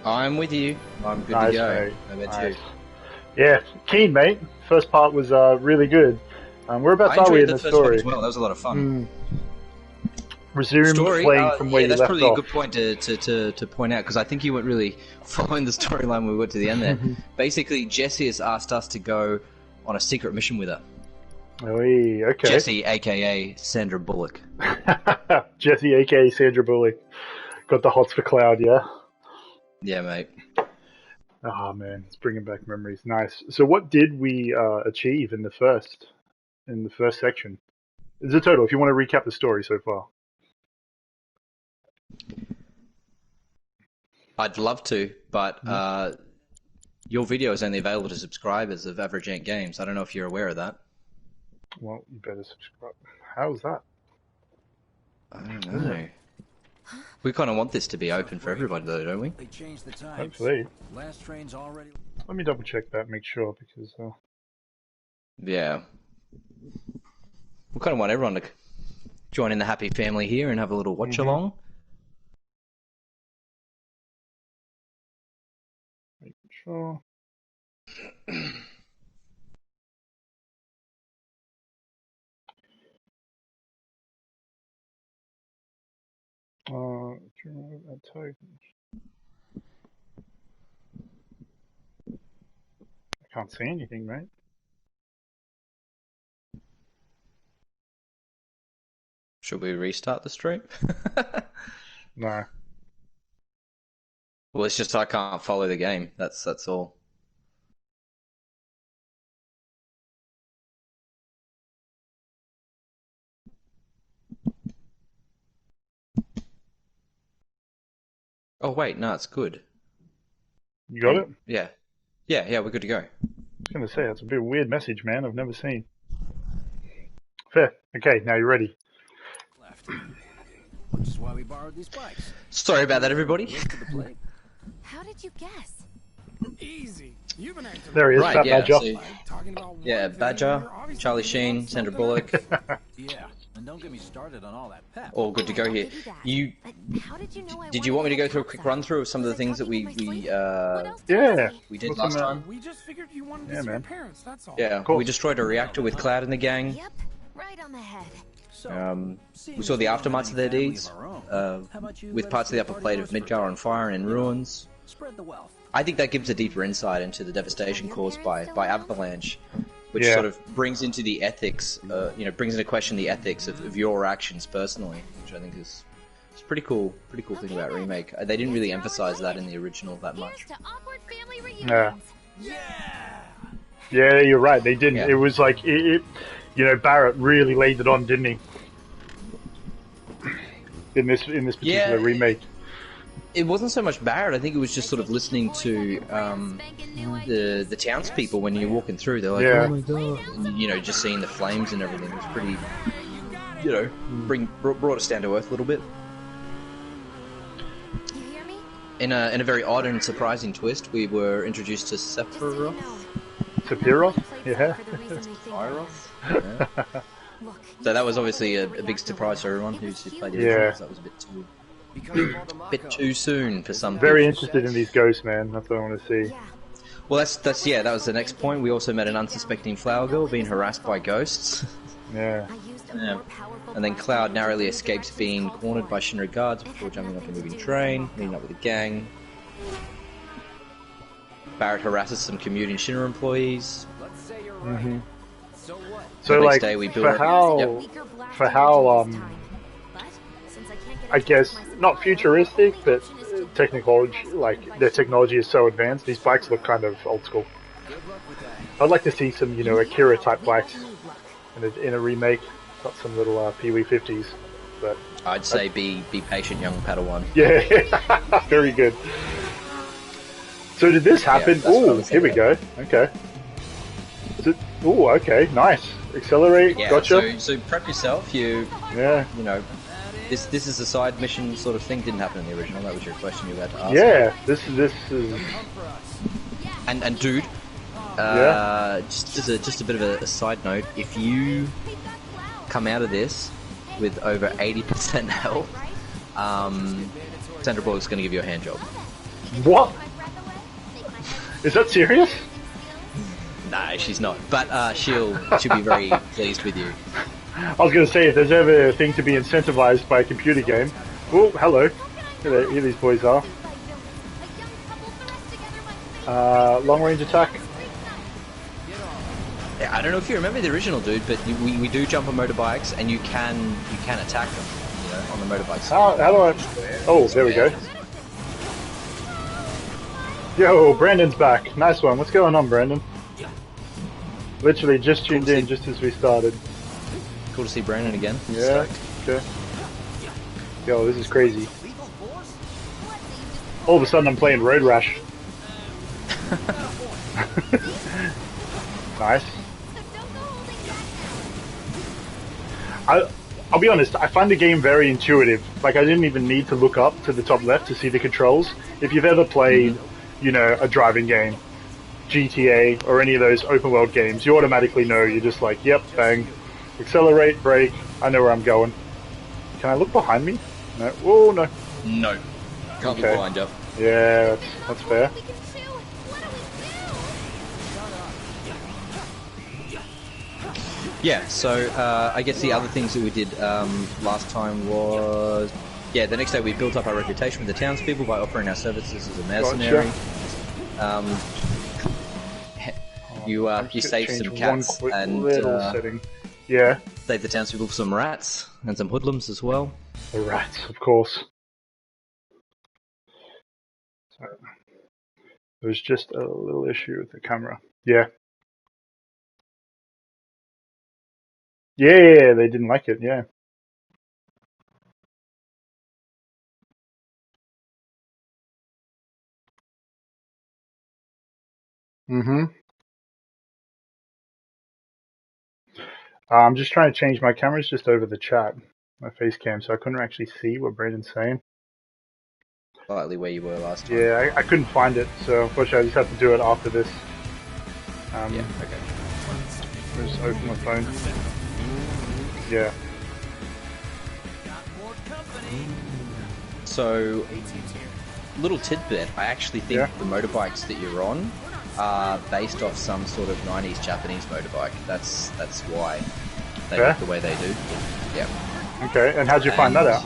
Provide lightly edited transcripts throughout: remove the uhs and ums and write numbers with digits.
I'm with you. I'm good Nice, to go. mate. How about Nice. you? Yeah, keen, mate. First part was really good. Whereabouts I are we enjoyed in the the first one story? as well. That was a lot of fun. Resume Story? playing from where Yeah, you that's left probably off. a good point to point out, because I think you weren't really following the storyline when we got to the end there. Basically, Jessie has asked us to go on a secret mission with her. Oy, okay. Jessie, aka Sandra Bullock. Jessie, aka Sandra Bullock. Got the hots for Cloud, yeah? Yeah, mate. Oh man, it's bringing back memories. Nice. So what did we achieve in the first section? It's a total, if you want to recap the story so far. I'd love to, but your video is only available to subscribers of Average Ant Games. I don't know if you're aware of that. Well, you better subscribe. How's that? I don't know. We kind of want this to be open for everybody, though, don't we? They changed the times. Hopefully. Last train's already. Let me double check that, make sure, because Yeah. We kind of want everyone to join in the happy family here and have a little watch along. making sure. Do you remember that token? I can't see anything, mate. Should we restart the stream? No. Well, it's just I can't follow the game. That's all. Oh wait, no, it's good. You got it? Yeah, we're good to go. I was going to say, that's a bit of a weird message, man. I've never seen. Fair. Okay, now you're ready. Left. Which is why we borrowed these bikes. Sorry about that, everybody. How did you guess? Easy. You've been acting There he is, Right, Fat yeah, Badger. so- talking about one Yeah, thing, Badger, you're obviously Charlie doing Sheen, Sandra something. Bullock, Yeah, and don't get me started on all that pep. all good to go here. You How did you know I did you want me to go through a quick run through of some of the things that we Yeah. did What's last in time? We just figured you wanted to Yeah, see man. your parents, that's all. Yeah, Cool. we destroyed a reactor with Cloud and the gang. Yep, right on the head. So, We saw the aftermaths of their deeds, How about you with let parts of the us upper party plate of yours for Midgar on a fire and in ruins. Spread the wealth. I think that gives a deeper insight into the devastation caused by Avalanche, which Yeah. sort of brings into the ethics, brings into question the ethics of your actions personally, which I think is pretty cool thing about remake. They didn't really emphasize that in the original that much. Here's to awkward family Yeah. reunions. Yeah, you're right. They didn't. Yeah. It was like, Barrett really laid it on, didn't he? In this particular remake. It wasn't so much Barrett. I think it was just sort of listening to the townspeople when you're walking through. They're like, Yeah. "Oh my god!" And, just seeing the flames and everything was pretty. Brought us down to earth a little bit. You hear me? In a very odd and surprising twist, we were introduced to Just so you Sephiroth. know, Sephiroth? Yeah. for the reason we think. Sephiroth? Yeah. Look, So that was obviously a big surprise for everyone who played the Yeah. original, 'cause that was a bit too soon for some Very people. interested in these ghosts, man. That's what I want to see. yeah. Well, that was the next point. We also met an unsuspecting flower girl being harassed by ghosts. Yeah. I used a Yeah. more powerful And then blast Cloud than narrowly you escapes could being solve. cornered by Shinra guards before jumping off a moving train, meeting up with the gang. Barrett harasses some commuting Shinra employees. Let's say you're Mm-hmm. right. So what? So, The next like, day we build for our- how, Yep. Weaker blast for how, engine this time. But since I can't get I guess, access to my not supply, futuristic, my but option is to technology, build like, my their ship. technology is so advanced, these bikes look kind of old school. Good luck with that. I'd like to see some, Akira type We bikes all need luck. in a remake, not some little Pee Wee 50s. But I'd say be patient, young Padawan. yeah, very good. So did this happen? that's what I Ooh, was here we go. Okay. Ooh, okay, nice. Accelerate, Yeah. gotcha. So prep yourself. Yeah, This is a side mission sort of thing. Didn't happen in the original. That was your question you had to ask. yeah. This is And dude, Yeah. just a bit of a side note. If you come out of this with over 80% health, Sandra Bullock's going to give you a hand job. What? Is that serious? No, she's not. But she'll be very pleased with you. I was going to say, if there's ever a thing to be incentivized by a computer game... Oh, hello. Here these boys are. Long range attack. Yeah, I don't know if you remember the original, dude, but we do jump on motorbikes, and you can attack them, you know, on the motorbikes. How do I... Oh, there we go. Yo, Brandon's back. Nice one. What's going on, Brandon? Literally just tuned in just as we started. Cool to see Brandon again. Yeah, okay. Yo, this is crazy. All of a sudden I'm playing Road Rash. Nice. I'll be honest, I find the game very intuitive. Like, I didn't even need to look up to the top left to see the controls. If you've ever played, you know, a driving game, GTA, or any of those open world games, you automatically know. You're just like, yep, bang. Accelerate, brake, I know where I'm going. Can I look behind me? No. Oh, no. No. Can't be blind up. Yeah, that's fair. Yeah, so I guess the other things that we did last time was... Yeah, the next day we built up our reputation with the townspeople by offering our services as a mercenary. Gotcha. You saved some cats and setting. Yeah. saved the townspeople some rats and some hoodlums as well. The rats, of course. So, there's just a little issue with the camera. Yeah. Yeah, they didn't like it, yeah. Mm-hmm. I'm just trying to change my cameras just over the chat, my face cam, so I couldn't actually see what Brandon's saying. Slightly where you were last time. Yeah, I couldn't find it, so unfortunately I just have to do it after this. Yeah, okay. I'll just open my phone. Yeah. So, little tidbit, I actually think the motorbikes that you're on are based off some sort of 90s Japanese motorbike. That's why they look the way they do. Yeah. Okay, and how'd you find that out?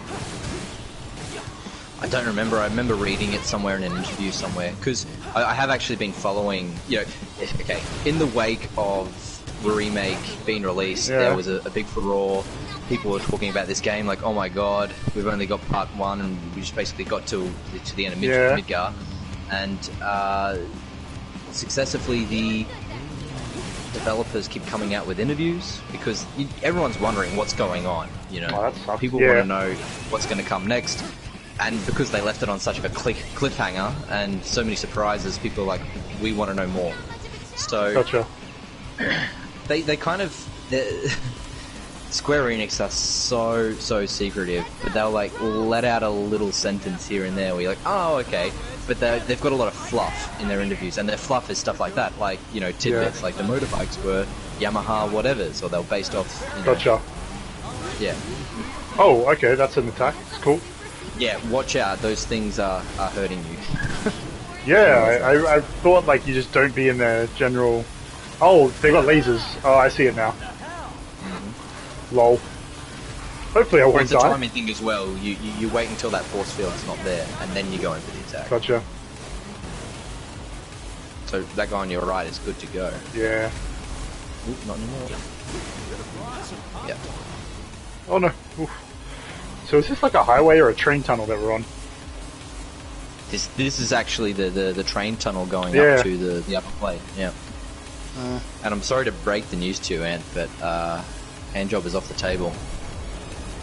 I don't remember. I remember reading it somewhere in an interview somewhere, because I have actually been following, you know, okay, in the wake of the remake being released, there was a big furore. People were talking about this game like, oh my god, we've only got part one and we just basically got to the end of Midgar. And successively the developers keep coming out with interviews because everyone's wondering what's going on, you know. People want to know what's going to come next. And because they left it on such a cliffhanger and so many surprises, people are like, we want to know more. So Gotcha. They kind of... Square Enix are so secretive, but they'll like let out a little sentence here and there where you're like, oh, okay. But they've got a lot of fluff in their interviews, and their fluff is stuff like that, like, you know, tidbits, like the motorbikes were Yamaha whatevers, or they were based off, you know. Gotcha. Yeah. Oh, okay, that's an attack. It's cool. Yeah, watch out, those things are hurting you. Yeah, I thought like you just don't be in their general... Oh, they got lasers. Oh, I see it now. Lol. Hopefully I won't die. It's a timing thing as well. You wait until that force field's not there, and then you go in for the attack. Gotcha. So that guy on your right is good to go. Yeah. Oop, not anymore. Yep. Oh no. Oof. So is this like a highway or a train tunnel that we're on? This is actually the train tunnel going up to the upper plate. Yeah. And I'm sorry to break the news to you, Ant, but handjob is off the table.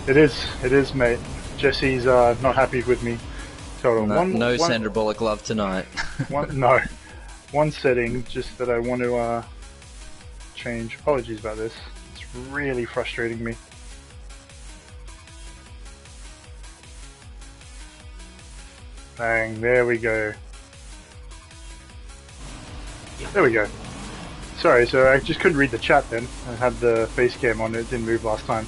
It is, mate. Jessie's not happy with me. Total. No Sandra Bullock love tonight. One setting just that I want to change. Apologies about this. It's really frustrating me. Bang, there we go. There we go. Sorry, so I just couldn't read the chat then. I had the face cam on, it didn't move last time.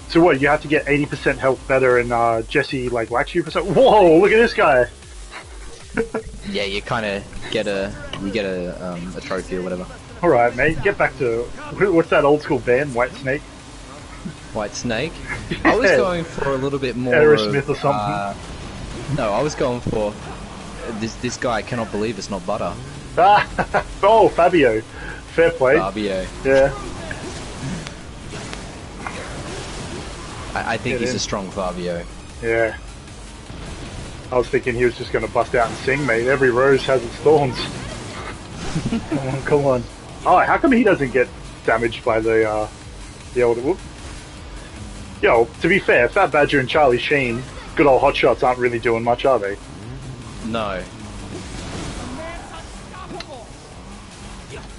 So what, you have to get 80% health better and Jessie like whacks you for something? Whoa, look at this guy! Yeah, you kind of get a trophy or whatever. All right, mate. Get back to what's that old school band, White Snake? White Snake. I was going for a little bit more Aerosmith of, or something. no, I was going for this guy cannot believe it's not butter. Oh, Fabio. Fair play. Fabio. Yeah. I think Get he's in. a strong Fabio. Yeah. I was thinking he was just going to bust out and sing, mate. Every rose has its thorns. Come on. Oh, how come he doesn't get damaged by the old whoop? Yo, to be fair, Fat Badger and Charlie Sheen, good old hotshots, aren't really doing much, are they? No.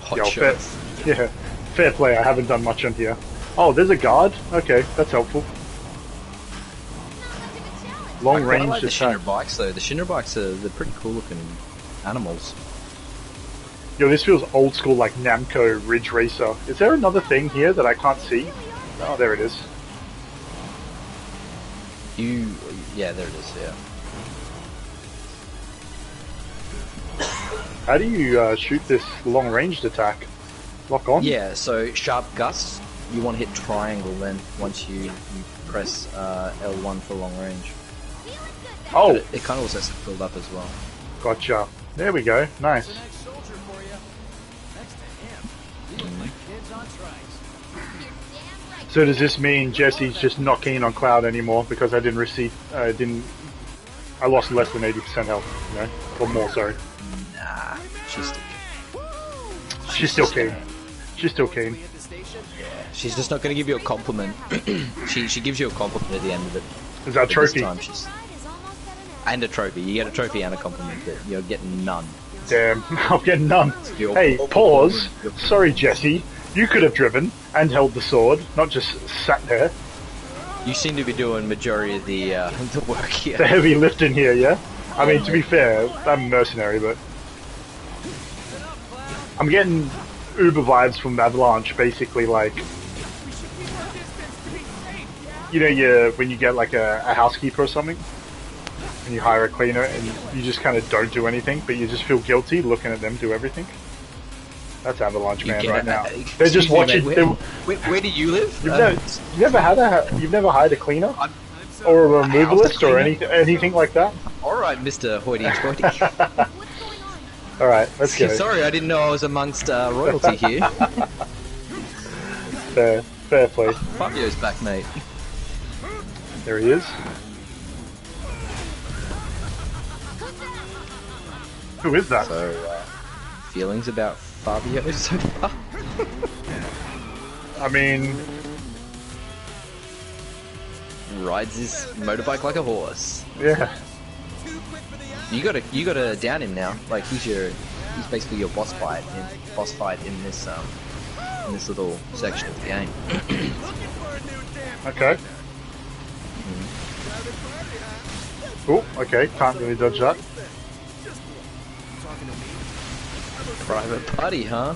Hot Yo, shots. Yeah, fair play. I haven't done much on here. Oh, there's a guard. Okay, that's helpful. Long I range like the attack. Shinra bikes though. The Shinra bikes they're pretty cool looking animals. Yo, this feels old school like Namco Ridge Racer. Is there another thing here that I can't see? Oh, there it is. Yeah, there it is. Yeah. How do you shoot this long ranged attack? Lock on? Yeah. So sharp gusts. You want to hit triangle then once you press L1 for long range. Oh, But it kind of also has to build up as well. gotcha. There we go. Nice. Next soldier for you. Next to him. We look like kids on trikes. So does this mean Jesse's just not keen on Cloud anymore because I didn't I lost less than 80% health, you know? Or more, sorry. Nah, she's She's still keen. She's still keen. At the station. she's just not going to give you a compliment. she gives you a compliment at the end of it. Is that a But trophy? This time she's and a trophy. You get a trophy and a compliment, but you're getting none. Damn, I'm getting none. Your Hey, pause. your- Sorry, Jesse. You could have driven and held the sword, not just sat there. You seem to be doing majority of the the work here. The heavy lifting here, yeah? I mean, to be fair, I'm a mercenary, but... I'm getting Uber vibes from Avalanche, basically, like... You know, when you get, like, a housekeeper or something? And you hire a cleaner, and you just kind of don't do anything, but you just feel guilty looking at them do everything? That's Avalanche You Man get right a- now. excuse They're just me, watching... mate, they're- where do you live? You've never hired a cleaner? I'm- Or a house removalist or cleaner? anything like that? Alright, Mr. Hoity-Toity. Alright, let's go. Sorry, I didn't know I was amongst royalty here. Fair play. Fabio's back, mate. There he is. Who is that? So, feelings about Fabio so far? I mean, Rides his motorbike like a horse. yeah. You gotta down him now. Like he's basically your boss fight in this little section of the game. Okay. Oh, okay. Can't really dodge that. Private party, huh?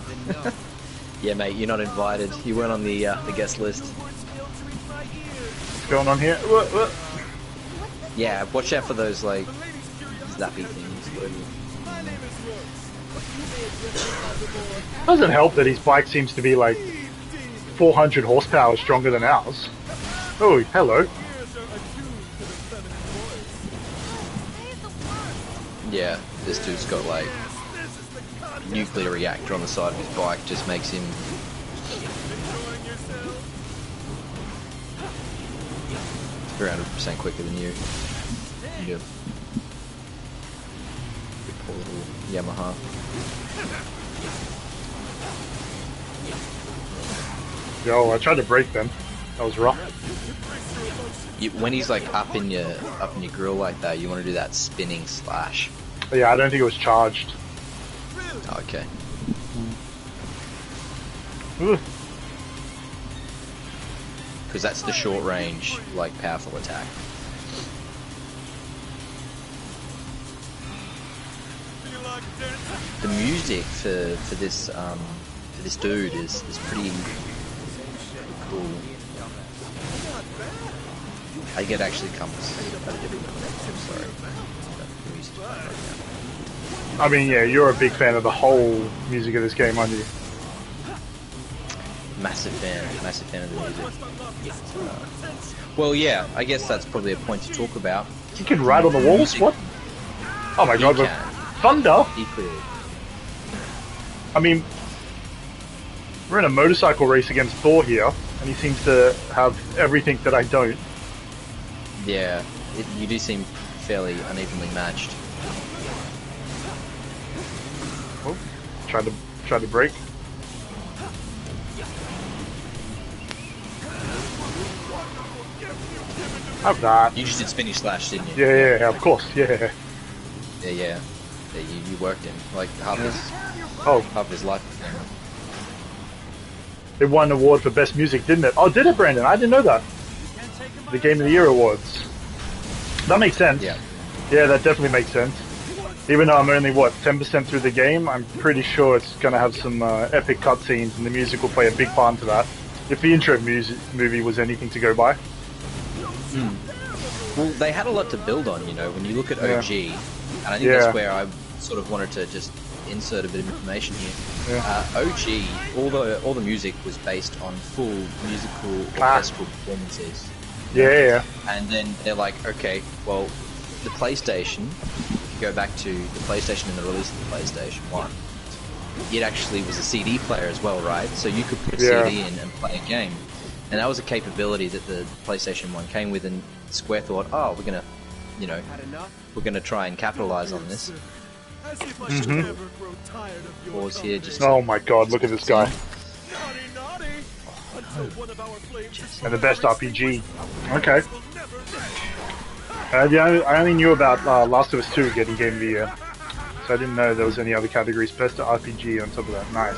Yeah, mate, you're not invited. You weren't on the guest list. What's going on here? What? Yeah, watch out for those like zappy things. Doesn't help that his bike seems to be like 400 horsepower stronger than ours. Oh, hello. Yeah, this dude's got like nuclear reactor on the side of his bike. Just makes him. 300% quicker than you. Your poor little Yamaha. Yo, I tried to break them. That was rough. When he's like up in your grill like that, you want to do that spinning slash. Yeah, I don't think it was charged. Oh, okay. Ugh. Because that's the short range, like powerful attack. The music for this dude is pretty cool. I think it actually comes at a different point. I'm sorry. The music's playing right now. I mean, yeah, you're a big fan of the whole music of this game, aren't you? Massive fan of the music. Well, yeah, I guess that's probably a point to talk about. You can ride on the walls? What? Oh my god, can. thunder? Equally. I mean, we're in a motorcycle race against Thor here, and he seems to have everything that I don't. Yeah, you do seem fairly unevenly matched. Oh, tried to break. Have that. You just did spinny slash, didn't you? Yeah, of course, yeah. Yeah. You worked him like half his life. It won an award for best music, didn't it? Oh, did it, Brandon? I didn't know that. The Game of the Year awards. That makes sense. Yeah. Yeah, that definitely makes sense. Even though I'm only, 10% through the game, I'm pretty sure it's going to have some epic cutscenes, and the music will play a big part into that. If the intro movie was anything to go by. Well, they had a lot to build on, when you look at OG, and I think that's where I sort of wanted to just insert a bit of information here. OG, all the music was based on full musical orchestral performances. Yeah. And then they're like, okay, well, the PlayStation, if you go back to the PlayStation and the release of the PlayStation 1, it actually was a CD player as well, right? So you could put a CD in and play a game. And that was a capability that the PlayStation 1 came with, and Square thought, oh, we're gonna try and capitalize on this. Pause here, just... Oh my god, look at this guy. And the best RPG. Okay. I only knew about Last of Us 2 getting Game of the Year. So I didn't know there was any other categories. Best RPG on top of that. Nice.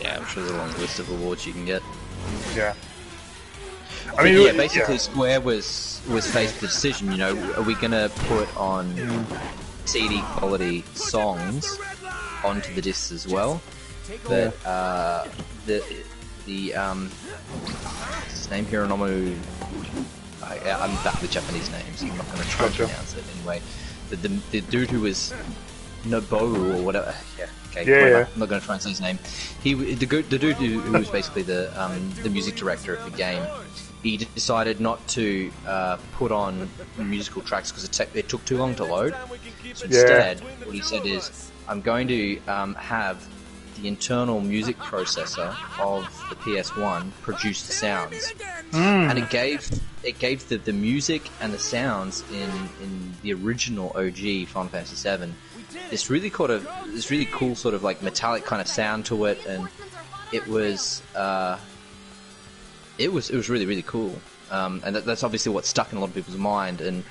Yeah, I'm sure there's a long list of awards you can get. Yeah. I mean, basically Square was faced with the decision, are we gonna put on CD quality songs onto the discs as well? But his name Hironobu, I'm bad with Japanese names, I'm not gonna try to pronounce it anyway. The dude who was Noboru or whatever, whatever. I'm not gonna try and say his name. The dude who was basically the music director of the game. He decided not to put on musical tracks because it took too long to load. So instead, what he said is, I'm going to have the internal music processor of the PS1 produce the sounds, and it gave the music and the sounds in the original OG Final Fantasy VII this really cool sort of like metallic kind of sound to it, and it was really, really cool. And that's obviously what stuck in a lot of people's mind. And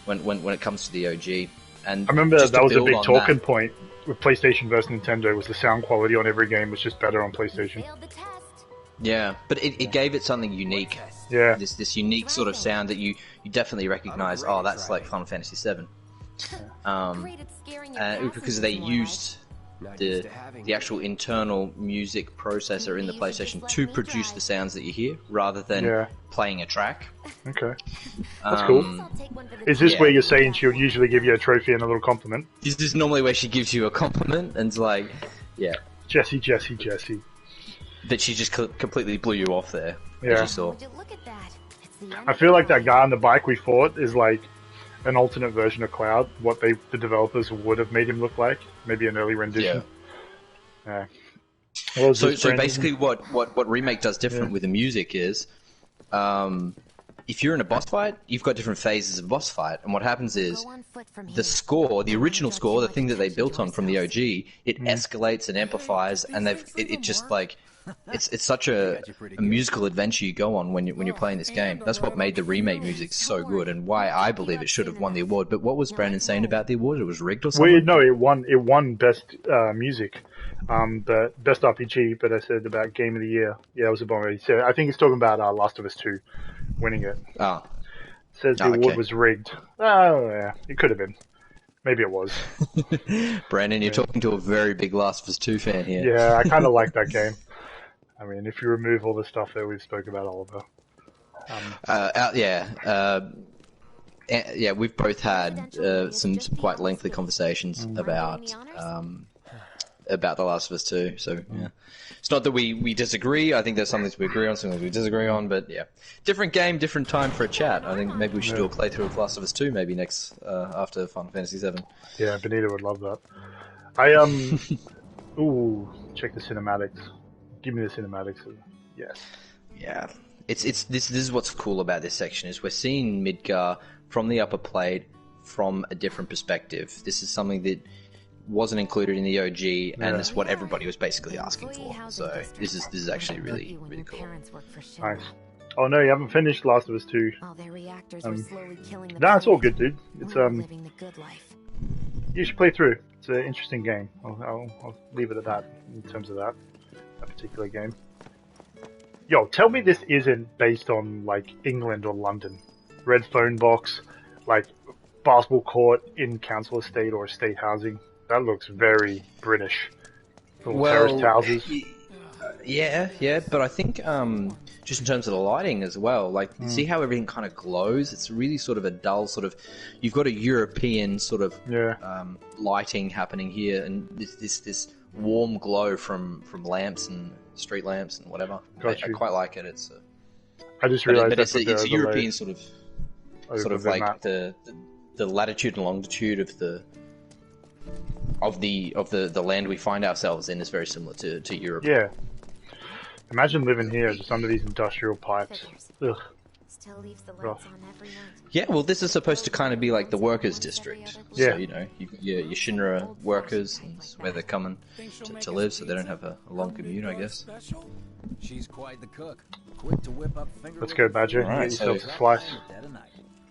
when it comes to the OG, and I remember that was a big talking point with PlayStation versus Nintendo. Was the sound quality on every game was just better on PlayStation. Yeah, but it gave it something unique. Yeah, this unique sort of sound that you definitely recognize. Oh, that's like Final Fantasy VII. Because they used the actual internal music processor in the PlayStation to produce the sounds that you hear, rather than playing a track. Okay, that's cool. Is this where you're saying she'll usually give you a trophy and a little compliment? This is normally where she gives you a compliment, and it's like, Jessie. That she just completely blew you off there, as you saw. I feel like that guy on the bike we fought is like an alternate version of Cloud, what the developers would have made him look like, maybe an early rendition. Yeah. So basically what Remake does different with the music is, if you're in a boss fight, you've got different phases of boss fight, and what happens is the score, the original score, the thing that they built on from the OG, it escalates and amplifies, and it just like it's such a musical adventure you go on when you're playing this game. That's what made the remake music so good, and why I believe it should have won the award. But what was Brandon saying about the award? It was rigged or something? Well, no, it won best music, but best RPG. But I said about Game of the Year. Yeah, it was a bomb. So I think he's talking about Last of Us 2 winning it. Oh, says the award was rigged. Oh yeah, it could have been. Maybe it was. Brandon, you're talking to a very big Last of Us 2 fan here. Yeah, I kind of like that game. I mean, if you remove all the stuff that we've spoke about, Oliver. yeah, we've both had some quite lengthy conversations about The Last of Us 2. So yeah, it's not that we disagree. I think there's some things we agree on, some things we disagree on. But yeah, different game, different time for a chat. I think maybe we should do a playthrough of The Last of Us 2 maybe next after Final Fantasy 7. Yeah, Benita would love that. Ooh, check the cinematics. Give me the cinematics. Yes. Yeah, this is what's cool about this section is we're seeing Midgar from the upper plate from a different perspective. This is something that wasn't included in the OG, and it's what everybody was basically asking for. So this is actually really cool. Nice. Oh no, you haven't finished Last of Us 2. Nah, it's all good, dude. It's you should play through. It's an interesting game. I'll leave it at that in terms of that particular game. Yo, tell me this isn't based on like England or London. Red phone box, like basketball court in council estate or estate housing. That looks very British. Little terraced houses. Yeah, but I think just in terms of the lighting as well, like see how everything kind of glows? It's really sort of a dull sort of. You've got a European sort of lighting happening here, and this warm glow from lamps and street lamps and whatever. I quite like it. I just realized but it's a European sort of like the latitude and longitude of the land we find ourselves in is very similar to Europe. Yeah. Imagine living here just under these industrial pipes. Ugh. Still leaves the lights on every night. Yeah, well, this is supposed to kind of be like the workers' district. Yeah. So, you know, your Shinra workers, and it's where they're coming to live, so they don't have a long commute, I guess. She's quite the cook. Quick to whip up finger. Let's go, Badger. All right, Get yourself a slice.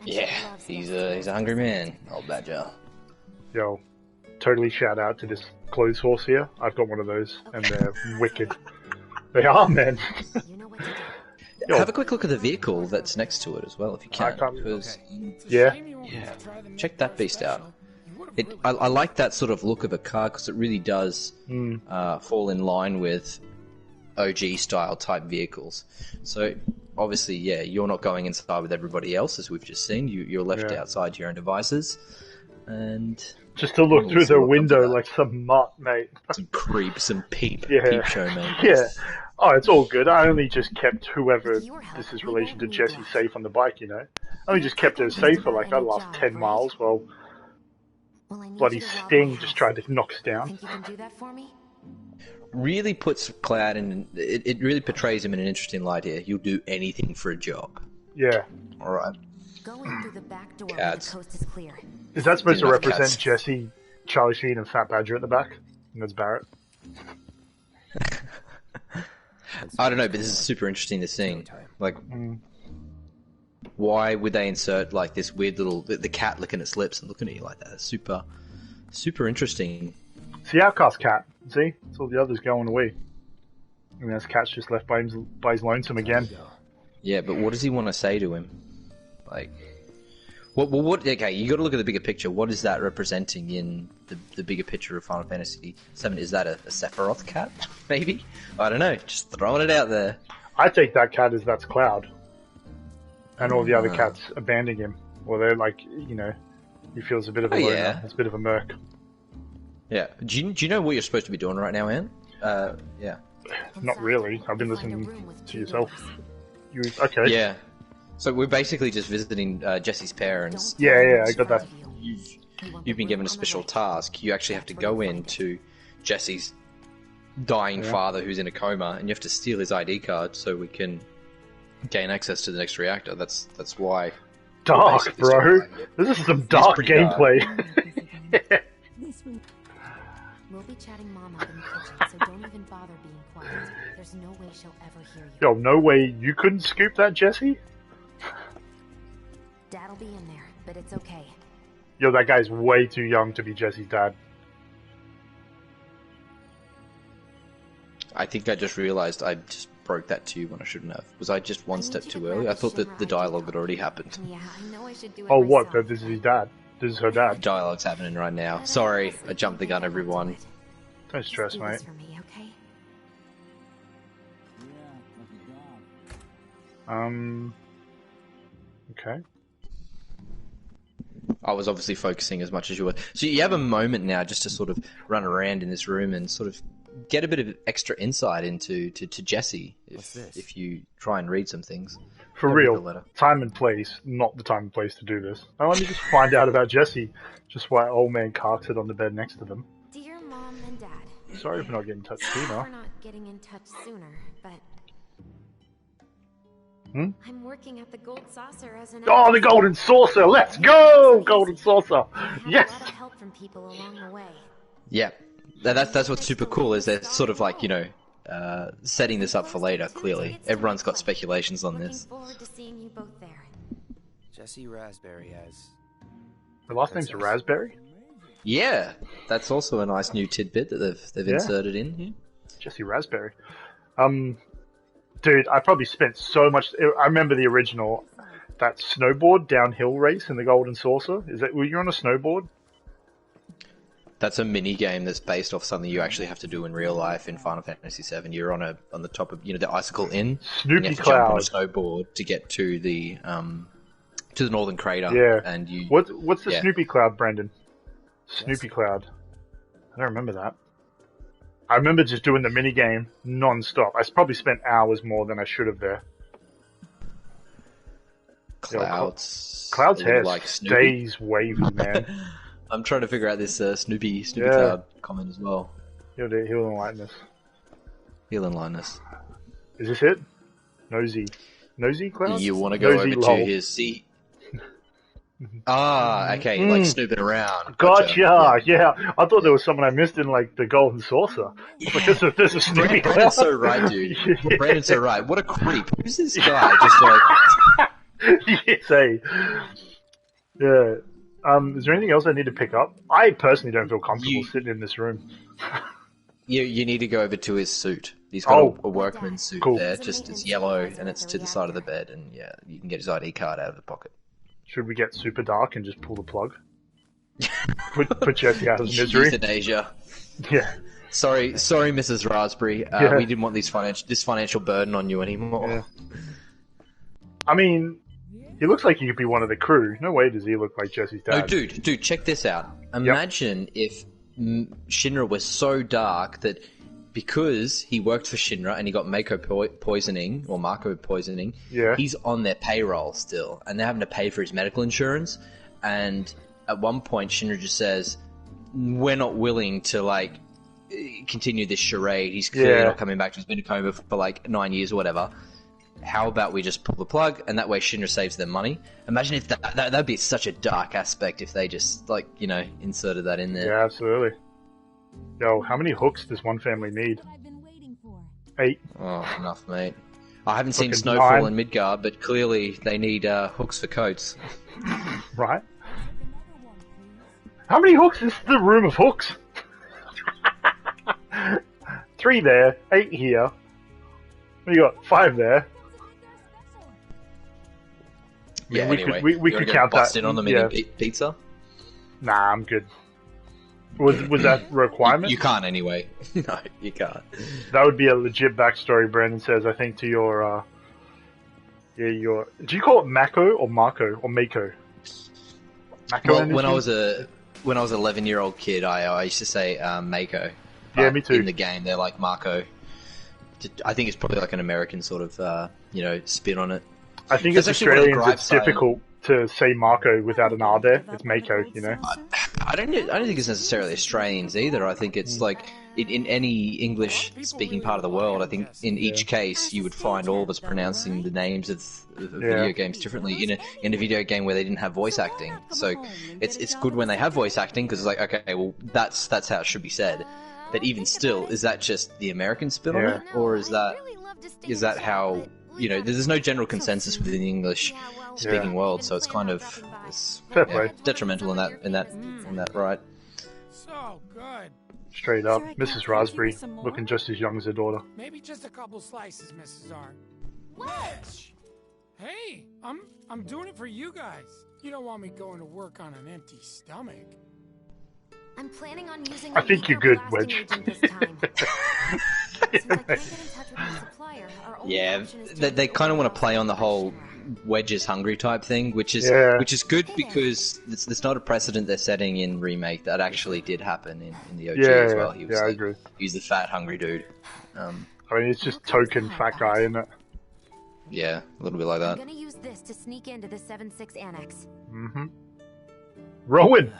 Yeah, he's a hungry man, old Badger. Yo, totally shout out to this clothes horse here. I've got one of those, and they're wicked. They are, man. You know what to do. Yo. Have a quick look at the vehicle that's next to it as well, if you can. Because, Yeah. check that beast out. I like that sort of look of a car because it really does fall in line with OG style type vehicles. So obviously, yeah, you're not going inside with everybody else, as we've just seen. You're left outside to your own devices, and just to look through the window like some mutt, mate. some creep, some peep show, man. Yeah. Oh, it's all good. I only just kept whoever this is relation to Jessie safe on the bike, you know. I only just kept her safe for like the last 10 miles while bloody Sting just tried to knock us down. Think you can do that for me? Really puts Cloud in. It really portrays him in an interesting light here. You'll do anything for a job. Yeah. All right. Going through the back door when Cats. the coast is clear. Is that supposed to Enough represent cats. Jessie, Charlie Sheen, and Fat Badger at the back? And there's Barrett. I don't know, but this is super interesting to see. Like, why would they insert like this weird little the cat licking its lips and looking at you like that? It's super interesting. It's the outcast cat. See? It's all the others going away. And this cat's just left by his lonesome again. Yeah, but what does he want to say to him? Like, what? Okay, you got to look at the bigger picture. What is that representing in the bigger picture of Final Fantasy VII? Is that a Sephiroth cat? Maybe? I don't know. Just throwing it out there. I take that cat as that's Cloud. And all the other cats abandoning him. Or they're like, you know, he feels a bit of a loner. yeah. It's a bit of a merc. Yeah. Do you know what you're supposed to be doing right now, Anne? Yeah. Not really. I've been listening to yourself. Okay. Yeah. So we're basically just visiting Jessie's parents. Yeah, I got that. You've been given a special task. You actually have to go into Jessie's dying father who's in a coma, and you have to steal his ID card so we can gain access to the next reactor. That's why. Dark, bro. This is some dark gameplay. We'll be chatting Mom up in the kitchen, so don't even bother being quiet. There's no way she'll ever hear you. Yo, no way you couldn't scoop that, Jessie? Dad'll be in there, but it's okay. Yo, that guy's way too young to be Jessie's dad. I think I just realised I just broke that to you when I shouldn't have. Was I just one step too early? I thought that the dialogue had already happened. Yeah, I know I should do it Oh, what? myself. That this is his dad? This is her dad? Dialogue's happening right now. Sorry, I jumped the gun, everyone. Don't stress, Do mate. this for me, okay? Okay. I was obviously focusing as much as you were. So you have a moment now just to sort of run around in this room and sort of get a bit of extra insight into to Jessie if you try and read some things. For real, time and place, not the time and place to do this. Now let me just find out about Jessie, just why old man carks it on the bed next to them. Dear Mom and Dad. Sorry for not getting in touch sooner. We're not getting in touch sooner, but... I'm working at the Gold Saucer as an... Oh, the Golden Saucer! Let's go! Golden Saucer! Yes! A lot of help from people along the way. Yeah. That's what's super cool, is they're sort of like, setting this up for later, clearly. Everyone's got speculations on this. Looking forward to seeing you both there. Jessie Raspberry has... Her last name's Raspberry? Yeah, that's also a nice new tidbit that they've inserted in here. Jessie Raspberry. Dude, I probably spent so much... I remember the original, that snowboard downhill race in the Golden Saucer. Were you on a snowboard? That's a mini game that's based off something you actually have to do in real life in Final Fantasy VII. You're on the top of the Icicle Inn. Snoopy and you have to Cloud. jump on a snowboard to get to the Northern Crater. Yeah. And you. What's the Snoopy Cloud, Brendan? Snoopy Cloud. I don't remember that. I remember just doing the mini game non-stop. I probably spent hours more than I should have there. Cloud's hair like stays wavy, man. I'm trying to figure out this Snoopy Cloud comment as well. He'll enlighten us. He'll enlighten us. Is this it? Nosy Cloud? You want to go Nosy over lol. to his seat? Okay, like snooping around. Gotcha. Yeah. I thought there was someone I missed in like the Golden Saucer. Because there's a Snoopy Cloud. Brandon's so right, dude. Brandon's so right. What a creep. Who's this guy? Just like... Yes, hey. Yeah. Is there anything else I need to pick up? I personally don't feel comfortable sitting in this room. You need to go over to his suit. He's got a workman's suit there. Just it's yellow and it's to the side of the bed, and yeah, you can get his ID card out of the pocket. Should we get super dark and just pull the plug? Put Jessie out of misery. Euthanasia. Yeah. Sorry, Mrs. Raspberry. We didn't want this financial burden on you anymore. Yeah. I mean, he looks like he could be one of the crew. No way does he look like Jessie's dad. No, dude, check this out. Imagine if Shinra was so dark that because he worked for Shinra and he got Mako poisoning, or Marco poisoning, he's on their payroll still, and they're having to pay for his medical insurance. And at one point, Shinra just says, "We're not willing to continue this charade. He's clearly not coming back. He's been in a coma for 9 years or whatever. How about we just pull the plug, and that way Shinra saves them money?" Imagine if that'd be such a dark aspect if they just inserted that in there. Yeah, absolutely. Yo, how many hooks does one family need? 8. Oh, enough, mate. I haven't seen Snowfall in Midgar, but clearly they need hooks for coats. Right? How many hooks is the room of hooks? 3 there, 8 here. What you got? 5 there. Yeah, anyway. We could count that. Bust in on the mini pizza? Nah, I'm good. Was that a requirement? You can't anyway. No, you can't. That would be a legit backstory, Brandon says, I think, to your... Do you call it Mako or Marco or Mako? Mako. Well, when I was a 11-year-old kid, I used to say Mako. Yeah, me too. In the game, they're like Marco. I think it's probably like an American sort of spin on it. I think it's Australians. It's difficult to say Marco without an R there. It's Mako, I don't think it's necessarily Australians either. I think it's in any English-speaking part of the world. I think in each case you would find all of us pronouncing the names of video games differently in a video game where they didn't have voice acting. So it's good when they have voice acting because it's okay, well that's how it should be said. But even still, is that just the American spin on it, or is that how? There's no general consensus within the English-speaking world, so it's kind of fair play. Detrimental in that right. So good. Straight up, Mrs. Raspberry, looking just as young as her daughter. Maybe just a couple slices, Mrs. R. Wedge! Hey, I'm doing it for you guys. You don't want me going to work on an empty stomach. I'm planning on using I think you're good, Wedge. Yeah, they kind of want to play on the whole Wedge is hungry type thing, which is good because it's not a precedent they're setting in remake. That actually did happen in the OG as well. He was I agree. He's the fat hungry dude. I mean, it's just token fat guy, isn't it? Yeah, a little bit like that. I'm gonna use this to sneak into the 7-6 annex. Rowan,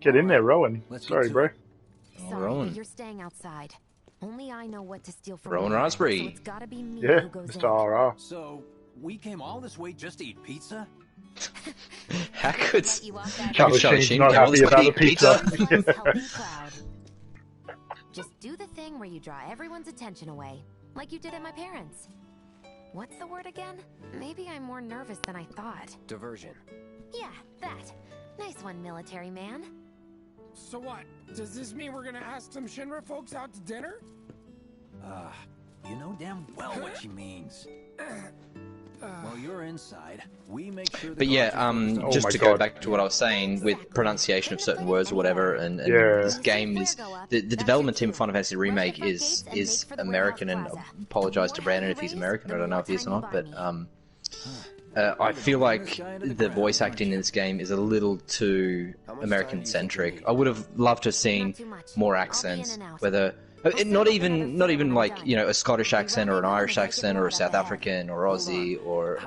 get in there, Rowan. Sorry, bro. Sorry, Rowan. but you're staying outside. Only I know what to steal from Rowan where, Raspberry. so it's gotta be me Yeah, who goes Mr. in. RR. So, we came all this way just to eat pizza? How could Let you off that Charlie Charlie Sheen's Sheen not came all happy this way about to the eat pizza. Someone's helping Cloud. Just do the thing where you draw everyone's attention away, like you did at my parents'. What's the word again? Maybe I'm more nervous than I thought. Diversion. Yeah, that. Nice one, military man. So what? Does this mean we're gonna ask some Shinra folks out to dinner? You know damn well what she means. While you're inside, we make sure But yeah, Oh just my to go God. back to what I was saying with pronunciation of certain words or whatever, and Yeah. this game is the development team of Final Fantasy Remake is American, and I apologize to Brandon if he's American. I don't know if he is or not, but I feel like the voice acting in this game is a little too American centric. I would have loved to have seen more accents, whether. Not even like, you know, a Scottish accent or an Irish accent or a South African or Aussie or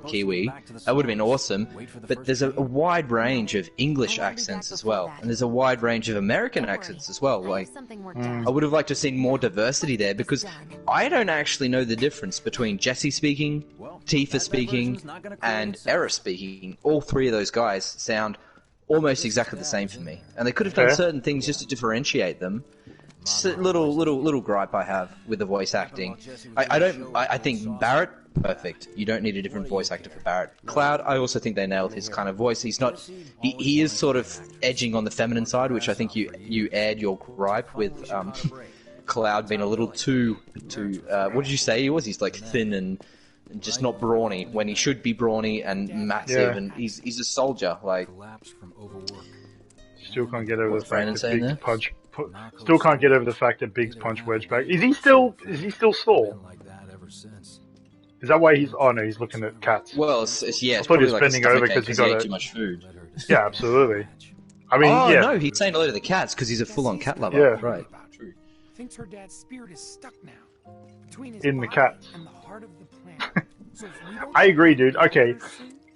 Kiwi. That would have been awesome. But there's a wide range of English accents as well, and there's a wide range of American accents as well. Like, I would have liked to have seen more diversity there, because I don't actually know the difference between Jessie speaking, Tifa speaking, and Era speaking. All three of those guys sound almost exactly the same for me, and they could have done certain things just to differentiate them. Just a little gripe I have with the voice acting. I think Barrett, perfect. You don't need a different voice actor for Barrett. Cloud, I also think they nailed his kind of voice. He's not, he is sort of edging on the feminine side, which I think you aired your gripe with Cloud being a little too what did you say he was? He's like thin and just not brawny when he should be brawny and massive, and he's a soldier. Like, Still can't get over the fact Brandon that saying Biggs there? punch. Still can't get over the fact that Biggs punched Wedge back. Is he still sore? Is that why he's? Oh no, he's looking at cats. well, it's I yeah, thought it's he probably was like a bending over stomachache because he he got ate a- too much food. Yeah, absolutely. I mean, Oh yeah. no, he's saying hello to the cats because he's a full-on cat lover. Yeah. Right. True. Thinks her dad's spirit is stuck now between his In the body cats. and the heart of the planet. So if we don't I agree, dude. Okay,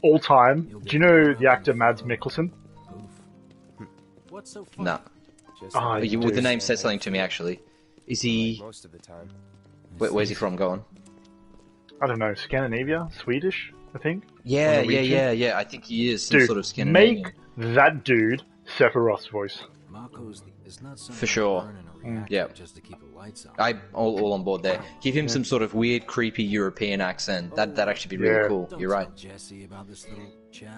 all time. Do you know the actor Mads Mikkelsen? What's so funny? No. Oh, Well, the name says something to me, actually. Is he... Most of the time. Where's he from? Go on. I don't know, Scandinavia, Swedish, I think. Yeah, Norwegian? yeah. I think he is some Dude, sort of Scandinavian. make that dude Sephiroth's voice. For sure. Yeah. I'm all on board there. Give him some sort of weird, creepy European accent. That'd actually be really Yeah. cool. You're right.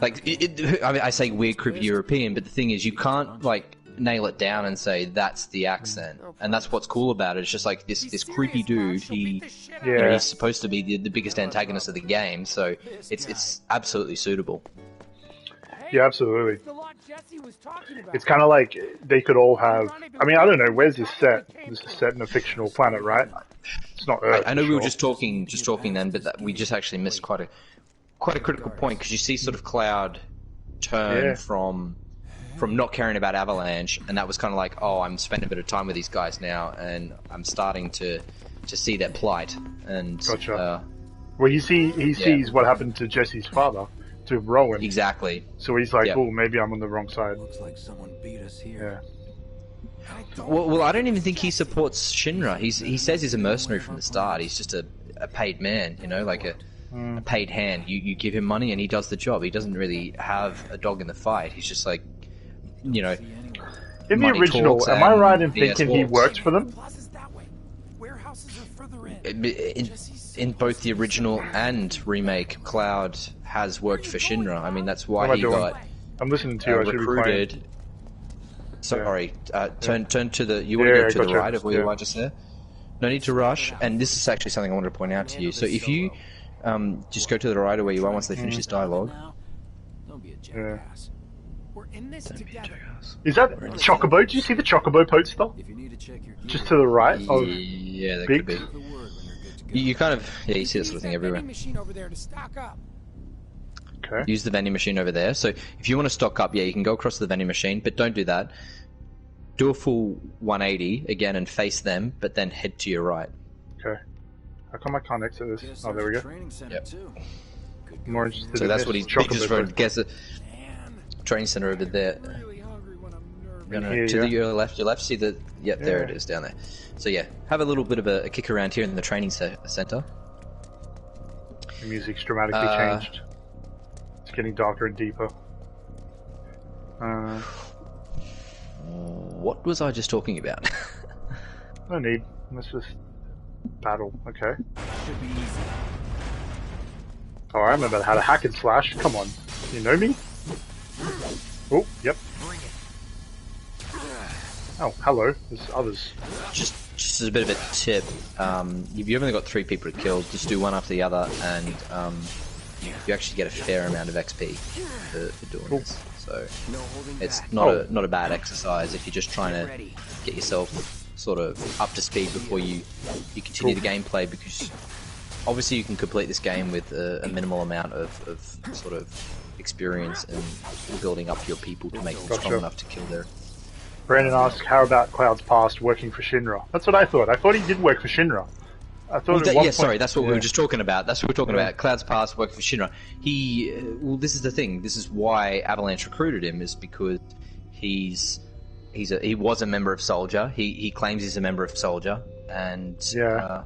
Like, I mean, I say weird, creepy European, but the thing is, you can't, like, nail it down and say that's the accent. And that's what's cool about it. It's just like this creepy dude, you know, Yeah. he's supposed to be the biggest antagonist of the game, so it's absolutely suitable. Yeah, absolutely. the lot Jessie was talking about. It's kind of like they could all have. I mean, I don't know. Where's this set? This is set in a fictional planet, right? It's not Earth. I know for we were sure. just talking then, but we just actually missed quite a critical point, because you see sort of Cloud turn Yeah. from not caring about Avalanche, and that was kind of like, oh, I'm spending a bit of time with these guys now, and I'm starting to see their plight. And Gotcha. Well, he sees what happened to Jesse's father, to Rowan. exactly. So he's like, Yeah. oh, maybe I'm on the wrong side. Looks like someone beat us here. Yeah. Well, I don't even think he supports Shinra. He says he's a mercenary from the start. He's just a paid man, you know, like a paid hand. You give him money and he does the job. He doesn't really have a dog in the fight. He's just like, you know. In the money original, talks am I and right in BS thinking he walks. worked for them? Plazas that way. Warehouses are further in. In both the original and remake, Cloud has worked for Shinra. I mean, that's What am why I he doing? got I'm listening to you. I should be playing. recruited. Sorry, turn to the. You want Yeah, to go to the gotcha. right of where you Yeah. are just there. No need to rush. And this is actually something I wanted to point out to you. So if you just go to the right of where you are once they finish this dialogue. Don't be a Yeah. jackass. We're in this together. Is that Chocobo? Do you see the Chocobo poster? If you need to check your gear, Just to the right of Yeah, that could Biggs? be. the word when you're good to go. You kind of you see that sort of thing Use that everywhere. vending machine over there to stock up. Okay. Use the vending machine over there. So if you want to stock up, yeah, you can go across to the vending machine, but don't do that. Do a full 180 again and face them, but then head to your right. Okay. How come I can't exit this? Guess Oh, there we there's go. a training center Yep. too. Could More go interested So in that's this what he chocolate just liquor. wrote. Guess the training center over there. Really hungry when I'm nervous. No, Here, to yeah. your left. See the? Yep, there it Yeah. is down there. So yeah, have a little bit of a kick around here in the training center. The music's dramatically changed. It's getting darker and deeper. What was I just talking about? No need. Let's just battle. Okay. Should be easy. Oh, I remember how to hack and slash. Come on. You know me? Oh, yep. Oh, hello. There's others. just as a bit of a tip, if you've only got 3 people to kill, just do one after the other, and you actually get a fair amount of XP for doing this. So No holding it's back. not a bad exercise if you're just trying to get yourself sort of up to speed before you continue the gameplay, because obviously you can complete this game with a minimal amount of sort of experience and building up your people to make them strong Gotcha. enough to kill their... Brandon asked, how about Cloud's past working for Shinra? That's what I thought. I thought he did work for Shinra. I thought at one point... sorry, that's what we Yeah. were just talking about. That's what we were talking about. Cloud's past work for Shinra. Well, this is the thing. This is why Avalanche recruited him, is because he was a member of Soldier. He claims he's a member of Soldier, and Yeah.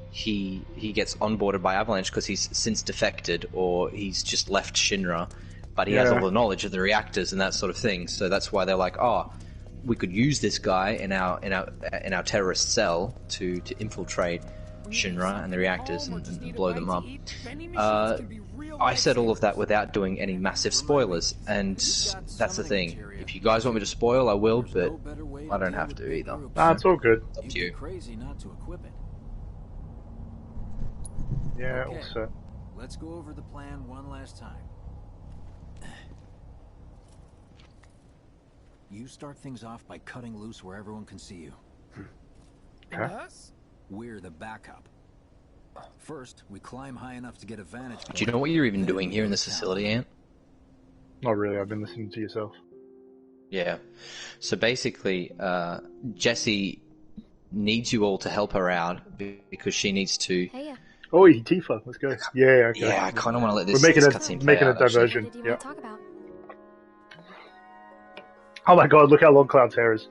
he gets onboarded by Avalanche because he's since defected, or he's just left Shinra, but he has Yeah. all the knowledge of the reactors and that sort of thing. So that's why they're like, oh, we could use this guy in our terrorist cell to infiltrate Shinra and the reactors and blow them up. I said all of that without doing any massive spoilers, and that's the thing. If you guys want me to spoil, I will, but I don't have to either. Nah, it's all good. It's up to You'd be you. crazy not to equip it. Yeah, Okay. all set. Let's go over the plan one last time. You start things off by cutting loose where everyone can see you. Okay. Us? We're the backup. First, we climb high enough to get a vantage point. Do you know what you're even doing here in this facility, Ant? Not really, I've been listening to yourself. Yeah. So basically, Jessie needs you all to help her out because she needs to... Hey, Oh, Tifa, let's go. Yeah, okay. Yeah, I kind of want to let this We're making this a cutscene play making a out, actually. diversion. what did you Yeah. want to talk about? Oh my god, look how long Cloud's hair is.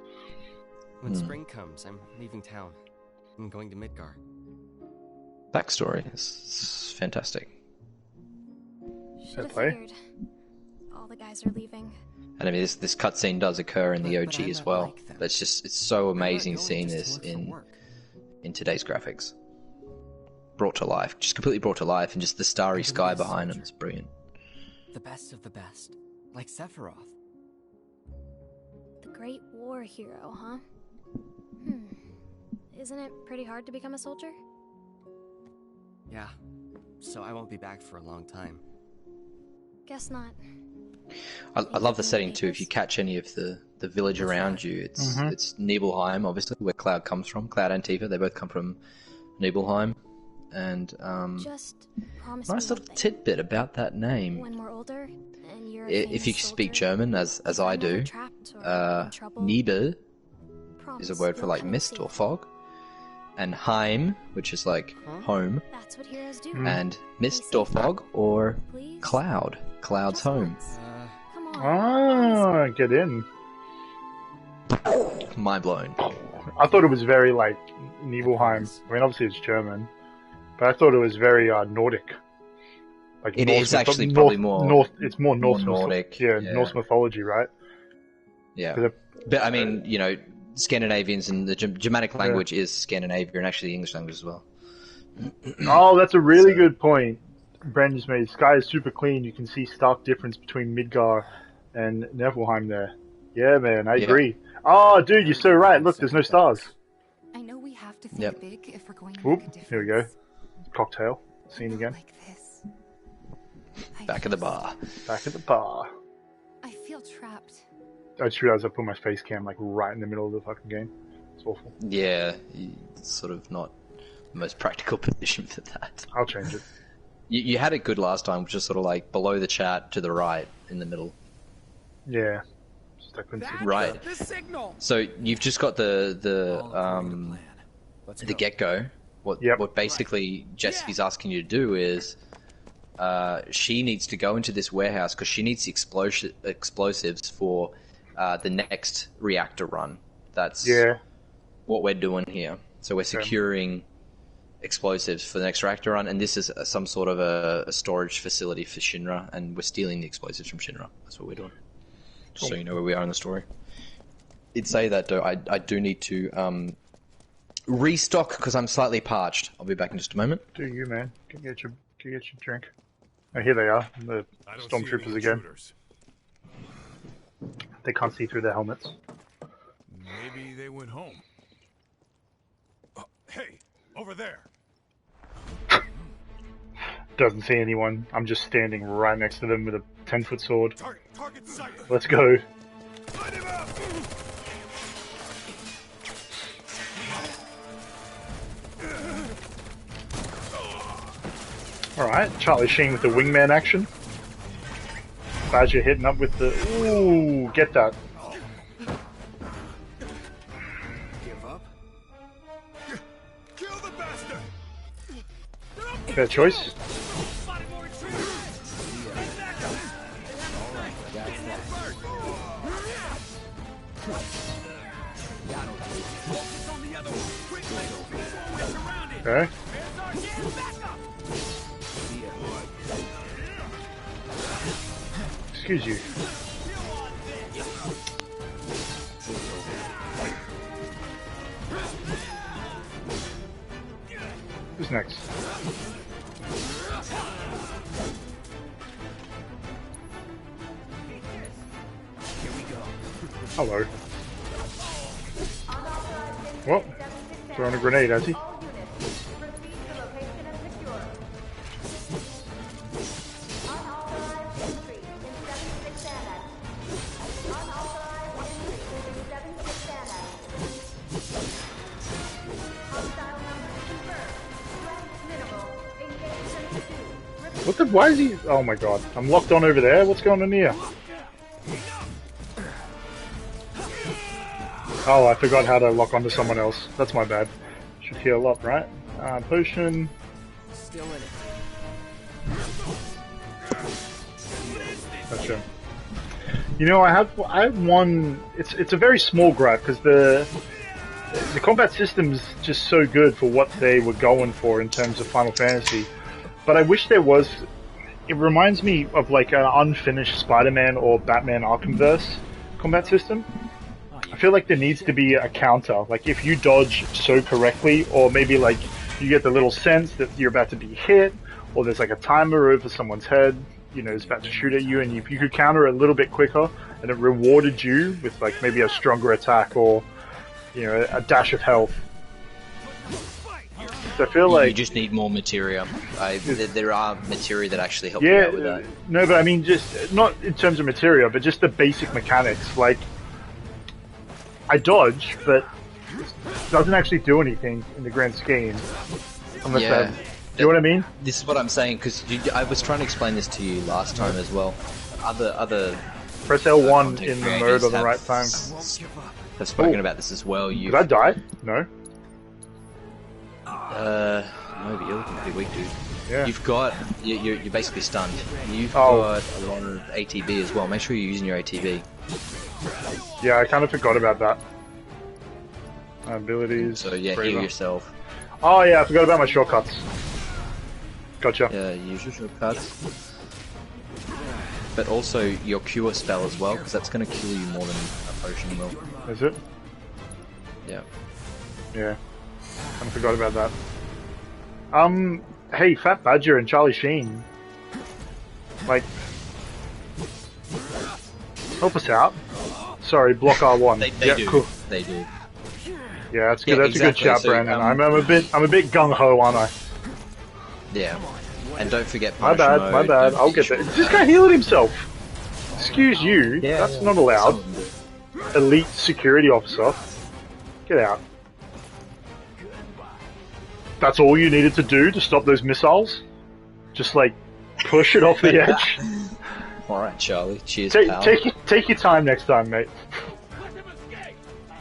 When spring comes, I'm leaving town. I'm going to Midgar. Backstory is fantastic. Should have play. figured. All the guys are leaving. And I mean, this cutscene does occur in the But OG I'm as not well. like them. But it's so amazing I'm not seeing going this just to work for work. in today's graphics. Brought to life, just completely brought to life, and just the starry I'm sky a behind him soldier. is brilliant. The best of the best, like Sephiroth. The Great War hero, huh? Isn't it pretty hard to become a soldier? Yeah, so I won't be back for a long time. Guess not. I love the setting too. If you catch any of the village around you, it's Nibelheim, obviously, where Cloud comes from. Cloud and Tifa, they both come from Nibelheim. And Just promise nice me little something. tidbit about that name. When we're older, and you're a If you famous speak soldier, German, as if I I'm ever do, trapped or in trouble, Niebel promise is a word for you'll like come mist or safe. fog, and Heim, which is like home, That's what heroes do. and mist or fog or Please? cloud, cloud's Just home. once. Come on. Ah, get in. Mind blown. I thought it was very like Nibelheim. I mean, obviously it's German, but I thought it was very Nordic. Like It Norse is actually probably more North. It's more Norse Nordic, Yeah, yeah. Norse mythology, right? Yeah, 'Cause but I mean, you know, Scandinavians and the Germanic language is Scandinavian, and actually the English language as well. Oh, that's a really good point. Brandon just made. Sky is super clean. You can see stark difference between Midgar and Niflheim there. Yeah, man, I Yeah. agree. Oh, dude, you're so right. Look, there's no stars. I know we have to think Yep. big if we're going to Oop, make a difference. here we go. Cocktail scene Not again. Like this. I Back at the just- bar. Back at the bar. I feel trapped. I just realized I put my face cam like right in the middle of the fucking game. It's awful. Yeah, it's sort of not the most practical position for that. I'll change it. You had it good last time, which is sort of like below the chat to the right in the middle. Yeah. Just I couldn't see. Right. The signal. So you've just got the get-go. What basically Jessie's asking you to do is she needs to go into this warehouse because she needs explosives for the next reactor run. That's what we're doing here. So we're securing explosives for the next reactor run, and this is some sort of a storage facility for Shinra, and we're stealing the explosives from Shinra. That's what we're doing. Just so you know where we are in the story. It'd say that, though, I do need to restock because I'm slightly parched. I'll be back in just a moment. Do you, man? Go get your drink. Oh, here they are, the stormtroopers again. They can't see through their helmets. Maybe they went home. Hey, over there. Doesn't see anyone. I'm just standing right next to them with a 10-foot sword. Target sighted. Let's go. Light him up. Alright, Charlie Sheen with the wingman action. Badger hitting up with the... Ooh, get that. Give up. Kill the bastard. Fair choice. Okay. Excuse you. Who's next? Hello. Well, throwing a grenade, has he? What the? Why is he? Oh my god. I'm locked on over there. What's going on here? Oh, I forgot how to lock onto someone else. That's my bad. Should heal up, right? Potion. Still in it. Gotcha. You know, I have one. It's a very small gripe because the combat system's just so good for what they were going for in terms of Final Fantasy. But I wish there was... It reminds me of like an unfinished Spider-Man or Batman Arkhamverse combat system. I feel like there needs to be a counter. Like if you dodge so correctly, or maybe like you get the little sense that you're about to be hit, or there's like a timer over someone's head, you know, is about to shoot at you, and you could counter a little bit quicker, and it rewarded you with like maybe a stronger attack or, you know, a dash of health. So I feel like you just need more materia. There are materia that actually help you out with that. No, but I mean, just not in terms of materia, but just the basic mechanics. Like, I dodge, but it doesn't actually do anything in the grand scheme. Unless do you know what I mean? This is what I'm saying, because I was trying to explain this to you last time as well. Other press L1 in the mode on the right time. Have spoken about this as well. Did I die? No. No, but you're looking pretty weak, dude. Yeah. You've got... You're basically stunned. You've got a lot of ATB as well. Make sure you're using your ATB. Yeah, I kind of forgot about that. Abilities... So yeah, heal yourself. Oh yeah, I forgot about my shortcuts. Gotcha. Yeah, use your shortcuts. But also your cure spell as well, because that's going to kill you more than a potion will. Is it? Yeah. Yeah. I forgot about that. Hey, Fat Badger and Charlie Sheen. Like, help us out. Sorry, block R1. They do. Cool. They do. Yeah, that's good. That's exactly. A good shout, so, Brandon. I'm a bit gung ho, aren't I? Yeah. And don't forget my bad. mode. My bad. I'll get that. This guy healing himself. Excuse you. Yeah, that's not allowed. Elite security officer. Get out. That's all you needed to do to stop those missiles? Just like push it off the edge. Alright, Charlie. Cheers, Take, pal. take your time next time, mate.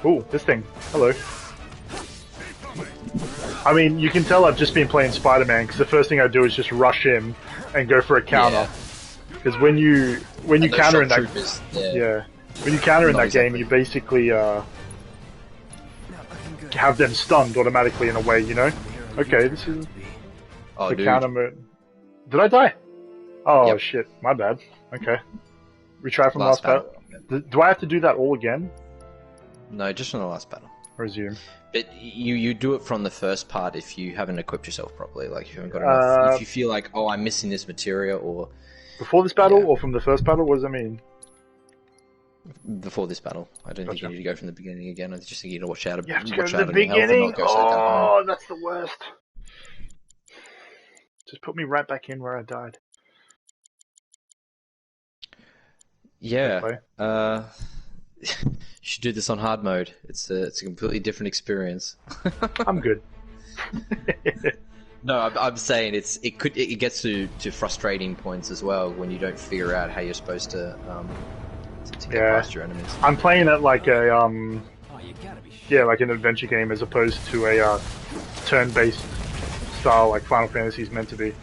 Ooh, this thing. Hello. I mean, you can tell I've just been playing Spider-Man because the first thing I do is just rush in and go for a counter. Because when you counter in that troopers, when you counter in Not that exactly. game, you basically have them stunned automatically in a way, you know. Okay, this is Oh, the dude. counter mode. Did I die? Oh Yep. shit, my bad. Okay, retry from Last last battle. Do I have to do that all again? No, just on the last battle. Resume. But you do it from the first part if you haven't equipped yourself properly. Like, if you haven't got enough. If you feel like, oh, I'm missing this material, or Before this battle Yeah. or from the first battle? What does that mean? before this battle. I don't think Gotcha. you need to go from the beginning again. I just think you need to watch out. You have to go Watch to out the on your health and beginning. not go straight down home. Oh, that's the worst. Just put me right back in where I died. Yeah. Play. You should do this on hard mode. It's a completely different experience. I'm good. No, I'm saying it gets to frustrating points as well when you don't figure out how you're supposed to get Yeah. past your enemies. I'm playing it like a Oh, you gotta be shit. yeah, like an adventure game as opposed to a turn-based style like Final Fantasy is meant to be.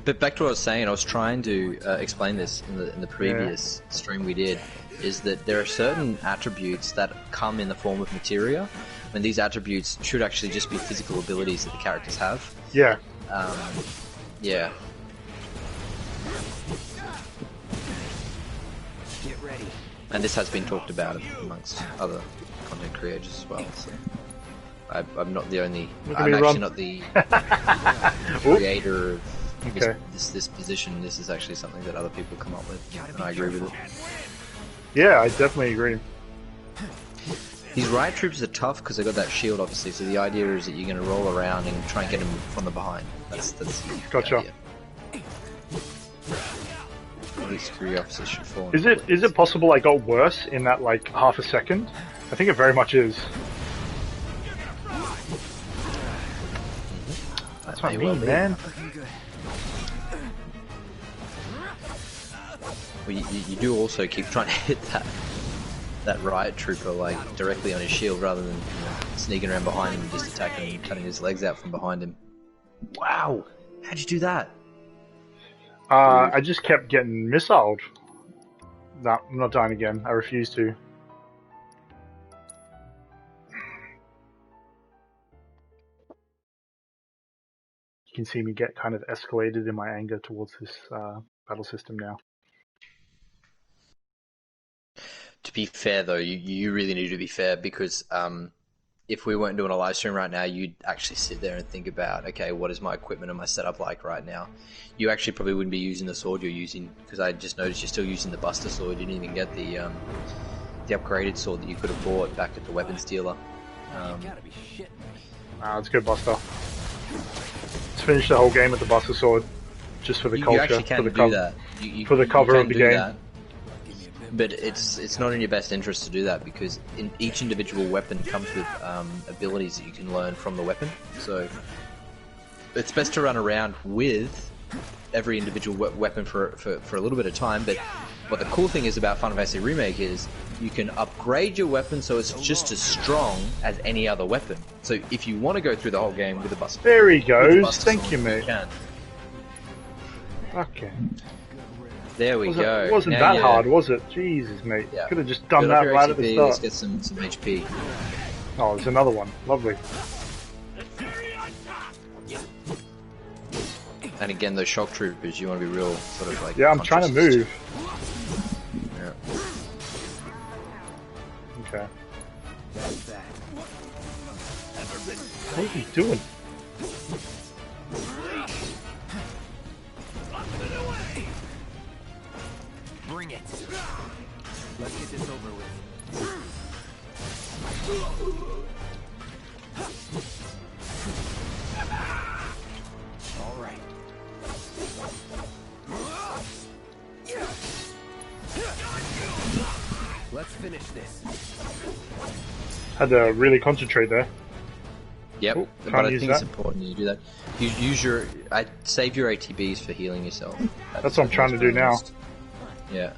But back to what I was saying, I was trying to explain this in the previous stream we did, is that there are certain attributes that come in the form of materia, and these attributes should actually just be physical abilities that the characters have. Yeah. Yeah. Get ready. And this has been talked about amongst other content creators as well. So I'm not the only. Look at I'm me actually run. not the Oop. creator of Okay. this position. This is actually something that other people come up with, and I agree with it. Yeah, I definitely agree. These riot troops are tough because they got that shield, obviously. So the idea is that you're going to roll around and try and get them from the behind. That's the Gotcha. idea. All these career officers should fall. Is it possible I got worse in that like half a second? I think it very much is. That's what I May well mean, be. man. Looking good. Well, you do also keep trying to hit that riot trooper like directly on his shield rather than sneaking around behind him and just attacking him, cutting his legs out from behind him. Wow, how'd you do that? I just kept getting missiled. No, I'm not dying again. I refuse to. You can see me get kind of escalated in my anger towards this battle system now. To be fair, though, you really need to be fair because if we weren't doing a live stream right now, you'd actually sit there and think about, okay, what is my equipment and my setup like right now? You actually probably wouldn't be using the sword you're using because I just noticed you're still using the Buster sword. You didn't even get the upgraded sword that you could have bought back at the weapons dealer. You gotta be shit. Let's go Buster. Let's finish the whole game with the Buster sword. Just for the You culture. actually can for the do cover. that. For the cover you of can the do game. that. But it's not in your best interest to do that because in each individual weapon comes with abilities that you can learn from the weapon. So it's best to run around with every individual weapon for a little bit of time. But what the cool thing is about Final Fantasy Remake is you can upgrade your weapon so it's just as strong as any other weapon. So if you want to go through the whole game with a Buster, There he with the goes. Buster Thank sword, you, mate. can. Okay. There we go. It wasn't Now that you- hard, was it? Jesus, mate. Yeah. Could have just done Build up that your right at the XP, let's start. get some HP. Oh, there's another one. Lovely. And again, those shock troopers, you want to be real sort of like. Yeah, I'm trying to conscious. move. Yeah. Okay. That's that. What is he doing? Bring it. Let's get this over with. All right. Let's finish this. Had to really concentrate there. Yep, Ooh, but can't I use think it's that. important you do that. Use your. Save your ATBs for healing yourself. That's what I'm trying to do now. Yeah.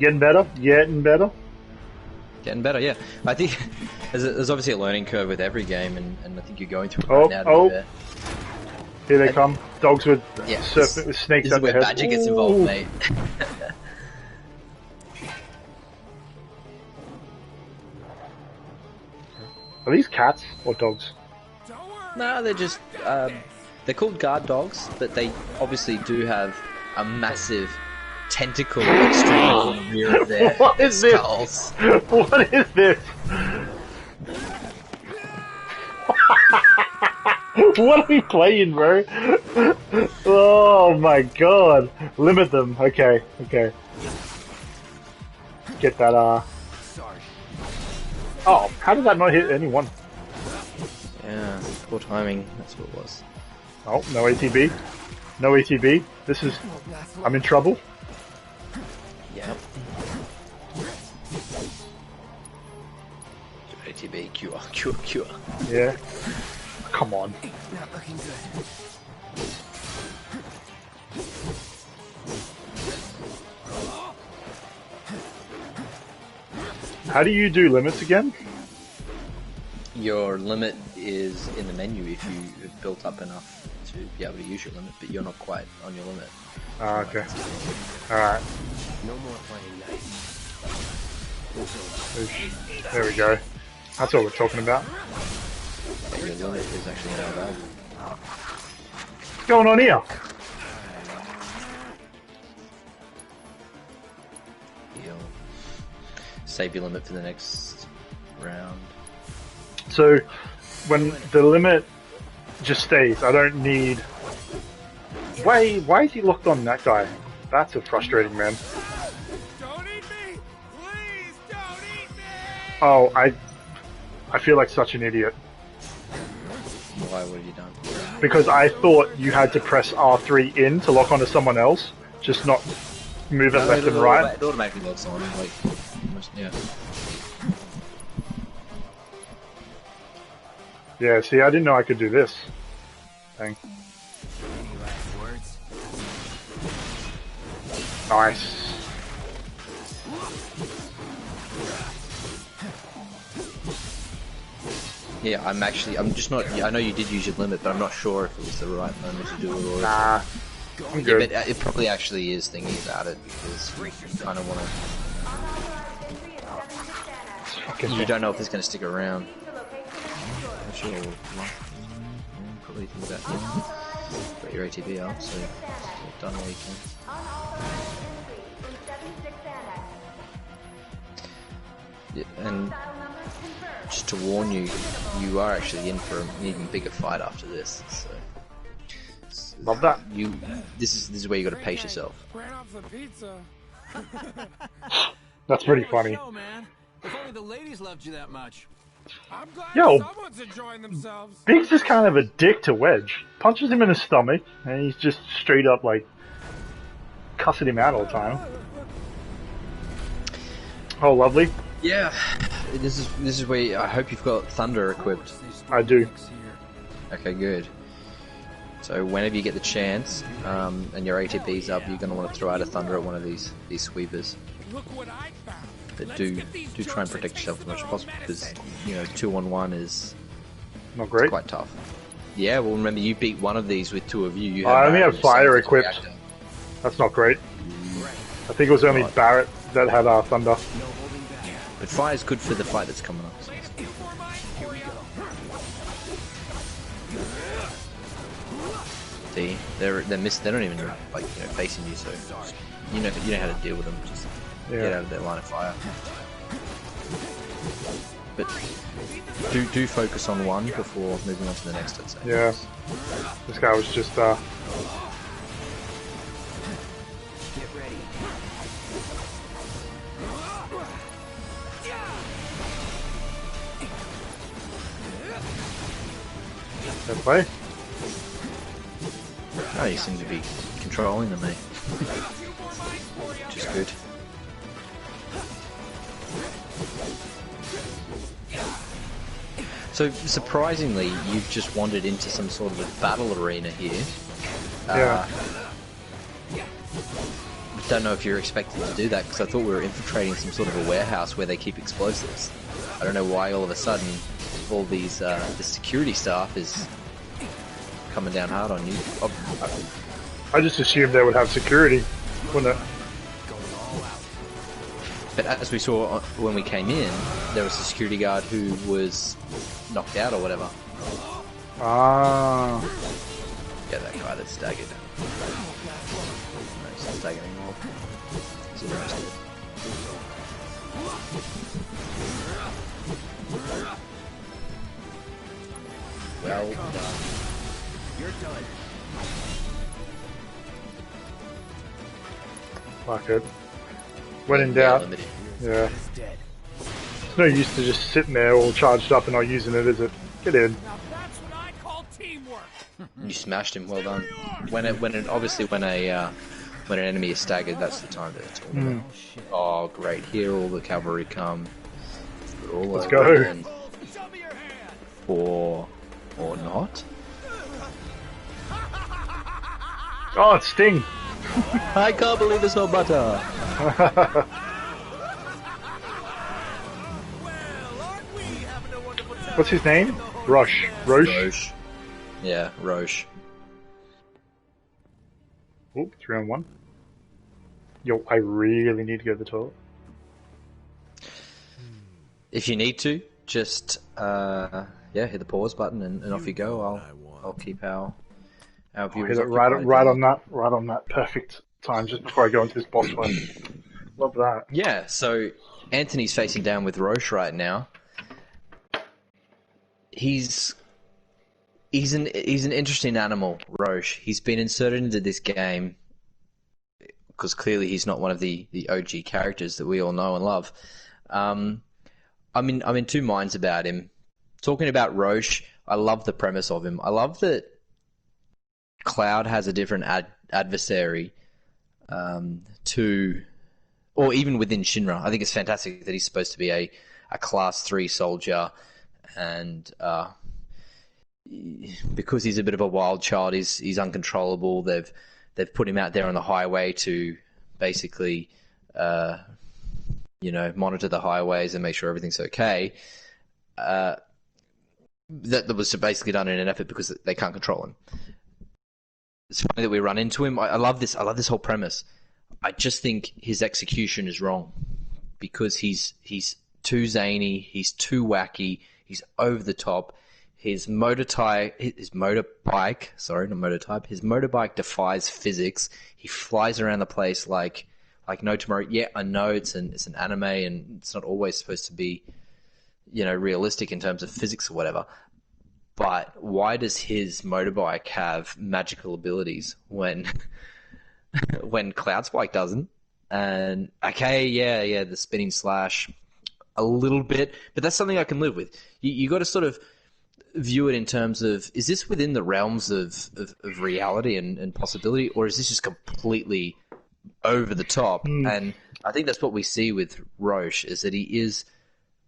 Getting better? Getting better? Getting better, yeah. I think there's obviously a learning curve with every game, and I think you're going through it Oh, right now. To oh. be fair. Here they come. Dogs with Yeah, serpent with snakes This is at where their head. Badger gets involved, Ooh. mate. Are these cats or dogs? No, they're just they're called guard dogs, but they obviously do have a massive tentacle extending in the rear of their What is this? skulls. What is this? What are we playing, bro? Oh my god. Limit them. Okay, okay. Get that, Oh, how did that not hit anyone? Yeah, poor timing. That's what it was. Oh, no ATB. No ATB. This is... I'm in trouble. Yep. ATB, cure. Yeah. Come on. Not looking good. How do you do limits again? Your limit is in the menu if you have built up enough to be able to use your limit, but you're not quite on your limit. Ah, okay. Alright. No more playing nice. There we go. That's what we're talking about. Your limit is actually now available. What's going on here? You'll save your limit for the next round. So, when the limit just stays, I don't need... Why is he locked on that guy? That's a frustrating man. Don't eat me! Please don't eat me! Oh, I feel like such an idiot. Why? What have you done? Because I thought you had to press R3 in to lock onto someone else, just not move it left and right. It automatically locks on. Like, yeah. Yeah, see, I didn't know I could do this. Dang. Any last words? Nice. Yeah, I'm just not. I know you did use your limit, but I'm not sure if it was the right moment to do it or. Nah. I'm Yeah, good. but it probably actually is thingies added because you kind of want to. You don't know if it's going to stick around. I'm sure. Probably think that. Yeah. Got your ATB out, so you've done all you can. Yeah, and just to warn you, you are actually in for an even bigger fight after this. So. Love that. This is where you got to pace yourself. Ran off the pizza. That's pretty funny. Show, man. If only the ladies loved you that much. I'm glad Yo. someone's enjoying themselves. Biggs is kind of a dick to Wedge. Punches him in the stomach, and he's just straight up like cussing him out all the time. Oh, lovely. Yeah, this is where I hope you've got Thunder equipped. I do. Okay, good. So whenever you get the chance, and your ATB's up, you're going to want to throw out a Thunder at one of these sweepers. Look what I found. But do try and protect yourself as much as possible because 2-on-1 is Not great. quite tough. Yeah, well remember you beat one of these with two of you. You I only Barrett have fire yourself as a equipped. reactor. That's not great. I think it was only Right. Barrett that had Thunder. But fire's good for the fight that's coming up. So. See, they're don't even facing you, so you know how to deal with them. Just get out of their line of fire. But do focus on one before moving on to the next. I'd say. Yeah. This guy was just Get ready. fair play. Oh, you seem to be controlling them, mate. Which is good. So surprisingly, you've just wandered into some sort of a battle arena here. Yeah. Don't know if you're expected to do that because I thought we were infiltrating some sort of a warehouse where they keep explosives. I don't know why all of a sudden all these the security staff is coming down hard on you. I just assumed they would have security, wouldn't it? But as we saw when we came in, there was a security guard who was knocked out or whatever. Ah. Yeah, that guy that's staggered. No, he's not staggered anymore. He's arrested. Well done. You're done. Fuck it. When in doubt. Limited. Yeah. He's dead. It's no use to just sitting there all charged up and not using it, is it? Get in. Now that's what I call teamwork. You smashed him. Well done. When an enemy is staggered, that's the time to talk about. Oh, great! Here, all the cavalry come. Let's go. Or not. Oh, it's Sting. I can't believe it's not butter. What's his name? Roche. Roche? Roche. Yeah, Roche. Oh, 3-on-1. Yo, I really need to go to the toilet. If you need to, just hit the pause button and off you go. I'll keep our viewers Hit it right on that perfect time just before I go into this boss fight. Love that. Yeah, so Anthony's facing down with Roche right now. He's an interesting animal, Roche. He's been inserted into this game because clearly he's not one of the OG characters that we all know and love. I'm in two minds about him. Talking about Roche, I love the premise of him. I love that Cloud has a different adversary to, or even within Shinra. I think it's fantastic that he's supposed to be a class 3 soldier, and because he's a bit of a wild child, he's uncontrollable. They've put him out there on the highway to basically monitor the highways and make sure everything's okay. That was basically done in an effort because they can't control him. It's funny that we run into him. I love this. I love this whole premise. I just think his execution is wrong because he's too zany. He's too wacky. He's over the top. His motorbike defies physics. He flies around the place like no tomorrow. Yeah, I know it's an anime and it's not always supposed to be, realistic in terms of physics or whatever. But why does his motorbike have magical abilities when Cloud Spike doesn't? And okay, the spinning slash a little bit, but that's something I can live with. You got to sort of view it in terms of, is this within the realms of reality and possibility, or is this just completely over the top? And I think that's what we see with Roche, is that he is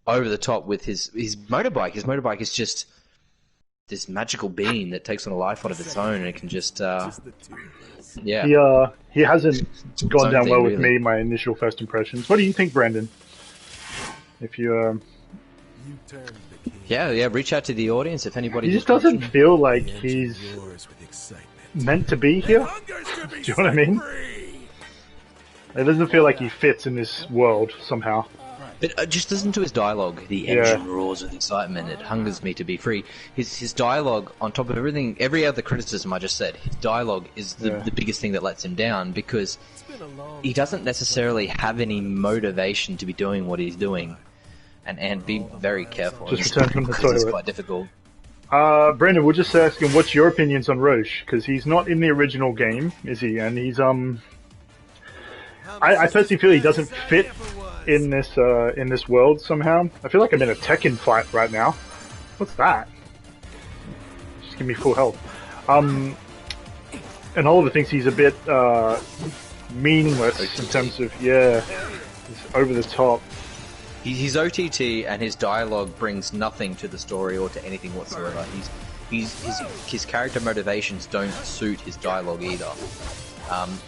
over the top with his motorbike. His motorbike is just this magical being that takes on a life of its own, and it can just He hasn't gone down well with me, my initial first impressions. What do you think, Brandon? If you reach out to the audience if anybody. He just doesn't feel like he's meant to be here. Do you know what I mean? It doesn't feel like he fits in this world somehow. But just listen to his dialogue. The engine roars with excitement. It hungers me to be free. His dialogue, on top of everything, every other criticism I just said, his dialogue is the biggest thing that lets him down, because he doesn't necessarily have any motivation to be doing what he's doing. And be very careful. Just return from the toilet. It's quite difficult. Brendan, we'll just ask him, what's your opinions on Roche? Because he's not in the original game, is he? And he's I personally feel he doesn't fit in this world somehow. I feel like I'm in a Tekken fight right now. What's that? Just give me full health. And Oliver thinks he's a bit meaningless in terms of he's over the top. He's OTT, and his dialogue brings nothing to the story or to anything whatsoever. His character motivations don't suit his dialogue either.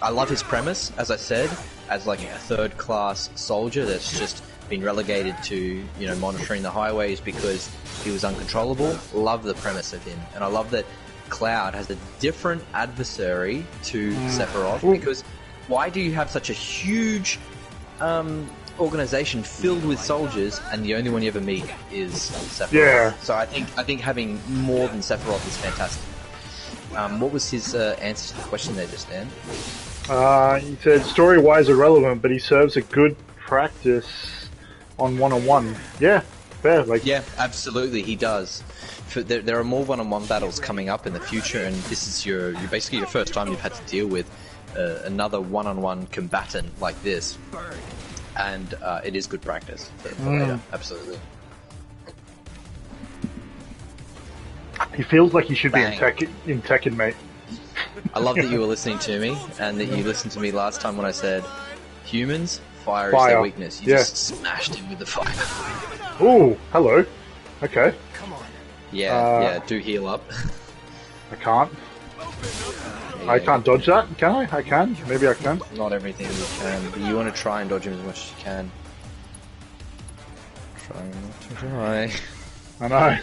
I love his premise, as I said, as like a third-class soldier that's just been relegated to, monitoring the highways because he was uncontrollable. Love the premise of him, and I love that Cloud has a different adversary to Sephiroth, because why do you have such a huge organization filled with soldiers and the only one you ever meet is Sephiroth? Yeah. So I think having more than Sephiroth is fantastic. What was his answer to the question there just then? He said story-wise irrelevant, but he serves a good practice on one-on-one. Yeah, fair. Yeah, absolutely, he does. There are more one-on-one battles coming up in the future, and this is your basically your first time you've had to deal with another one-on-one combatant like this, and it is good practice for later. Absolutely. He feels like he should be in Tekken, mate. I love that you were listening to me, and that you listened to me last time when I said humans, fire is their weakness. You just smashed him with the fire. Ooh, hello. Okay. Come on. Yeah, do heal up. I can't. I can't dodge that, can I? I can. Maybe I can. Not everything you can, but you want to try and dodge him as much as you can. Try not to try. I know.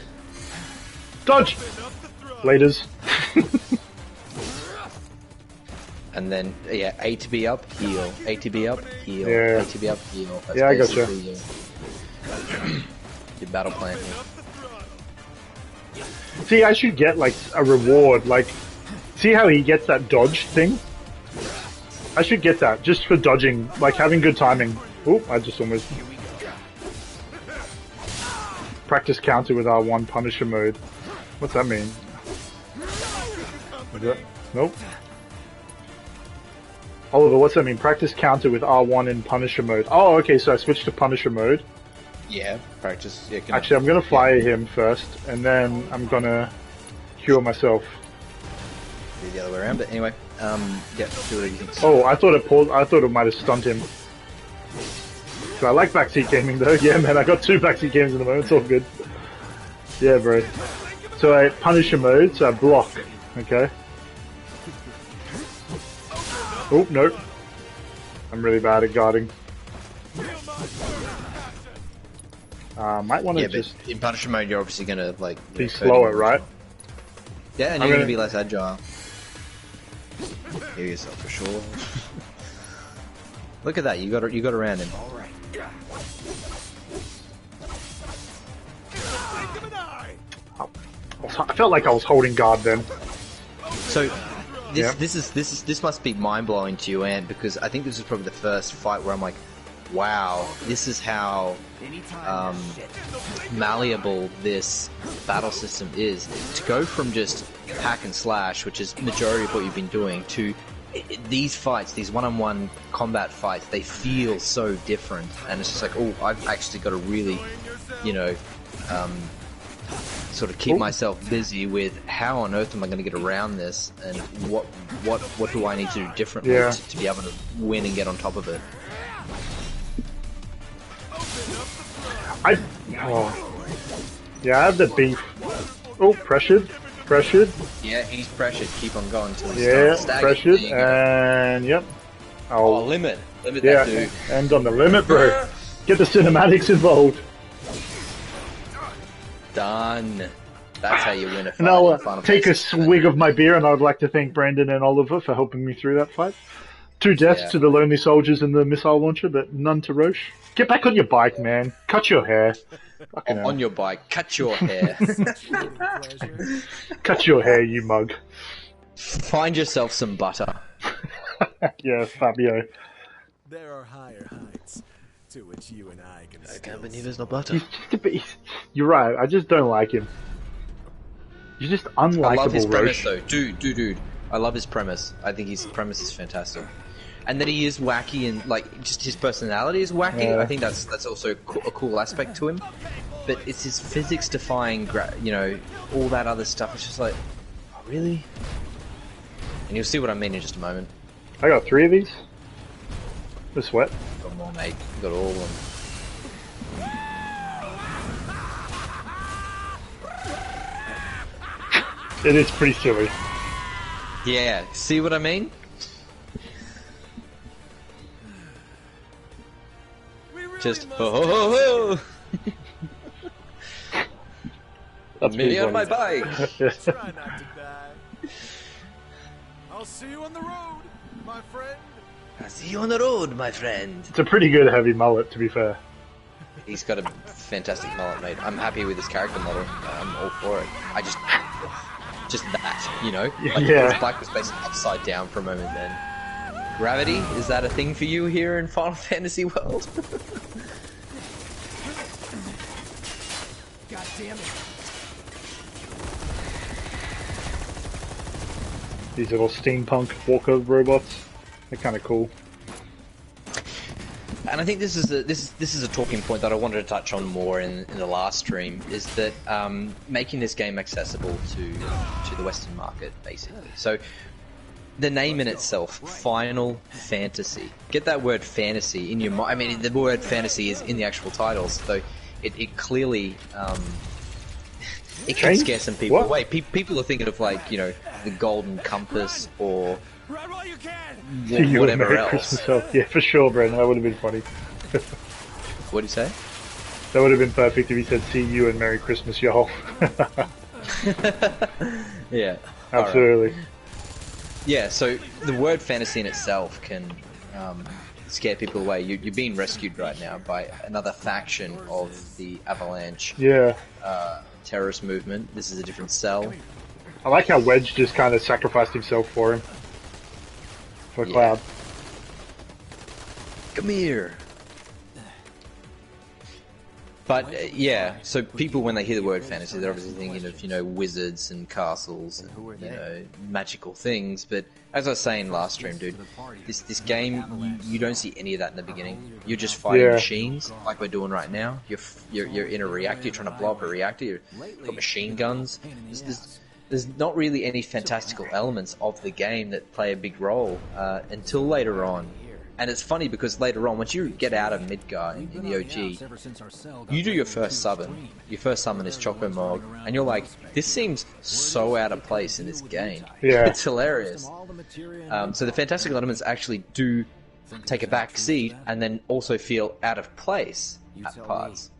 Dodge! Laters. And then, A to B up, heal. A to B up, heal. Yeah. A to B up, heal. That's I gotcha. Your battle plan here. See, I should get, a reward. See how he gets that dodge thing? I should get that, just for dodging, having good timing. Oh, I just almost... Practice counter with R1 Punisher mode. What's that mean? Is that... Nope. Oliver, what's that mean? Practice counter with R1 in Punisher mode. Oh, okay, so I switched to Punisher mode. Yeah, practice. Yeah, Actually, I'm gonna fire him first, and then I'm gonna cure myself. Do the other way around, but anyway, do whatever you think. Oh, I thought it paused. I thought it might have stunned him. So I like backseat gaming though. Yeah, man, I got 2 backseat games in the moment. It's all good. Yeah, bro. So I Punisher mode, so I block. Okay. Oh, nope. I'm really bad at guarding. Might want to just... in Punisher mode, you're obviously going to, be slower, right? Yeah, and you're going to be less agile. Heal yourself for sure. Look at that, you got around him. All right. I felt like I was holding guard then. So, this must be mind-blowing to you, Ant, because I think this is probably the first fight where I'm like, wow, this is how malleable this battle system is. To go from just hack and slash, which is majority of what you've been doing, to these fights, these one-on-one combat fights, they feel so different, and it's just like, oh, I've actually got to really, sort of keep myself busy with how on earth am I going to get around this, and what do I need to do differently to be able to win and get on top of it. I have the beef. Oh, pressured. Yeah, he's pressured. Keep on going till he starts pressured, and yep. Oh, limit that dude. End on the limit, bro. Get the cinematics involved. Done. That's how you win a fight. And I'll take a swig of my beer, and I would like to thank Brandon and Oliver for helping me through that fight. 2 deaths to the lonely soldiers and the missile launcher, but none to Roche. Get back on your bike, man. Cut your hair. On your bike. Cut your hair. Cut your hair, you mug. Find yourself some butter. Yeah, Fabio. There are higher heights to which you and I can I can't believe there's no butter. You're right, I just don't like him. You're just unlikable, I love his premise, Roche. though. Dude. I love his premise. I think his premise is fantastic. And that he is wacky, and just his personality is wacky. Yeah. I think that's also a cool aspect to him. But it's his physics-defying, all that other stuff. It's just like, oh, really? And you'll see what I mean in just a moment. I got 3 of these. The sweat. Got more, mate. Got all of them. It is pretty silly. Yeah, see what I mean? Just ho ho ho ho! That's Me pretty on my funny. bike! Try not to die. I'll see you on the road, my friend. I see you on the road, my friend. It's a pretty good heavy mullet, to be fair. He's got a fantastic mullet, mate. I'm happy with his character model. I'm all for it. I just that, you know? Like, Yeah. his bike was basically upside down for a moment then. Gravity, is that a thing for you here in Final Fantasy World? God damn it. These little steampunk walker robots. They're kind of cool. And I think this is a talking point that I wanted to touch on more in the last stream, is that making this game accessible to the Western market, basically. So the name in itself, Final Fantasy. Get that word fantasy in your mind. I mean, the word fantasy is in the actual titles, so it clearly it can scare some people away. People are thinking of, like, you know, the Golden Compass or Run while you can. See you and whatever Merry else. Christmas Elf. Yeah, for sure, Brandon. That would have been funny. What do you say? That would have been perfect if he said, "See you and Merry Christmas, y'all." Yeah. Absolutely. Alright. Yeah, so the word fantasy in itself can scare people away. You're being rescued right now by another faction of the Avalanche Yeah. terrorist movement. This is a different cell. I like how Wedge just kind of sacrificed himself for him. For Yeah. Cloud. Come here. But yeah, so people, when they hear the word fantasy, they're obviously thinking of, you know, wizards and castles and, you know, magical things. But as I was saying last stream, dude, this game, you don't see any of that in the beginning. You're just fighting Yeah. machines like we're doing right now. You're in a reactor. You're trying to blow up a reactor. You've got machine guns. There's not really any fantastical elements of the game that play a big role until later on. And it's funny because later on, once you get out of Midgar in the OG, you do your first summon. Your first summon is Choco Mog, and you're like, this seems so out of place in this game. Yeah. It's hilarious. So the fantastical elements actually do take a back seat and then also feel out of place at parts.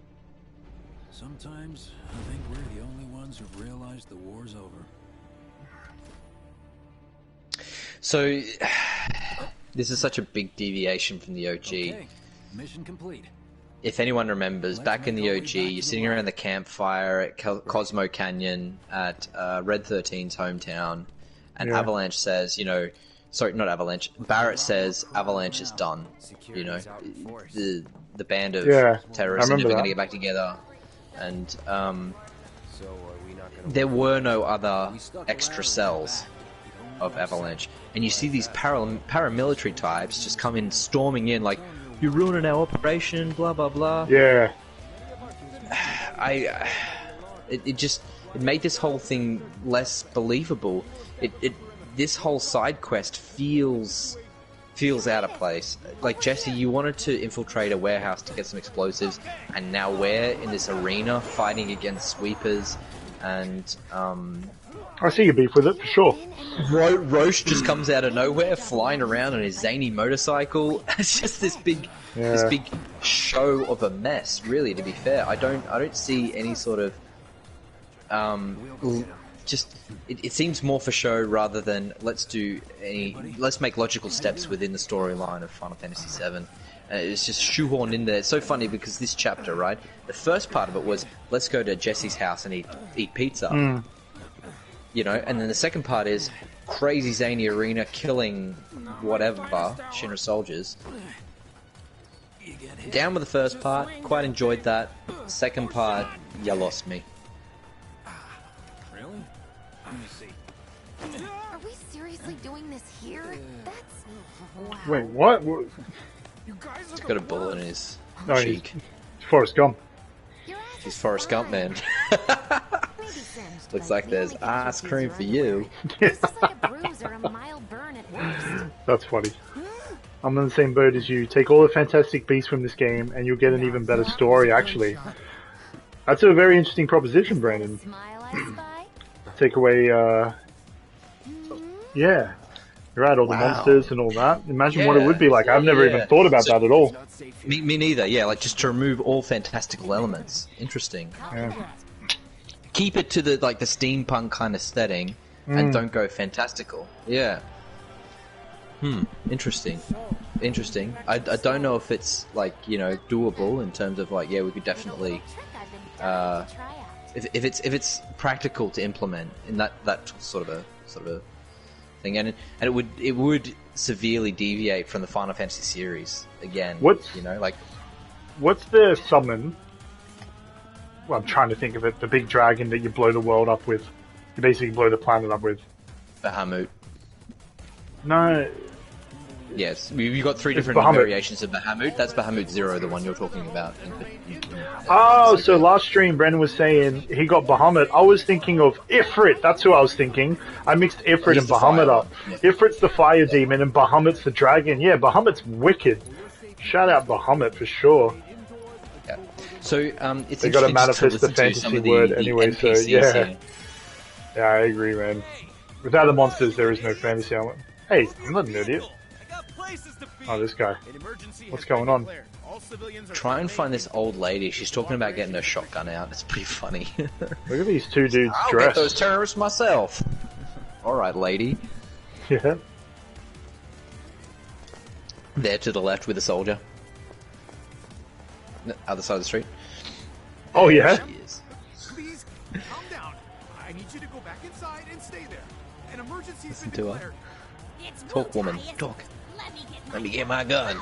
Sometimes I think we're the only ones who realize the war's over. So this is such a big deviation from the OG. Okay, mission complete. If anyone remembers, back in the OG, you're sitting around the campfire at Cosmo Canyon at Red 13's hometown, and Yeah. Avalanche says, you know, sorry, not Avalanche, Barrett says Avalanche is done. You know, the band of terrorists are never going to get back together, and there were no other extra cells of Avalanche, and you see these paramilitary types just come in, storming in, like, you're ruining our operation, blah blah blah. Yeah. It made this whole thing less believable. This whole side quest feels out of place. Like, Jessie, you wanted to infiltrate a warehouse to get some explosives, and now we're in this arena fighting against sweepers, and I see your beef with it, for sure. Roche just comes out of nowhere, flying around on his zany motorcycle. It's just this big show of a mess. Really, to be fair, I don't see any sort of it seems more for show rather than let's make logical steps within the storyline of Final Fantasy VII. It's just shoehorned in there. It's so funny because this chapter, right? The first part of it was let's go to Jessie's house and eat pizza. You know, and then the second part is crazy zany arena killing whatever Shinra soldiers. Down with the first part, quite enjoyed that. Second part, you lost me. Really? Let me see. Are we seriously doing this here? That's... Wow. Wait, what? You guys He's got a bullet in his No, cheek. It's Forrest Gump. He's Forrest Gump, man. Looks like there's ice cream for you. This is like a bruise or a mild burn at worst. That's funny. I'm in the same boat as you. Take all the fantastic beasts from this game, and you'll get an even better story, actually. That's a very interesting proposition, Brandon. Smile I spy? take away. Yeah, right. All the Wow. monsters and all that. Imagine what it Yeah, would be like. I've never yeah. even thought about So- that at all. Me neither. Yeah, like just to remove all fantastical elements. Interesting. Yeah. Keep it to the steampunk kind of setting, and don't go fantastical. Yeah. Interesting. Interesting. I don't know if it's doable in terms of we could definitely if it's practical to implement in that sort of a thing, and it would severely deviate from the Final Fantasy series again. What's the summon? Well, I'm trying to think of it. The big dragon that you blow the world up with. You basically blow the planet up with. Bahamut. No. Yes, you've got 3 different Bahamut. variations of Bahamut. That's Bahamut 0, the one you're talking about. Oh, so last stream Brendan was saying he got Bahamut. I was thinking of Ifrit. That's who I was thinking. I mixed Ifrit He's and the Bahamut fire up. one. Ifrit's the fire demon and Bahamut's the dragon. Yeah, Bahamut's wicked. Shout out Bahamut for sure. Yeah. So it's They gotta interesting just to manifest the listen to some fantasy of the word anyway, so NPCs yeah. here. Yeah, I agree, man. Without the monsters, there is no fantasy element. Hey, I'm not an idiot. Oh, this guy. What's going on? Try and find this old lady. She's talking about getting her shotgun out. It's pretty funny. Look at these two dudes I'll get those dressed. terrorists myself. All right, lady. Yeah. There to the left with a soldier. Other side of the street. Oh, yeah? She is. Please, calm down. I need you to go back inside and stay there. An emergency has Listen been to her. declared. Talk, woman. Talk. Let me get my gun.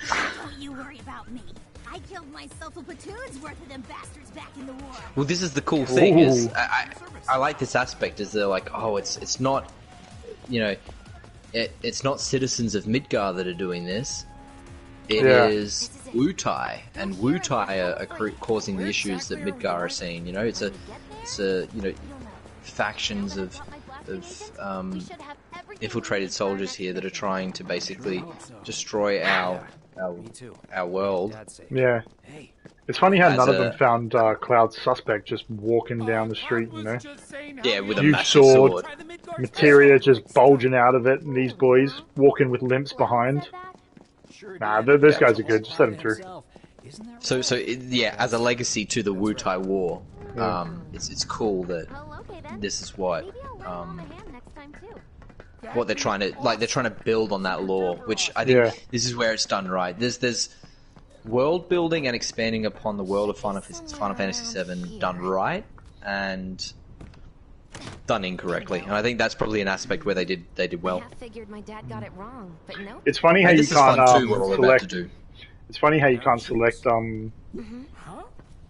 Don't you worry about me. I killed myself a platoon's worth of them bastards back in the war. Well, this is the cool thing. Is Ooh. I like this aspect. Is they're like, oh, it's not, it's not citizens of Midgar that are doing this. It is Yeah. Wutai, and Wutai are causing the issues that Midgar are seeing. It's a factions of infiltrated soldiers here that are trying to basically destroy our world. Yeah. It's funny how As none of a- them found Cloud's suspect just walking down the street, you know? Yeah, with a Huge massive sword. sword. Materia just bulging out of it, and these boys walking with limps behind. Nah, those guys are good. Just let them through. So yeah, as a legacy to the Wutai War, Yeah. it's cool that this is what they're trying to build on that lore, which I think Yeah. this is where it's done right. There's world building and expanding upon the world of Final Fantasy VII done right and done incorrectly, and I think that's probably an aspect where they did well. I figured my dad got it wrong, but no. It's funny how And you this is fun can't too. What we're about to select. do. It's funny how you can't select Huh?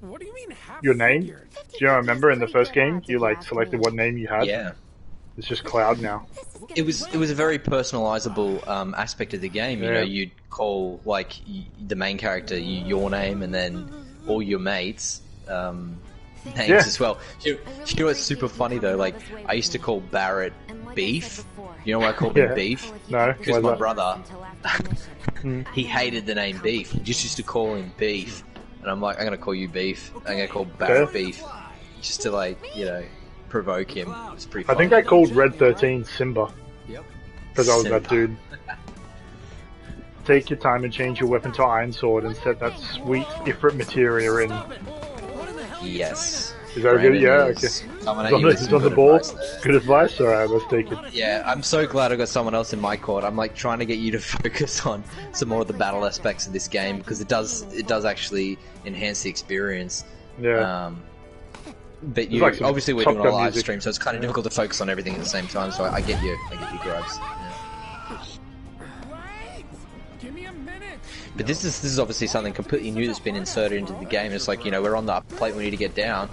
What do you mean half your name. Do figured? you remember in the first game you selected what name you had? Yeah. It's just Cloud now. It was a very personalizable aspect of the game. You Yeah. know, you'd call the main character your name, and then all your mates names Yeah. as well. You know what's super funny though? Like I used to call Barrett Beef. You know why I called Yeah. him Beef? No, Because why's my that? brother, he hated the name Beef. He just used to call him Beef, and I'm like, I'm gonna call you Beef. I'm gonna call Barrett Okay. Beef, just to provoke him. It's pretty. I Funny. think I called Red 13 Simba. Because I was that Simba. dude. Take your time and change your weapon to Iron Sword and set that sweet Ifrit materia in. Yes. Is that good? Yeah, okay. Coming at He's you on the, with he's some on the good ball. advice there. Good advice? Alright, let's take it. Yeah, I'm so glad I got someone else in my court. I'm trying to get you to focus on some more of the battle aspects of this game because it does actually enhance the experience. Yeah. But There's some obviously we're Top doing a Gun live music. stream, so it's kind of difficult to focus on everything at the same time. So I get you grabs. Yeah. Right. Give me a minute. But this is obviously something completely new that's been inserted into the game. It's we're on the up plate, we need to get down,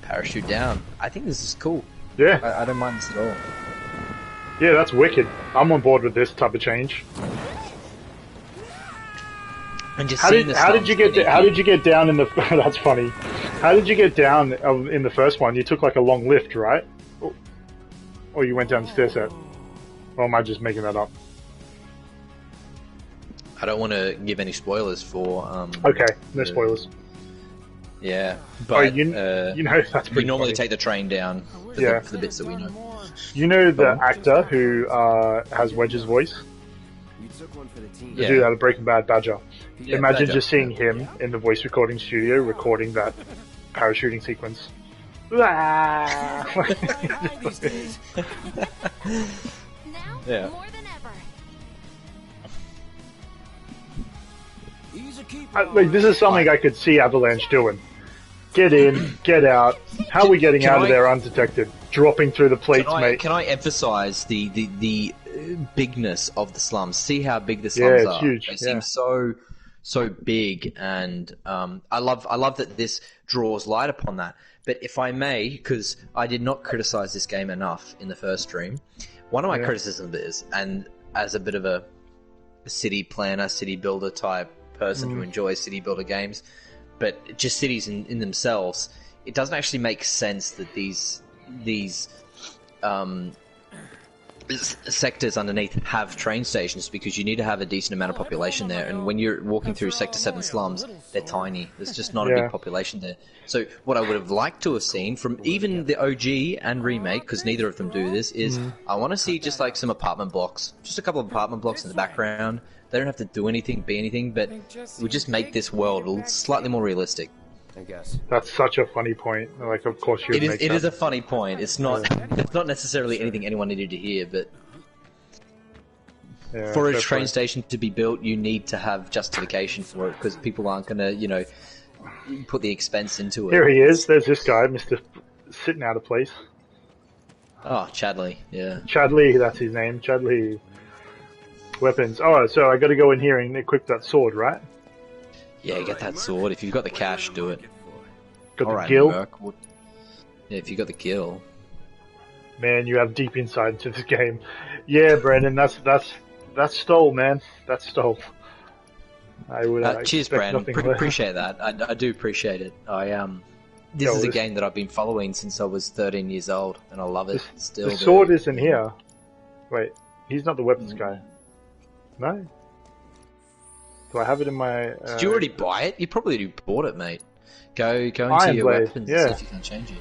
parachute down. I think this is cool. Yeah. I don't mind this at all. Yeah, that's wicked. I'm on board with this type of change. And just How seeing did the how did slums you get beneath how did you get down in the? That's funny. How did you get down in the first one? You took a long lift, right? Or you went down the stairs set? Or am I just making that up? I don't want to give any spoilers for. Okay, no the- spoilers. Yeah, Oh, but you know that's we pretty normally funny. take the train down for, Yeah. for the bits that we know. You know the Go on. actor who has Wedge's voice? You took one for the team. The Yeah. dude out of Breaking Bad, Badger. Yeah, Imagine Badger, just seeing yeah. him in the voice recording studio recording that parachuting sequence. Now, Yeah. more than ever. He's a keeper. Like, this is something I could see Avalanche doing. Get in, get out. How are we getting Can out of I- there undetected? Dropping through the plates, mate. Can I emphasize the bigness of the slums? See how big the Yeah, slums it's are. huge, They yeah. seem so big, and I love that this draws light upon that. But if I may, because I did not criticize this game enough in the first stream, one of my Yeah. criticisms is, and as a bit of a city planner, city builder type person who enjoys city builder games, but just cities in themselves, it doesn't actually make sense that these sectors underneath have train stations, because you need to have a decent amount of population there, and when you're walking through Sector 7 slums, they're tiny. There's just not a Yeah. big population there. So what I would have liked to have seen from even the OG and remake, because neither of them do this, is I want to see just like some apartment blocks, just a couple of apartment blocks in the background. They don't have to do anything, be anything, but it would just make this world slightly more realistic. I guess. That's such a funny point. Like, of course you would make It that. is a funny point. It's not it's not necessarily anything anyone needed to hear, but Yeah, for a fair train point. station to be built, you need to have justification for it, because people aren't going to, put the expense into it. Here he is. There's this guy, Mr. Sitting out of place. Oh, Chadley, yeah. Chadley, that's his name. Chadley. Weapons. Oh, so I got to go in here and equip that sword, right? Yeah, get that sword. If you've got the cash, do it. Got the Alright, gil. Merc. Yeah, if you got the gil. Man, you have deep insight into this game. Yeah, Brandon, that's stole, man. That's stole. I would. Cheers, expect Brandon. nothing less. Appreciate that. I do appreciate it. This Yo, is a this- game that I've been following since I was 13 years old, and I love it. Still. The do. sword isn't here. Wait, he's not the weapons guy. No. Do I have it in my? Did you already buy it? You probably bought it, mate. Go into Iron your Blade, weapons yeah. and see if you can change it.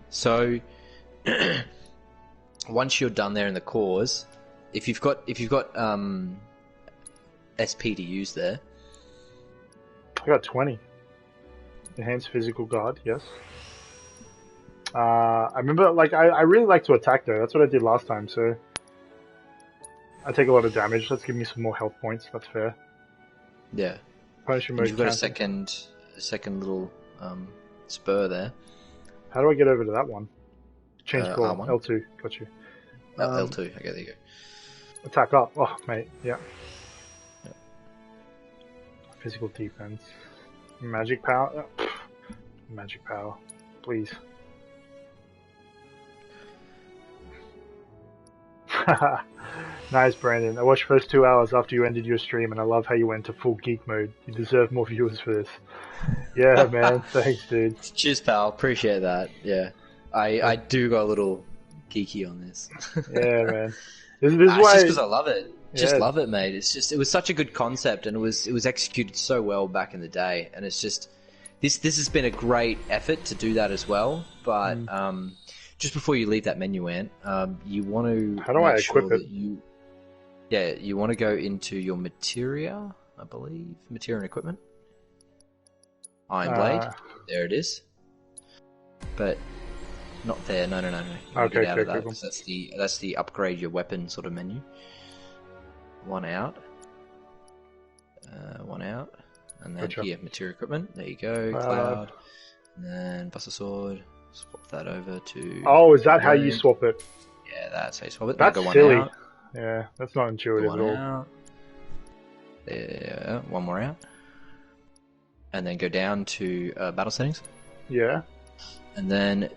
So, once you're done there in the cores, if you've got SP to use there, I got 20. Enhanced physical guard, yes. I remember, like, I really like to attack though. That's what I did last time. So I take a lot of damage. Let's give me some more health points. That's fair. yeah, Potion and mode. you've got a cancel. second little spur there. How do I get over to that one? Change call. R1. L2. Got you. L2. Okay, there you go. Attack up. Oh, mate. Yeah. Physical defense. Magic power. Magic power. Please. Nice, Brandon. I watched first 2 hours after you ended your stream, and I love how you went to full geek mode. You deserve more viewers for this. Yeah, man. Thanks, dude. Cheers, pal. Appreciate that. Yeah, I do go a little geeky on this. Yeah, man. This is It's why. just because I love it. Just Yeah. love it, mate. It was such a good concept, and it was executed so well back in the day. And it's just this has been a great effort to do that as well. But just before you leave that menu, Ant, you want to How do I make sure equip it? that you want to go into your materia, I believe, materia and equipment. Iron Blade, there it is. But not there. No. You wanna Okay, get out of cool, that, cool. 'cause that's the upgrade your weapon sort of menu. One out, and then Gotcha. here, material equipment. There you go, cloud, and then Buster Sword. Swap that over to. Oh, is that how you Blade. swap it? Yeah, that's how you swap it. That's Now go one silly. out, Yeah, that's not go intuitive one at all. out. There, one more out, and then go down to battle settings, Yeah. and then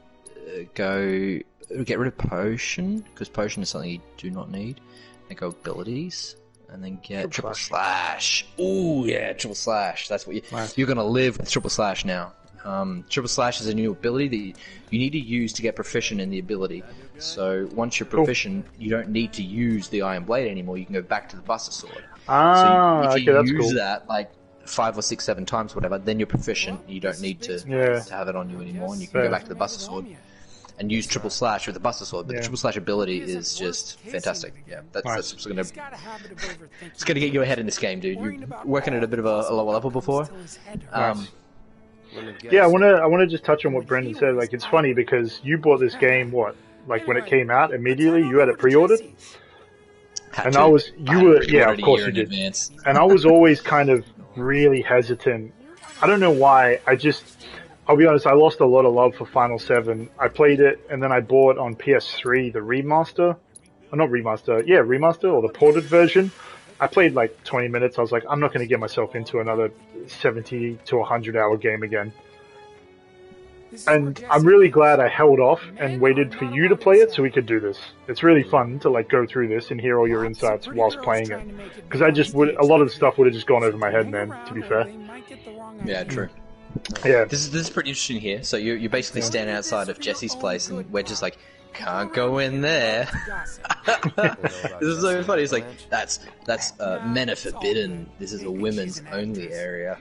go get rid of potion, because potion is something you do not need. Then go abilities, and then get triple slash. Ooh, yeah, triple slash. That's what Nice. you're gonna live with triple slash now. Triple slash is a new ability that you need to use to get proficient in the ability. So once you're proficient, you don't need to use the Iron Blade anymore. You can go back to the Buster Sword. Ah, so if you okay, that's use cool. that like 5 or 6, 7 times, whatever, then you're proficient. You don't need to have it on you anymore, and you can go back to the Buster Sword and use triple slash with the Buster Sword. But the triple slash ability is just fantastic. Yeah, that's what's gonna. It's gonna get you ahead in this game, dude. You're working at a bit of a lower level before. Yeah, I wanna just touch on what Brendan said. Like, it's funny because you bought this game like when it came out immediately. You had it pre-ordered, and of course you did. And I was always kind of really hesitant. I don't know why. I'll be honest, I lost a lot of love for Final 7. I played it, and then I bought on PS3 the remaster. Not remaster, remaster, or the ported version. I played like 20 minutes. I was like, I'm not going to get myself into another 70 to 100 hour game again. And I'm really glad I held off and waited for you to play it so we could do this. It's really fun to like go through this and hear all your insights whilst playing it. Because a lot of the stuff would have just gone over my head, man, to be fair. Yeah, true. Yeah. This is pretty interesting here. So you basically stand outside of Jessie's place, and Wedge is like, can't go in there. This is so funny. It's like, that's men are forbidden. This is a women's only area.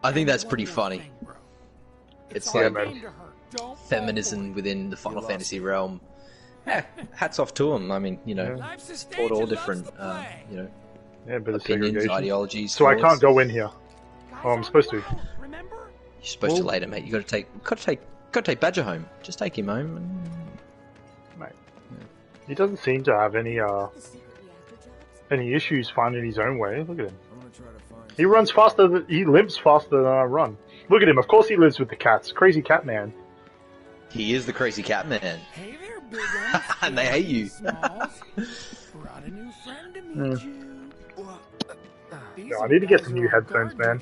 I think that's pretty funny. It's like feminism within the Final Fantasy realm. Yeah, hats off to them. I mean, taught all different, opinions, ideologies. So I can't go in here. Oh, I'm supposed to. You're supposed to later, mate. You got to take Badger home. Just take him home. Mate, he doesn't seem to have any issues finding his own way. Look at him. He runs faster. He lives faster than I run. Look at him. Of course, he lives with the cats. Crazy cat man. He is the crazy cat man. Hey there, big one. And they hate you. Brought a new friend to meet you. No, I need to get some new headphones, man.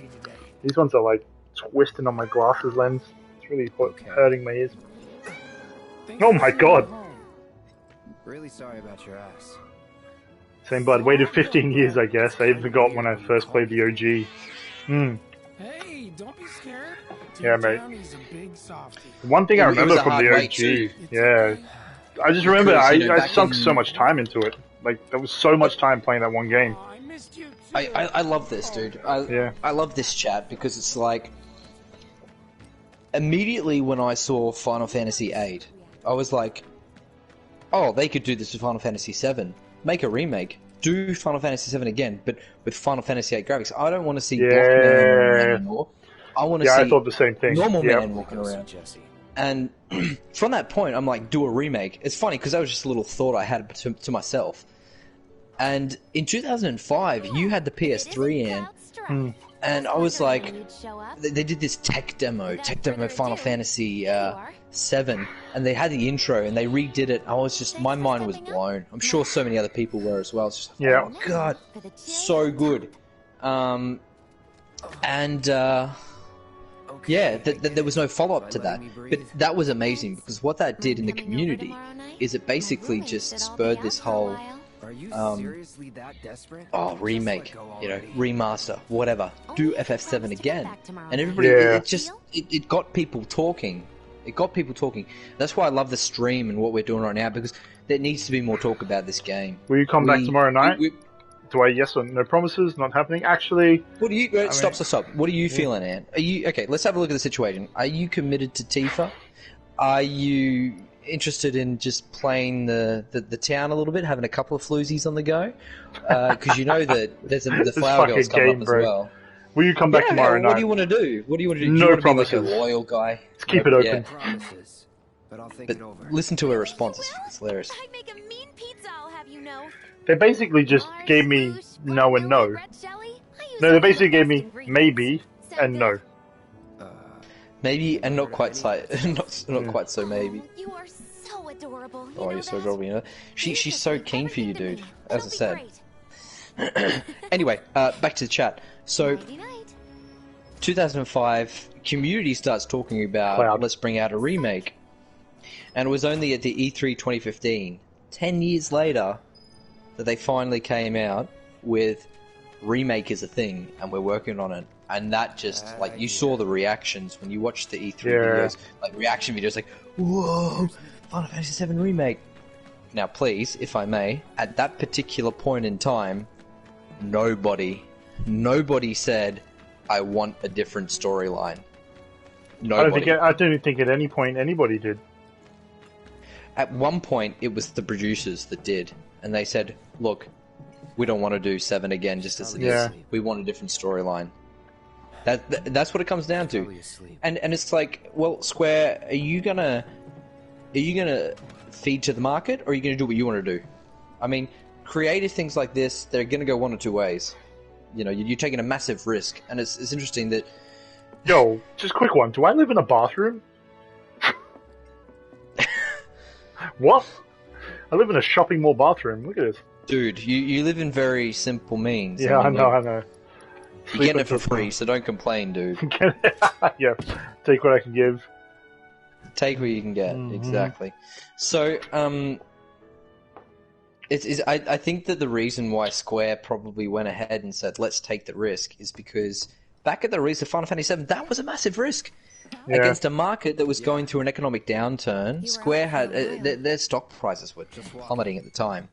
These ones are like twisting on my glasses lens. It's really hurting my ears. Oh my god! Really sorry about your ass. Same bud. Waited 15 years, I guess. I even forgot when I first played the OG. Hey, don't be scared. Yeah, mate. One thing I remember from the OG, yeah, I just remember I sunk so much time into it. Like, there was so much time playing that one game. I love this, dude. I love this chat because it's like, immediately when I saw Final Fantasy VIII, I was like, oh, they could do this with Final Fantasy VII. Make a remake. Do Final Fantasy VII again, but with Final Fantasy VIII graphics. I don't want to see Block Man anymore. I want to see I thought the same thing. Normal man walking around. And from that point, I'm like, do a remake. It's funny because that was just a little thought I had to myself. And in 2005, you had the PS3 in, and I was like, they did this tech demo Final Fantasy 7, and they had the intro, and they redid it. My mind was blown. I'm sure so many other people were as well. It's just like, oh my god, so good. There was no follow-up to that. But that was amazing, because what that did in the community is it basically just spurred this whole... remake, remaster, whatever. Do FF7 again, and everybody. It got people talking. It got people talking. That's why I love the stream and what we're doing right now, because there needs to be more talk about this game. Will you come back tomorrow night? Do I? Yes or no promises? Not happening. Actually, what do you? Stop. What are you feeling, Ant? Are you okay? Let's have a look at the situation. Are you committed to Tifa? Are you interested in just playing the town a little bit, having a couple of floozies on the go? Because you know that there's the Flower Girls coming up as well. Will you come back tomorrow night? What do you want to do? No you promises. Be like a loyal guy? Let's keep it open. Promises, but I'll think it over. Listen to her responses. It's hilarious. I make a mean pizza, I'll have you know. They basically just gave me no and no. No, they basically gave me maybe and no. Maybe and not quite so, not quite so maybe. You are so adorable. Oh, you're so adorable, you know. She's so keen for you, dude. As I said. Anyway, back to the chat. So, 2005, community starts talking about let's bring out a remake, and it was only at the E3 2015, 10 years later, that they finally came out with remake is a thing, and we're working on it. And that just, like, you saw the reactions when you watched the E3 videos, like, reaction videos, like, whoa, Final Fantasy VII Remake. Now, please, if I may, at that particular point in time, nobody said, I want a different storyline. I don't think at any point anybody did. At one point, it was the producers that did, and they said, look, we don't want to do 7 again just as it is. We want a different storyline. That's what it comes down to. And it's like, well, Square, are you gonna feed to the market, or are you gonna do what you want to do? I mean, creative things like this, they're gonna go one or two ways. You know, you're taking a massive risk, and it's interesting that... Yo, just a quick one. Do I live in a bathroom? What? I live in a shopping mall bathroom. Look at this. Dude, you live in very simple means. Yeah, I know. You're getting it for free, so don't complain, dude. Yeah, take what I can give. Take what you can get, exactly. So, I think that the reason why Square probably went ahead and said, let's take the risk, is because back at the release of Final Fantasy VII, that was a massive risk. Against a market that was going through an economic downturn. Square had... their stock prices were plummeting at the time.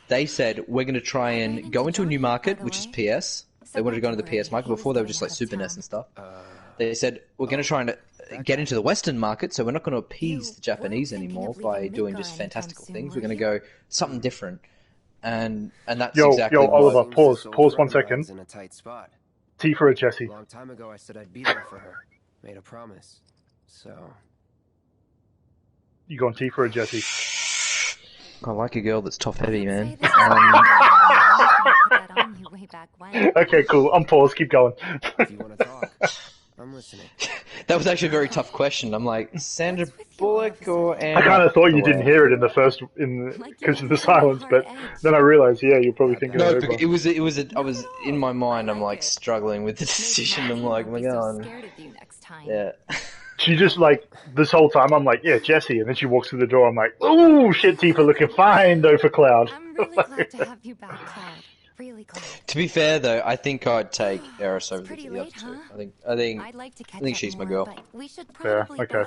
They said, we're going to try and go into a new market, which is PS. They wanted to go into the PS market. Before, they were just like Super NES and stuff. They said, we're going to try and get into the Western market, so we're not going to appease the Japanese anymore by doing just fantastical things. We're going to go something different. And that's exactly what... Yo, Oliver, pause 1 second. In a tight spot. T for a Jessie. A long time ago, I said I'd be there for her. Made a promise. So... You going T for a Jessie? I like a girl that's top-heavy, man. Okay, cool. I'm paused. Keep going. If you want to talk, I'm listening. That was actually a very tough question. I'm like, Sandra Bullock or Anna? I kind of thought you didn't hear it in the first, because of the silence, but then I realized, yeah, you're probably thinking. No, it was. I was in my mind. I'm like struggling with the decision. I'm like, oh my god. Yeah. She just like this whole time. I'm like, yeah, Jessie, and then she walks through the door. I'm like, oh shit, Tifa looking fine though for Cloud. I'm really glad to have you back, Cloud. Really glad. To be fair though, I think I'd take Eris over the other two. I think she's my girl. Yeah, okay.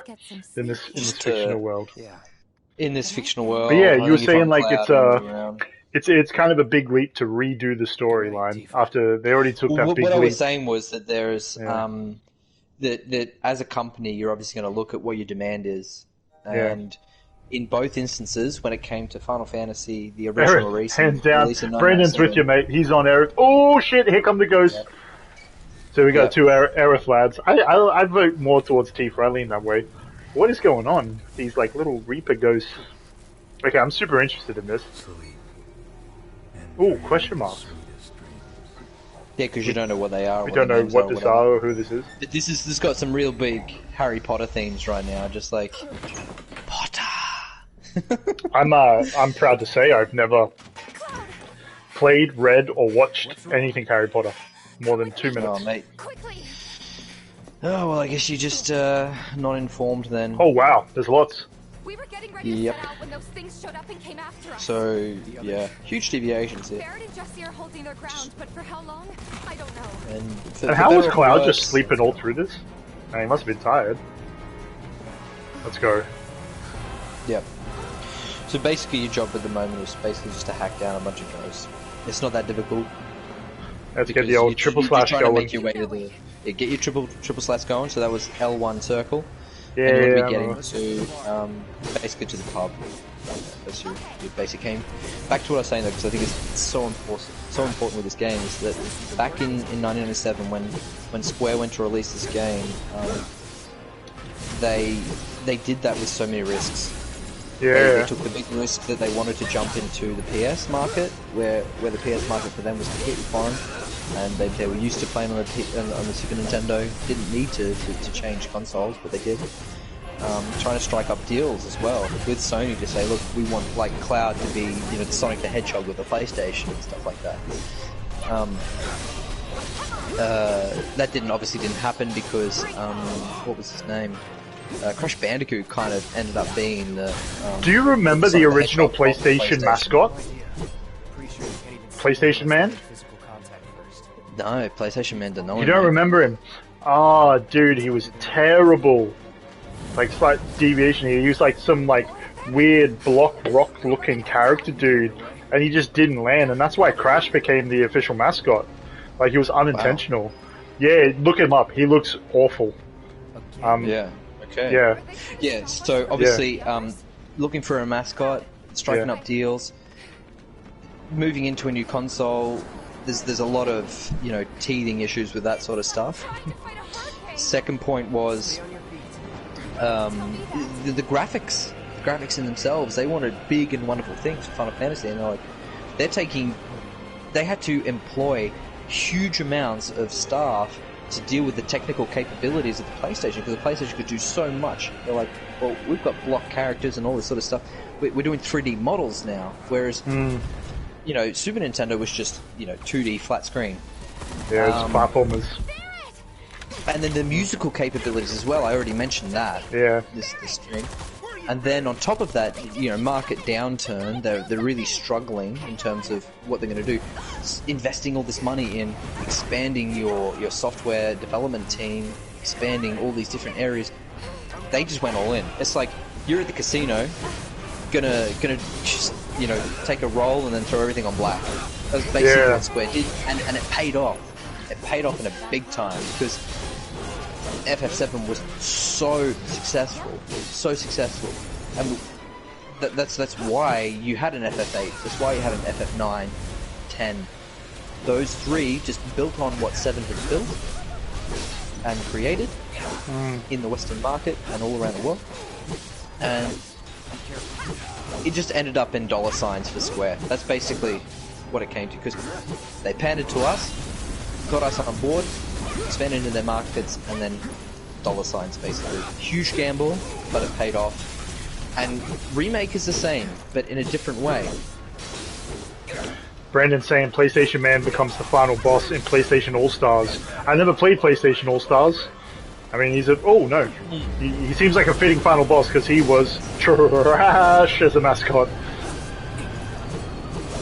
In this fictional world. Yeah. In this fictional world. But yeah, you were saying like it's kind of a big leap to redo the storyline after they already took that big leap. What I was saying was that there's that as a company, you're obviously going to look at what your demand is, and in both instances, when it came to Final Fantasy, the original release, hands down, Brandon's with you, mate. He's on Aerith. Oh shit! Here come the ghosts. Yep. So we got two Aerith lads. I vote more towards Tifa. I lean that way. What is going on? These like little Reaper ghosts. Okay, I'm super interested in this. Ooh, question marks. Yeah, because you don't know what they are. We don't know what this are or who this is. This has got some real big Harry Potter themes right now, just like Potter. I'm proud to say I've never played, read, or watched anything Harry Potter more than 2 minutes. Oh, mate. Oh well, I guess you're just not informed then. Oh wow, there's lots. We were getting ready to set out when those things showed up and came after us. So yeah, huge deviations here. Barrett and Jessie are holding their ground, but for how long? I don't know. And how was Cloud just sleeping all through this? I mean, he must have been tired. Let's go. Yep. So basically, your job at the moment is basically just to hack down a bunch of ghosts. It's not that difficult. Let's get the old triple slash going. To make your way to get your triple slash going. So that was L1 circle. Yeah, and you want to be getting to basically to the pub. That's your basic aim. Back to what I was saying though, because I think it's so important with this game, is that back in 1997 when Square went to release this game, they did that with so many risks. Yeah. They took the big risk that they wanted to jump into the PS market, where the PS market for them was completely foreign, and they were used to playing on the Super Nintendo. Didn't need to change consoles, but they did. Trying to strike up deals as well with Sony to say, look, we want like Cloud to be, the Sonic the Hedgehog with a PlayStation and stuff like that. That obviously didn't happen because what was his name? Crash Bandicoot kind of ended up being the... Do you remember the original PlayStation mascot? PlayStation Man? No, PlayStation Man didn't know him. You don't remember him? Oh, dude, he was terrible. Like, slight deviation here. He was like some, like, weird block rock looking character dude. and he just didn't land, and that's why Crash became the official mascot. Like, it was unintentional. Wow. Yeah, look him up. He looks awful. Yeah. Okay. Yeah. Yeah. So obviously, looking for a mascot, striking up deals, moving into a new console. There's a lot of teething issues with that sort of stuff. Second point was the graphics. The graphics in themselves. They wanted big and wonderful things for Final Fantasy, and they had to employ huge amounts of staff to deal with the technical capabilities of the PlayStation, because the PlayStation could do so much. They're like, well, we've got block characters and all this sort of stuff. We're doing 3D models now, whereas Super Nintendo was just 2D flat screen. Yeah, it's platformers. And then the musical capabilities as well. I already mentioned that. Yeah. This stream. And then on top of that, market downturn. They're really struggling in terms of what they're going to do. Investing all this money in expanding your software development team, expanding all these different areas. They just went all in. It's like you're at the casino, gonna just take a roll and then throw everything on black. That was basically what Square did, and it paid off. It paid off in a big time because FF7 was so successful, and that's why you had an FF8. That's why you had an FF9, 10. Those three just built on what 7 had built and created in the Western market and all around the world, and it just ended up in dollar signs for Square. That's basically what it came to, because they pandered to us, got us on board, expanded into their markets, and then dollar signs, basically. Huge gamble, but it paid off. And Remake is the same, but in a different way. Brandon saying PlayStation Man becomes the final boss in PlayStation All-Stars. I never played PlayStation All-Stars. I mean, he seems like a fitting final boss because he was trash as a mascot.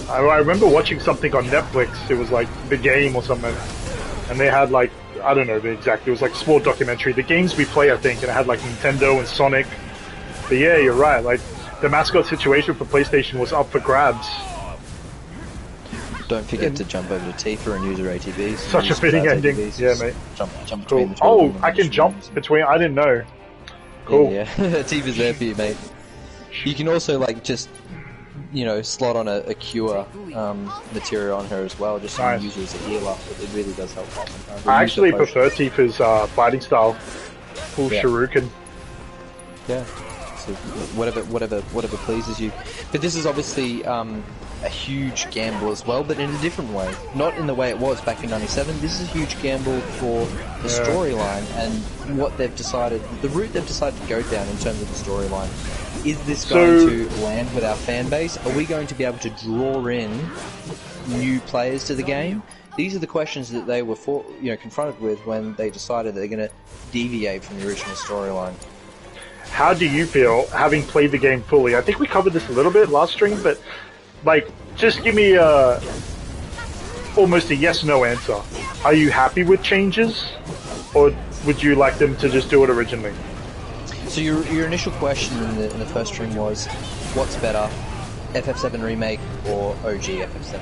I remember watching something on Netflix. It was like The Game or something, and they had like, I don't know the exact, it was like a small documentary, The Games We Play, I think, and it had like Nintendo and Sonic. But yeah, you're right, like the mascot situation for PlayStation was up for grabs. Don't forget to jump over to Tifa and use her ATVs. Such a fitting ending. ATVs. Yeah, mate. Jump cool. between the two of them I can jump between, I didn't know. Cool. Yeah. Tifa's there for you, mate. You can also like just slot on a cure material on her as well, just so you use her as a healer. It really does help. I actually prefer Tifa's fighting style. Full shuriken. Yeah. So whatever pleases you. But this is obviously a huge gamble as well, but in a different way. Not in the way it was back in '97. This is a huge gamble for the storyline and what they've decided, the route they've decided to go down in terms of the storyline. Is this going to land with our fan base? Are we going to be able to draw in new players to the game? These are the questions that they were confronted with when they decided they're going to deviate from the original storyline. How do you feel, having played the game fully? I think we covered this a little bit last stream, but like, just give me almost a yes/no answer. Are you happy with changes, or would you like them to just do it originally? So your initial question in the first stream was, what's better, FF7 Remake or OG FF7?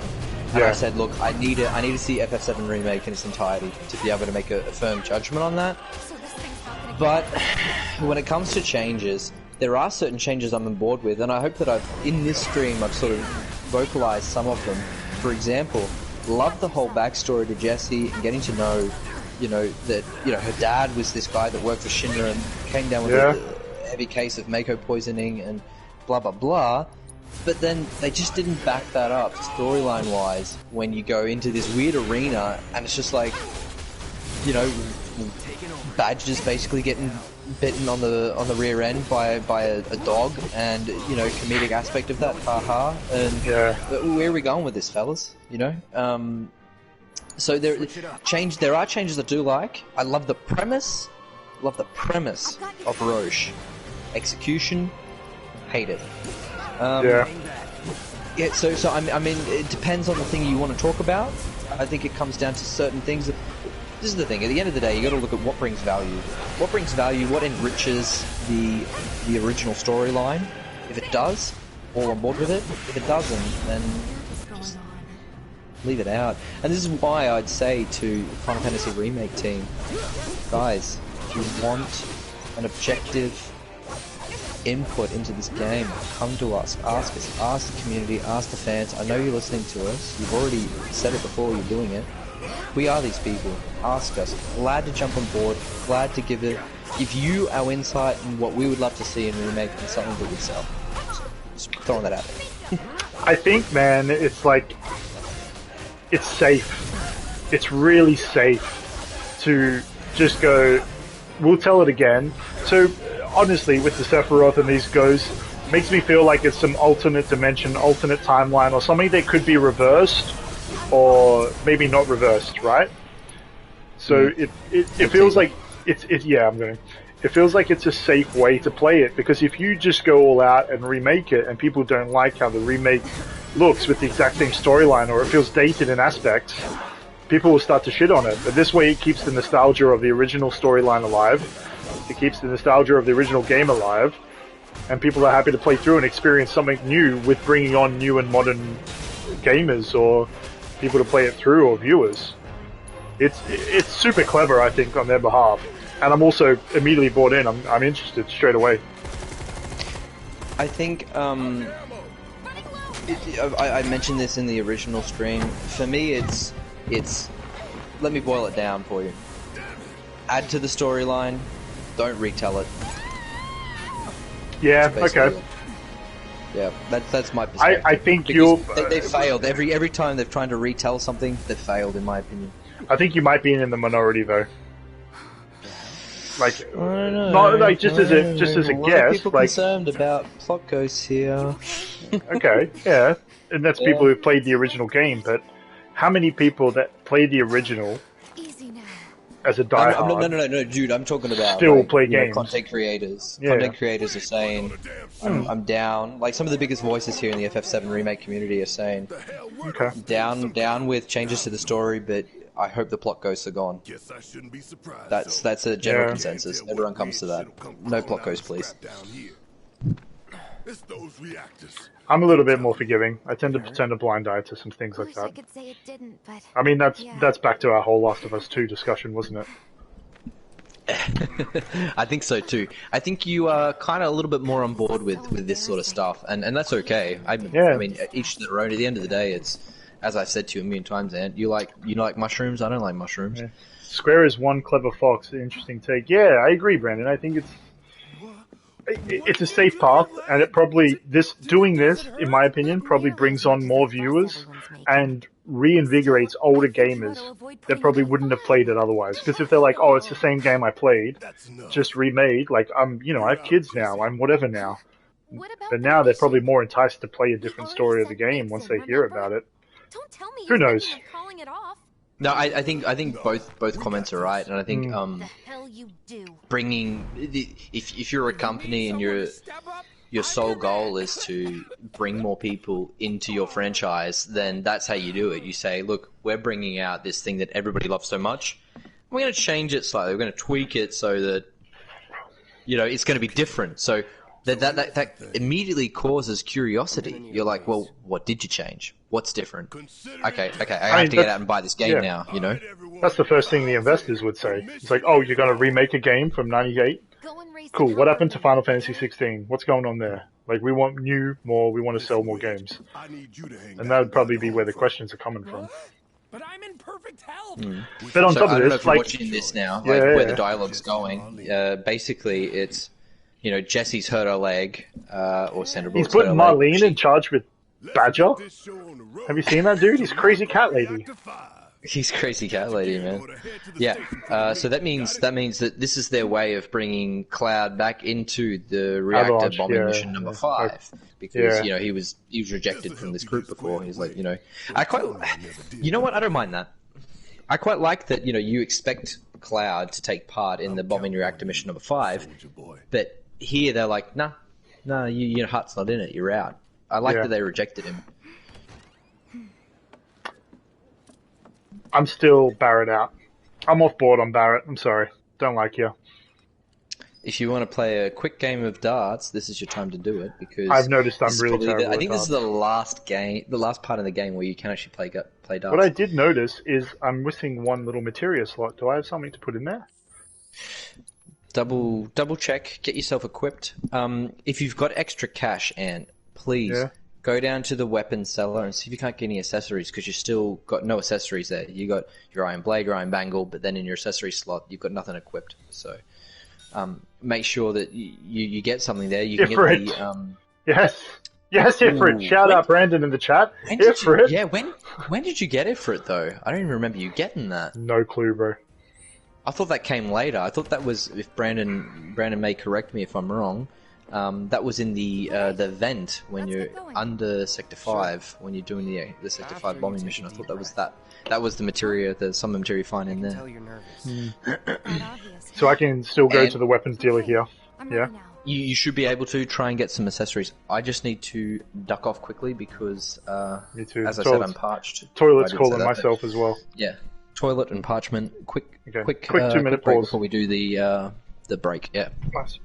And I said, look, I need to see FF7 Remake in its entirety to be able to make a firm judgment on that. But when it comes to changes, there are certain changes I'm on board with, and I hope that in this stream I've sort of vocalized some of them. For example, love the whole backstory to Jessie and getting to know, that her dad was this guy that worked for Shinra and came down with a heavy case of Mako poisoning and blah blah blah. But then they just didn't back that up storyline wise when you go into this weird arena and it's just like, Badge is basically getting bitten on the rear end by a dog, and comedic aspect of that, haha. And where are we going with this, fellas? So there are changes I do like. I love the premise of Roche. Execution, hate it. Yeah. So I mean, it depends on the thing you want to talk about. I think it comes down to certain things. This is the thing. At the end of the day, you got to look at what brings value. What brings value? What enriches the original storyline? If it does, all on board with it. If it doesn't, then just leave it out. And this is why I'd say to Final Fantasy Remake team, guys, if you want an objective input into this game, come to us, ask the community, ask the fans. I know you're listening to us, you've already said it before, you're doing it. We are these people. Ask us. Glad to jump on board, glad to give you our insight and what we would love to see in Remake and something that would sell. Just throwing that out there. I think, man, it's like, it's safe. It's really safe to just go, we'll tell it again. So, honestly, with the Sephiroth and these ghosts, makes me feel like it's some alternate dimension, alternate timeline, or something that could be reversed, or maybe not reversed, right? So it feels like it feels like it's a safe way to play it, because if you just go all out and remake it and people don't like how the remake looks with the exact same storyline, or it feels dated in aspects, people will start to shit on it. But this way it keeps the nostalgia of the original storyline alive, it keeps the nostalgia of the original game alive, and people are happy to play through and experience something new with bringing on new and modern gamers or people to play it through, or viewers. It's super clever, I think, on their behalf. And I'm also immediately bought in. I'm interested straight away. I think I mentioned this in the original stream. For me, it's let me boil it down for you. Add to the storyline, don't retell it. Yeah. Okay. Yeah, that's my perspective. I think they failed every time they've tried to retell something. They've failed, in my opinion. I think you might be in the minority, though. Like, not like just as a guess. People like, concerned about plot ghosts here. Okay, yeah, and that's people who played the original game. But how many people that played the original as a diehard? No, dude. I'm talking about still play games. Content creators. Yeah. Content creators are saying, "I'm down." Like some of the biggest voices here in the FF7 remake community are saying, "Okay, down with changes to the story, but I hope the plot ghosts are gone." That's a general consensus. Everyone comes to that. No plot ghosts, please. I'm a little bit more forgiving. I tend to turn a blind eye to some things like that. I mean, that's back to our whole Last of Us 2 discussion, wasn't it? I think so too. I think you are kind of a little bit more on board with this sort of stuff, and that's okay. I mean, each their own. At the end of the day, it's, as I've said to you a million times, Ant, you like mushrooms. I don't like mushrooms. Yeah. Square is one clever fox. Interesting take. Yeah, I agree, Brandon. I think it's a safe path, and it probably doing this, in my opinion, probably brings on more viewers and reinvigorates older gamers that probably wouldn't have played it otherwise. Because if they're like, "Oh, it's the same game I played, just remade," like I have kids now, I'm whatever now. But now they're probably more enticed to play a different story of the game once they hear about it. Who knows? No, I think both comments are right, and I think bringing if you're a company and your sole goal is to bring more people into your franchise, then that's how you do it. You say, look, we're bringing out this thing that everybody loves so much. We're going to change it slightly. We're going to tweak it so that it's going to be different. So that immediately causes curiosity. You're like, well, what did you change? What's different? Okay, I have to get out and buy this game now, That's the first thing the investors would say. It's like, oh, you're going to remake a game from 98? Cool, what happened to Final Fantasy 16? What's going on there? Like, we want more, we want to sell more games. And that would probably be where the questions are coming from. But I'm in perfect health. But on top of I don't know this, if you're watching this now, where the dialogue's going. Basically, it's Jessie's hurt her leg, or Sandra Bullock's he's putting Marlene in charge with Badger. Have you seen that dude? He's crazy cat lady. He's crazy cat lady, man. Yeah. So that means that this is their way of bringing Cloud back into the reactor bombing mission number 5, because he was rejected from this group before. He's like, I quite, what? I don't mind that. I quite like that. You expect Cloud to take part in the bombing reactor mission number 5, but here they're like, nah, your heart's not in it. You're out. I like that they rejected him. I'm still Barrett out. I'm off board on Barrett. I'm sorry. Don't like you. if you want to play a quick game of darts, this is your time to do it because I've noticed I'm this is really probably terrible I at think this is darts. the last game, the last part of the game where you can actually play darts. What I did notice is I'm missing one little materia slot. Do I have something to put in there? Double check, get yourself equipped. If you've got extra cash, and please go down to the weapons seller and see if you can't get any accessories because you still got no accessories there. You got your iron blade, your iron bangle, but then in your accessory slot you've got nothing equipped. So make sure that you get something there. You can get the Yes, Ifrit. Shout out Brandon in the chat. Ifrit. When did you get Ifrit though? I don't even remember you getting that. No clue, bro. I thought that came later. I thought that was, if Brandon may correct me if I'm wrong, that was in the vent when you're under Sector 5, when you're doing the Sector 5 bombing mission. I thought that was that was the materia, some of the materia you find in there. So I can still go to the weapons dealer here. Yeah. You should be able to try and get some accessories. I just need to duck off quickly because, me too. As I said, I'm parched. Toilet's calling myself as well. Yeah. Toilet and parchment. Quick 2-minute break pause before we do the break. Yeah. Nice.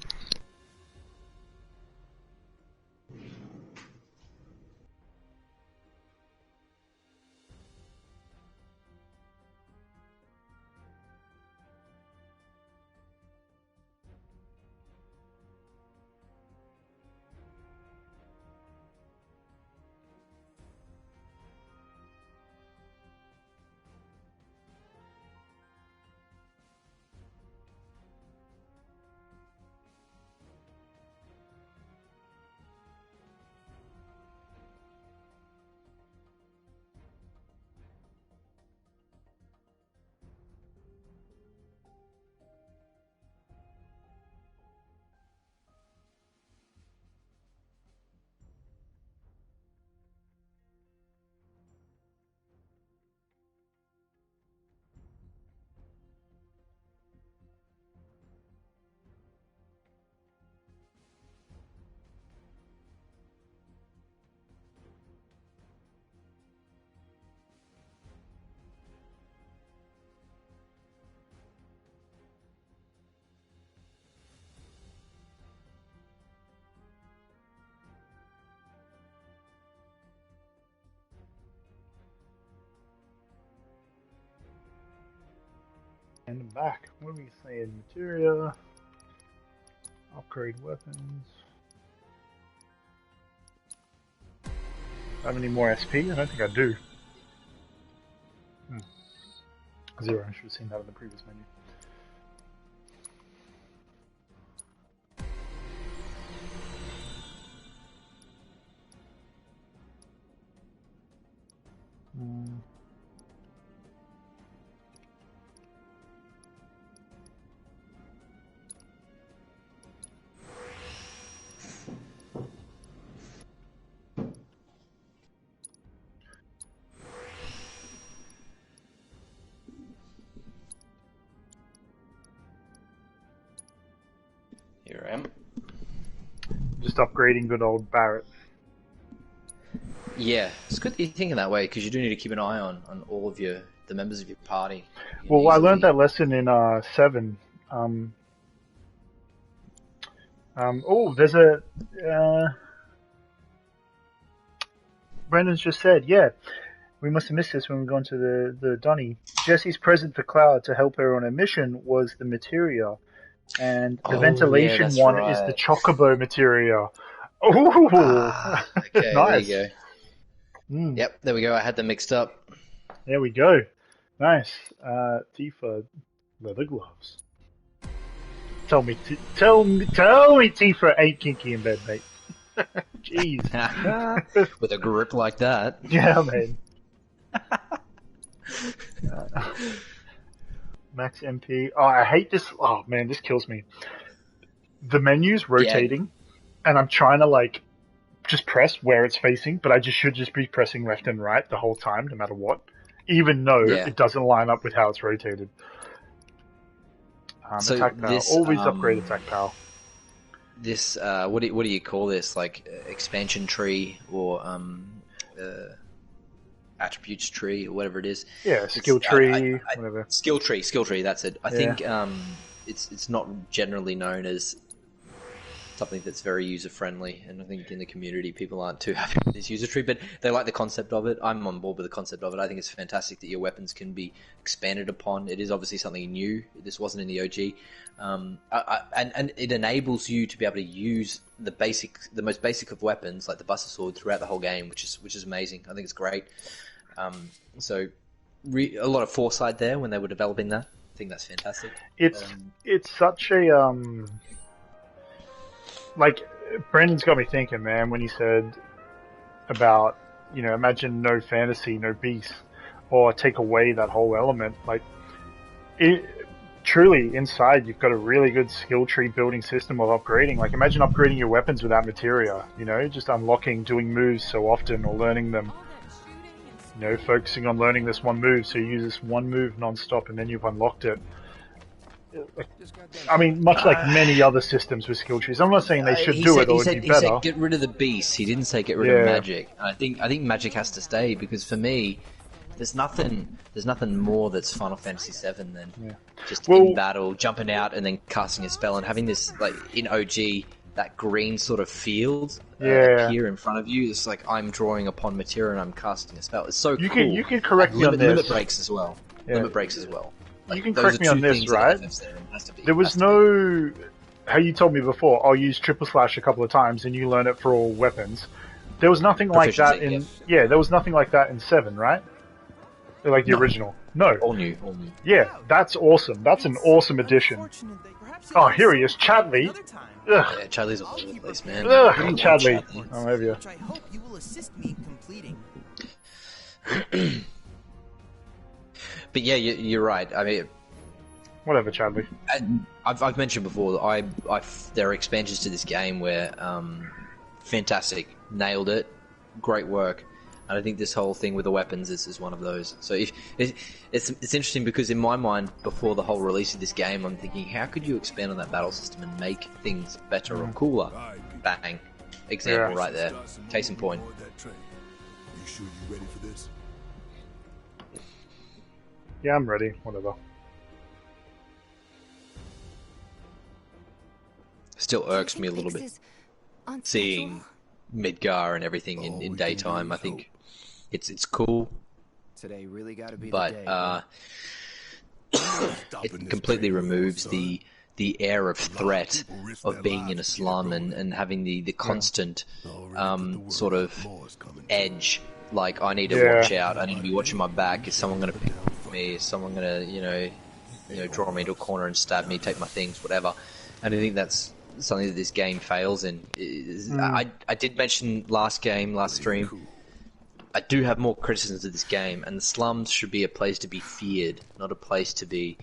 And I'm back. What are we saying? Materia. Upgrade weapons. Have any more SP? I don't think I do. 0. I should have seen that in the previous menu. Here I am. Just upgrading good old Barrett. Yeah, it's good that you're thinking that way because you do need to keep an eye on all of the members of your party. Well, I learned that lesson in 7. There's a Brendan's just said, yeah, we must have missed this when we got into the Donny. Jessie's present for Cloud to help her on her mission was the materia, and the ventilation one is the chocobo materia. Oh, okay, nice. There you go. Yep, there we go. I had them mixed up. There we go. Nice. Tifa, leather gloves. Tell me, Tifa ain't kinky in bed, mate. Jeez. With a grip like that. Yeah, man. Max MP. Oh, I hate this. Oh, man, this kills me. The menu's rotating, and I'm trying to, just press where it's facing, but I should just be pressing left and right the whole time, no matter what, even though it doesn't line up with how it's rotated. So attack power. this, Always upgrade attack power. This, what do you call this? Like expansion tree or attributes tree or whatever it is. Yeah, skill tree, whatever. Skill tree. That's it. I think it's not generally known as something that's very user friendly, and I think in the community people aren't too happy with this user tree, but they like the concept of it. I'm on board with the concept of it. I think it's fantastic that your weapons can be expanded upon. It is obviously something new. This wasn't in the OG, and it enables you to be able to use the most basic of weapons like the Buster Sword throughout the whole game, which is amazing. I think it's great. So a lot of foresight there when they were developing that. I think that's fantastic. It's such a like, Brandon's got me thinking, man, when he said about, imagine no fantasy, no beast, or take away that whole element. Like, truly, inside, you've got a really good skill tree building system of upgrading. Like, imagine upgrading your weapons without materia, just unlocking, doing moves so often, or learning them. Focusing on learning this one move, so you use this one move non-stop, and then you've unlocked it. I mean, much like many other systems with skill trees. I'm not saying they should do it or it'd be better. He said get rid of the beast. He didn't say get rid of magic. I think magic has to stay, because for me, there's nothing more that's Final Fantasy VII than just in battle, jumping out and then casting a spell and having this, like in OG, that green sort of field appear in front of you. It's like I'm drawing upon materia and I'm casting a spell. It's so cool. You can correct me on this. Limit breaks as well. Limit breaks as well. Like, you can correct me on this, right? There was no... How you told me before, I'll use triple slash a couple of times and you learn it for all weapons. There was nothing like that in... Yeah, there was nothing like that in 7, right? Like the original. No. All new. Yeah, that's awesome. That's an awesome addition. Oh, here he is, Chadley. Ugh. Yeah, Chadley's all over the place, man. Ugh, Chadley. I'll have you. I hope you will assist me in completing. But yeah, you're right. I mean, whatever, Chadley. I've mentioned before that there are expansions to this game where fantastic, nailed it, great work, and I think this whole thing with the weapons is one of those. So it's interesting, because in my mind, before the whole release of this game, I'm thinking, how could you expand on that battle system and make things better or cooler? Bang, example right there. Case in point. You sure you ready for this? Yeah, I'm ready. Whatever. Still irks me a little bit seeing Midgar and everything in daytime. I think it's cool, Today really gotta be but it completely removes the air of threat of being in a slum and having the constant sort of edge. Like, I need to watch out. I need to be watching my back. Is someone going to pick me? Is someone going to, draw me into a corner and stab me, take my things, whatever? And I think that's something that this game fails in. I did mention last stream, I do have more criticisms of this game, and the slums should be a place to be feared, not a place to be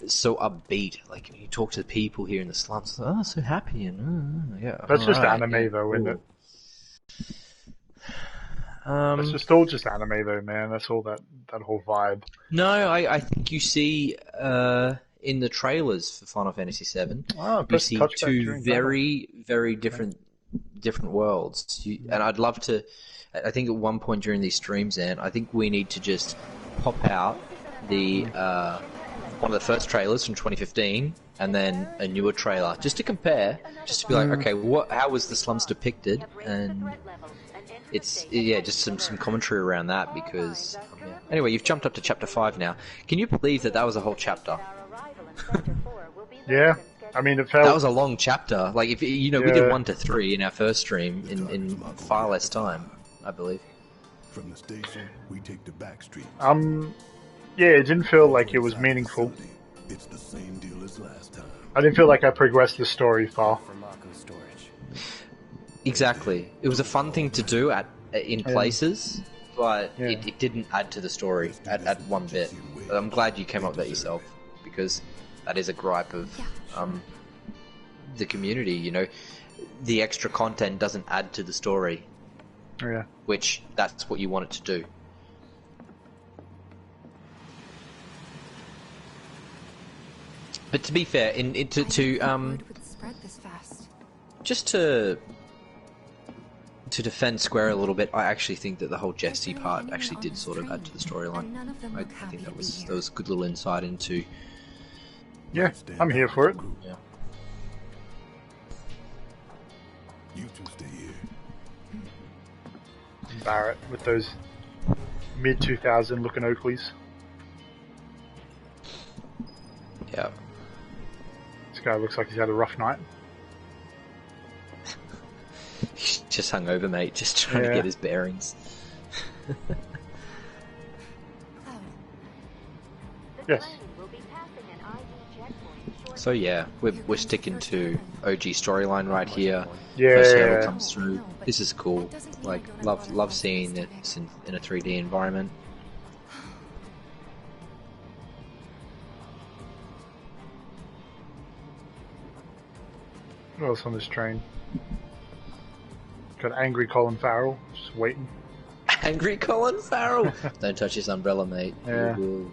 so upbeat. Like, you talk to the people here in the slums, oh, so happy, and that's just anime, though, isn't it? It's just all just anime, though, man. That's all that whole vibe. No, I think you see in the trailers for Final Fantasy VII, you see two very, very different worlds. And I'd love to. I think at one point during these streams, Ant, I think we need to just pop out the one of the first trailers from 2015, and then a newer trailer, just to compare, just to be like, okay, how was the slums depicted, and it's just some commentary around that, because anyway, you've jumped up to chapter 5 now. Can you believe that was a whole chapter? Yeah, I mean, it felt... That was a long chapter. Like, if we did 1 to 3 in our first stream in far less time, I believe. From the station, we take the back streets. Yeah, it didn't feel like it was meaningful. It's the same deal as last time. I didn't feel like I progressed the story far. Exactly. It was a fun thing to do in places, but it didn't add to the story at one bit. But I'm glad you came up with that yourself, because that is a gripe of the community. The extra content doesn't add to the story. Yeah. Which that's what you want it to do. But to be fair, just to defend Square a little bit, I actually think that the whole Jessie part actually did sort of add to the storyline. I think that was a good little insight into Yeah, I'm here for it. Yeah. You two stay here. Barrett with those mid 2000 looking Oakleys. Yeah. This guy looks like he's had a rough night. He's just hung over, mate, just trying to get his bearings. Yes. So yeah, we're sticking to OG storyline right here. Yeah. First hurdle comes through. This is cool. Like love seeing it in a 3D environment. What else on this train? Got angry Colin Farrell, just waiting. Angry Colin Farrell! Don't touch his umbrella, mate. Yeah. He will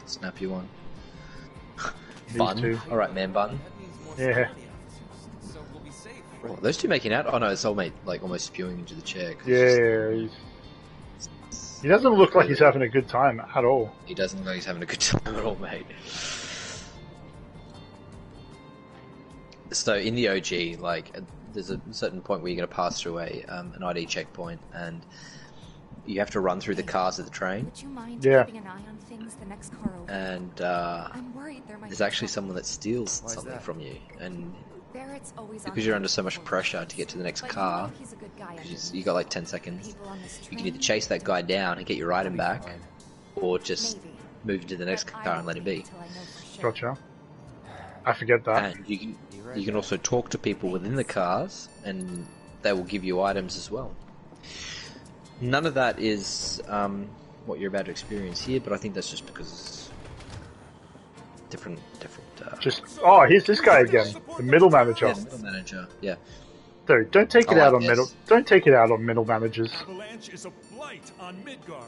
snap you one. These Bun. two. Alright, man bun. Yeah. Oh, those two making out? Oh no, it's old mate like almost spewing into the chair. Yeah. He doesn't look like he's having a good time at all. He doesn't look like he's having a good time at all, mate. So in the OG, like, there's a certain point where you're going to pass through an ID checkpoint, and you have to run through the cars of the train. Would you mind Yeah. keeping an eye on things the next car over? And I'm worried there might there's be actually trouble. someone that steals something from you, and Barrett's always because you're under so much pressure to get to the next But car, you know he's a good guy, because you got like 10 seconds, people on this you can train. either chase that guy down and get your item back, or just Maybe. move into the next But I car and won't let it be. until I know for sure. Gotcha. I forget that. And you can also talk to people within the cars, and they will give you items as well. None of that is what you're about to experience here, but I think that's just because it's different. Here's this guy again, the middle manager. Yeah, the middle manager. Yeah. Dude, don't take it I out like on this. middle. Don't take it out on middle managers. Avalanche is a blight on Midgar.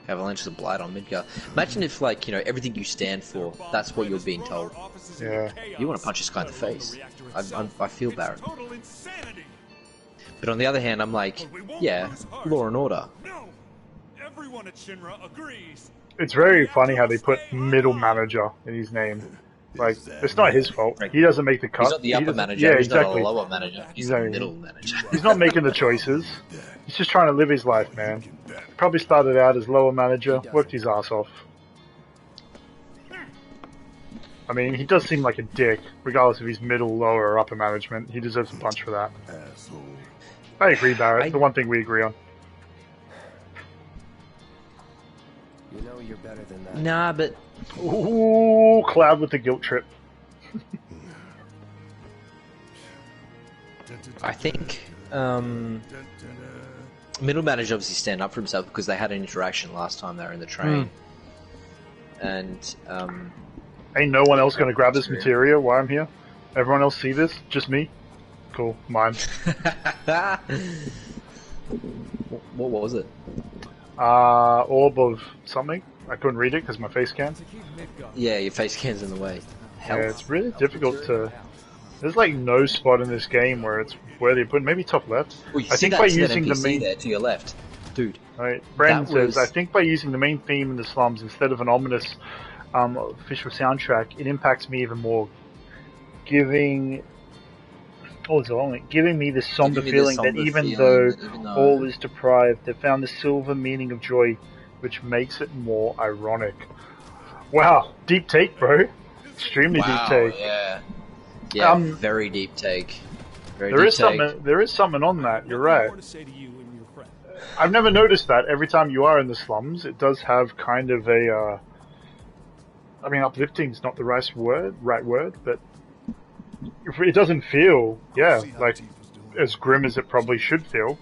Avalanche is a blight on Midgar. Imagine if, like, you know, everything you stand for, that's what you're being told. Yeah. You want to punch this guy in the face. I feel Barrett. Total insanity. But on the other hand, I'm like, yeah, law and order. No. Everyone at Shinra agrees. It's very funny how they put middle manager in his name. Like, it's not his fault. He doesn't make the cut. He's not the upper doesn't- manager, Yeah, he's exactly. not a lower manager, he's the Exactly. middle manager. He's not making the choices. He's just trying to live his life, man. Probably started out as lower manager, worked his ass off. I mean, he does seem like a dick, regardless if he's middle, lower, or upper management. He deserves a punch for that. Asshole. I agree, Barrett. The one thing we agree on. You know you're better than that. Nah, but Ooh, Cloud with the guilt trip. I think middle manager obviously stand up for himself because they had an interaction last time they were in the train. And Ain't no one else gonna grab this materia while I'm here? Everyone else see this? Just me? Cool, mine. what was it? Orb of something. I couldn't read it because my face cam. Yeah, your face can's in the way. Yeah, it's really difficult to. There's like no spot in this game where it's worthy of putting. Maybe top left. Well, you I see think that, by see that using the NPC main. there to your left, dude. Right, Brandon that says, was- I think by using the main theme in the slums instead of an ominous official soundtrack, it impacts me even more, giving me the somber feeling that even though all is deprived, they found the silver meaning of joy, which makes it more ironic. Wow, deep take, bro. Extremely deep take. Yeah, very deep take. Very There deep is take. there is something on that. You're right. More to say to you and your friend. I've never noticed that. Every time you are in the slums, it does have kind of a. I mean, uplifting is not the right word, but it doesn't feel, like as grim as it probably should feel.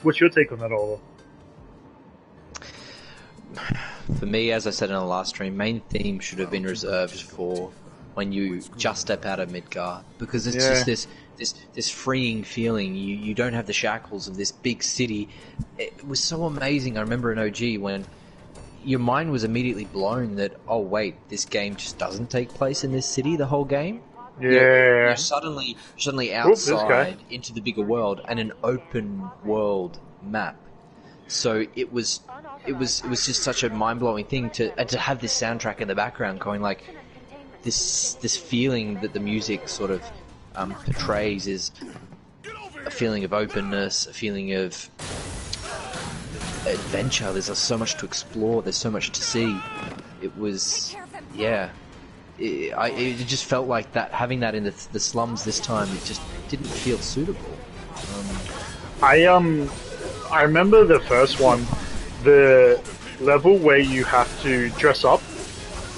What's your take on that, Oliver? For me, as I said in the last stream, main theme should have been reserved for when you just step out of Midgar, because it's just this freeing feeling. You don't have the shackles of this big city. It was so amazing. I remember in OG when your mind was immediately blown that, oh wait, this game just doesn't take place in this city the whole game. Yeah. You're suddenly this guy. outside into the bigger world and an open world map. So it was just such a mind-blowing thing to have this soundtrack in the background going like this feeling that the music sort of portrays is a feeling of openness, a feeling of adventure. There's so much to explore. There's so much to see. It was, yeah. It just felt like that, having that in the slums this time, it just didn't feel suitable. I remember the first one, the level where you have to dress up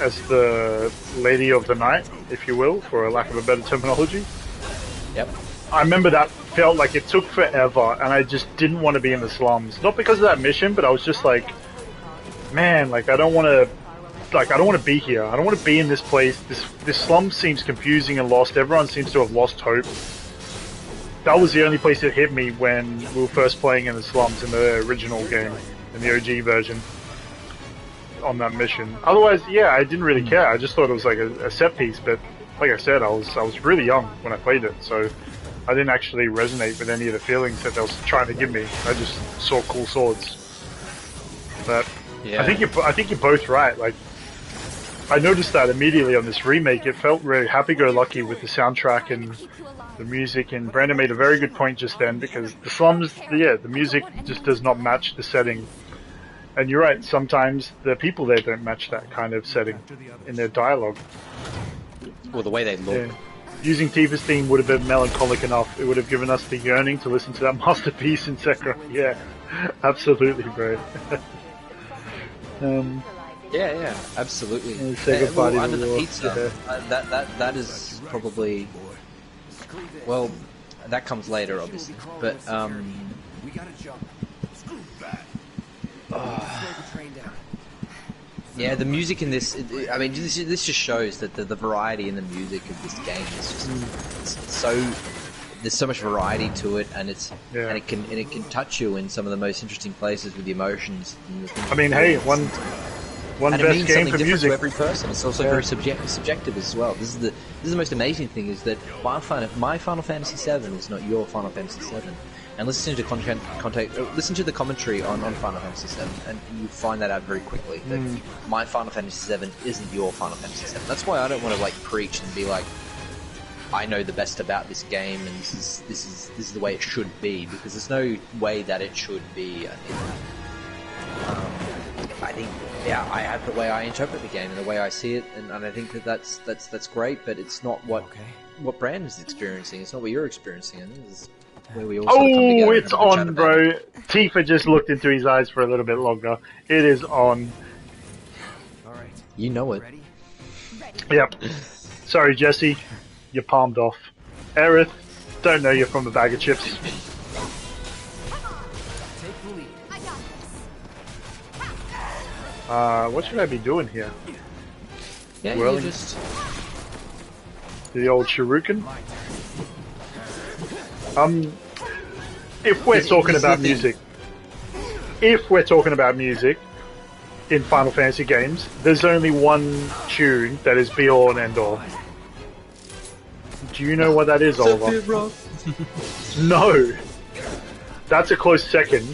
as the lady of the night, if you will, for a lack of a better terminology. Yep. I remember that felt like it took forever, and I just didn't want to be in the slums. Not because of that mission, but I was just like, man, like I don't want to be here. I don't want to be in this place. This slum seems confusing and lost. Everyone seems to have lost hope. That was the only place that hit me when we were first playing in the slums in the original game, in the OG version, on that mission. Otherwise, yeah, I didn't really care. I just thought it was like a set piece, but like I said, I was really young when I played it, so I didn't actually resonate with any of the feelings that they was trying to give me. I just saw cool swords. But yeah. I think you're both right. Like, I noticed that immediately on this remake. It felt really happy-go-lucky with the soundtrack and the music, and Brandon made a very good point just then, because the slums, the music just does not match the setting. And you're right, sometimes the people there don't match that kind of setting in their dialogue. Or the way they look. Yeah. Using Tifa's theme would have been melancholic enough. It would have given us the yearning to listen to that masterpiece in Sekiro. Yeah, absolutely, bro. Yeah, absolutely. Well, under the pizza, that is probably, well, that comes later, obviously. But yeah, the music in this, I mean, this just shows that the variety in the music of this game is just it's so. There's so much variety to it, and and it can touch you in some of the most interesting places with the emotions. And the things. I mean, hey, one best game for music to every person. It's also very subjective as well. This is the most amazing thing, is that my Final Fantasy VII is not your Final Fantasy VII. And listen to listen to the commentary on Final Fantasy VII, and you find that out very quickly. That my Final Fantasy VII isn't your Final Fantasy VII. That's why I don't want to like preach and be like, I know the best about this game, and this is the way it should be, because there's no way that it should be. I think I have the way I interpret the game and the way I see it, and I think that's great. But it's not what Brandon's experiencing. It's not what you're experiencing. And this is where we all sort of come together. It's on, bro. Tifa just looked into his eyes for a little bit longer. It is on. All right. You know it. Ready? Yep. Sorry, Jessie. You palmed off. Aerith, don't know you're from a bag of chips. Take the lead. What should I be doing here? Yeah, you just... The old shuriken? If we're talking about music... If we're talking about music in Final Fantasy games, there's only one tune that is be all and end all. Do you know what that is, Oliver? No! That's a close second.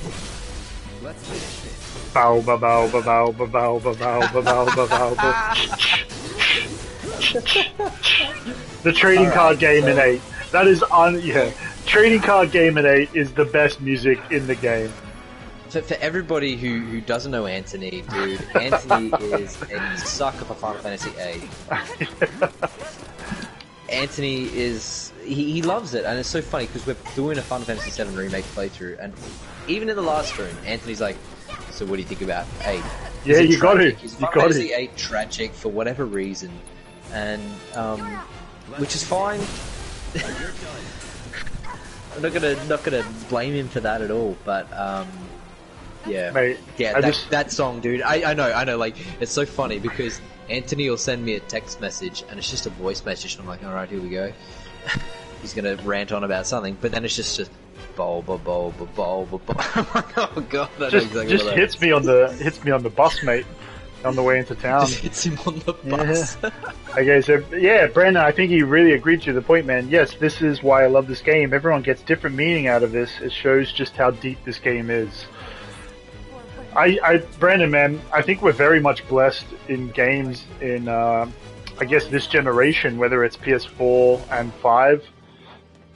Bow ba bow ba bow ba bow ba bow ba bow ba bow ba. The trading card game in 8. That is trading card game in 8 is the best music in the game. So for everybody who doesn't know Anthony, dude, Anthony is a sucker for Final Fantasy VIII. Anthony is... He loves it, and it's so funny, because we're doing a Final Fantasy VII Remake playthrough, and even in the last stream, Anthony's like, so what do you think about 8? Yeah, you got it. Is Final Fantasy VIII tragic for whatever reason? And, which is fine. I'm not gonna blame him for that at all, but, yeah. Mate, yeah, that song, dude, I know, like, it's so funny, because Anthony will send me a text message, and it's just a voice message, and I'm like, alright, here we go. He's gonna rant on about something, but then it's just bowl, bowl, bowl, bowl, bowl, bowl. I'm like, oh god, I know exactly just hits me on the bus, mate, on the way into town. Just hits him on the bus. Yeah. Okay, so yeah, Brandon, I think he really agreed to the point, man. Yes, this is why I love this game. Everyone gets different meaning out of this. It shows just how deep this game is. Brandon, man, I think we're very much blessed in games in, I guess, this generation, whether it's PS4 and 5.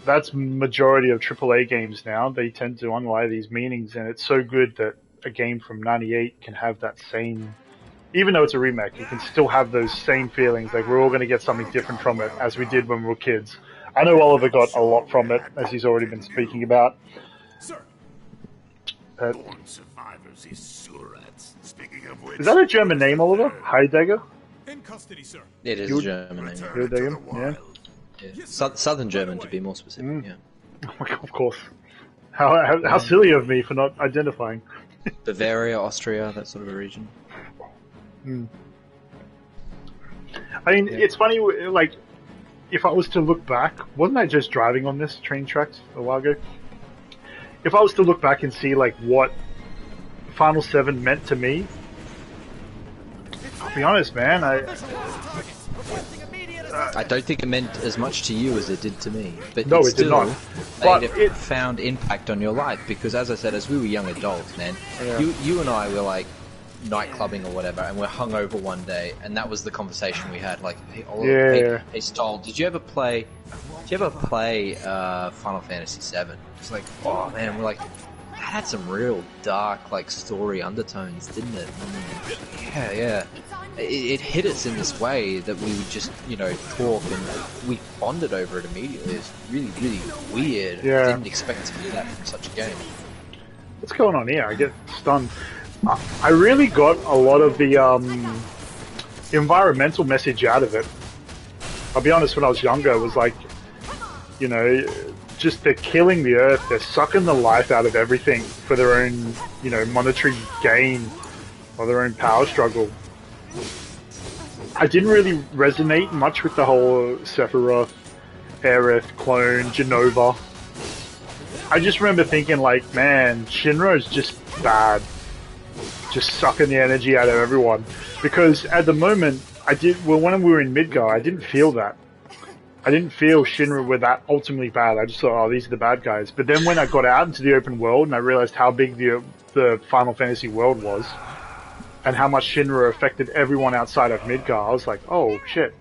That's majority of AAA games now. They tend to underlie these meanings, and it's so good that a game from '98 can have that same, even though it's a remake, you can still have those same feelings. Like we're all going to get something different from it, as we did when we were kids. I know Oliver got a lot from it, as he's already been speaking about. Sir. Survivors is surats. Speaking of which, Is that a German name, Oliver? Heidegger? In custody, sir. It is a German name. Heidegger, yeah. Yeah. Southern German, to be more specific. Yeah. Oh my God, of course. How silly of me for not identifying. Bavaria, Austria, that sort of a region. I mean, it's funny, like, if I was to look back, wasn't I just driving on this train tracks a while ago? If I was to look back and see, like, what Final 7 meant to me, I'll be honest, man, I don't think it meant as much to you as it did to me. But no, it did not. But it profound impact on your life because, as I said, as we were young adults, man, you and I were like night clubbing or whatever, and we're hungover one day, and that was the conversation we had. Like, hey, Oliver, hey Stoll, did you ever play Final Fantasy VII? It's like, oh man, we're like, that had some real dark like story undertones, didn't it? Yeah. It hit us in this way that we would just, talk and we bonded over it immediately. It's really, really weird. Yeah. I didn't expect to be that from such a game. What's going on here? I get stunned. I really got a lot of the environmental message out of it. I'll be honest, when I was younger, it was like, just they're killing the earth, they're sucking the life out of everything for their own, monetary gain or their own power struggle. I didn't really resonate much with the whole Sephiroth, Aerith, clone, Genova. I just remember thinking, like, man, Shinra's just bad. Just sucking the energy out of everyone. Because at the moment, when we were in Midgar, I didn't feel that. I didn't feel Shinra were that ultimately bad. I just thought, oh, these are the bad guys. But then when I got out into the open world and I realized how big the Final Fantasy world was, and how much Shinra affected everyone outside of Midgar, I was like, oh, shit.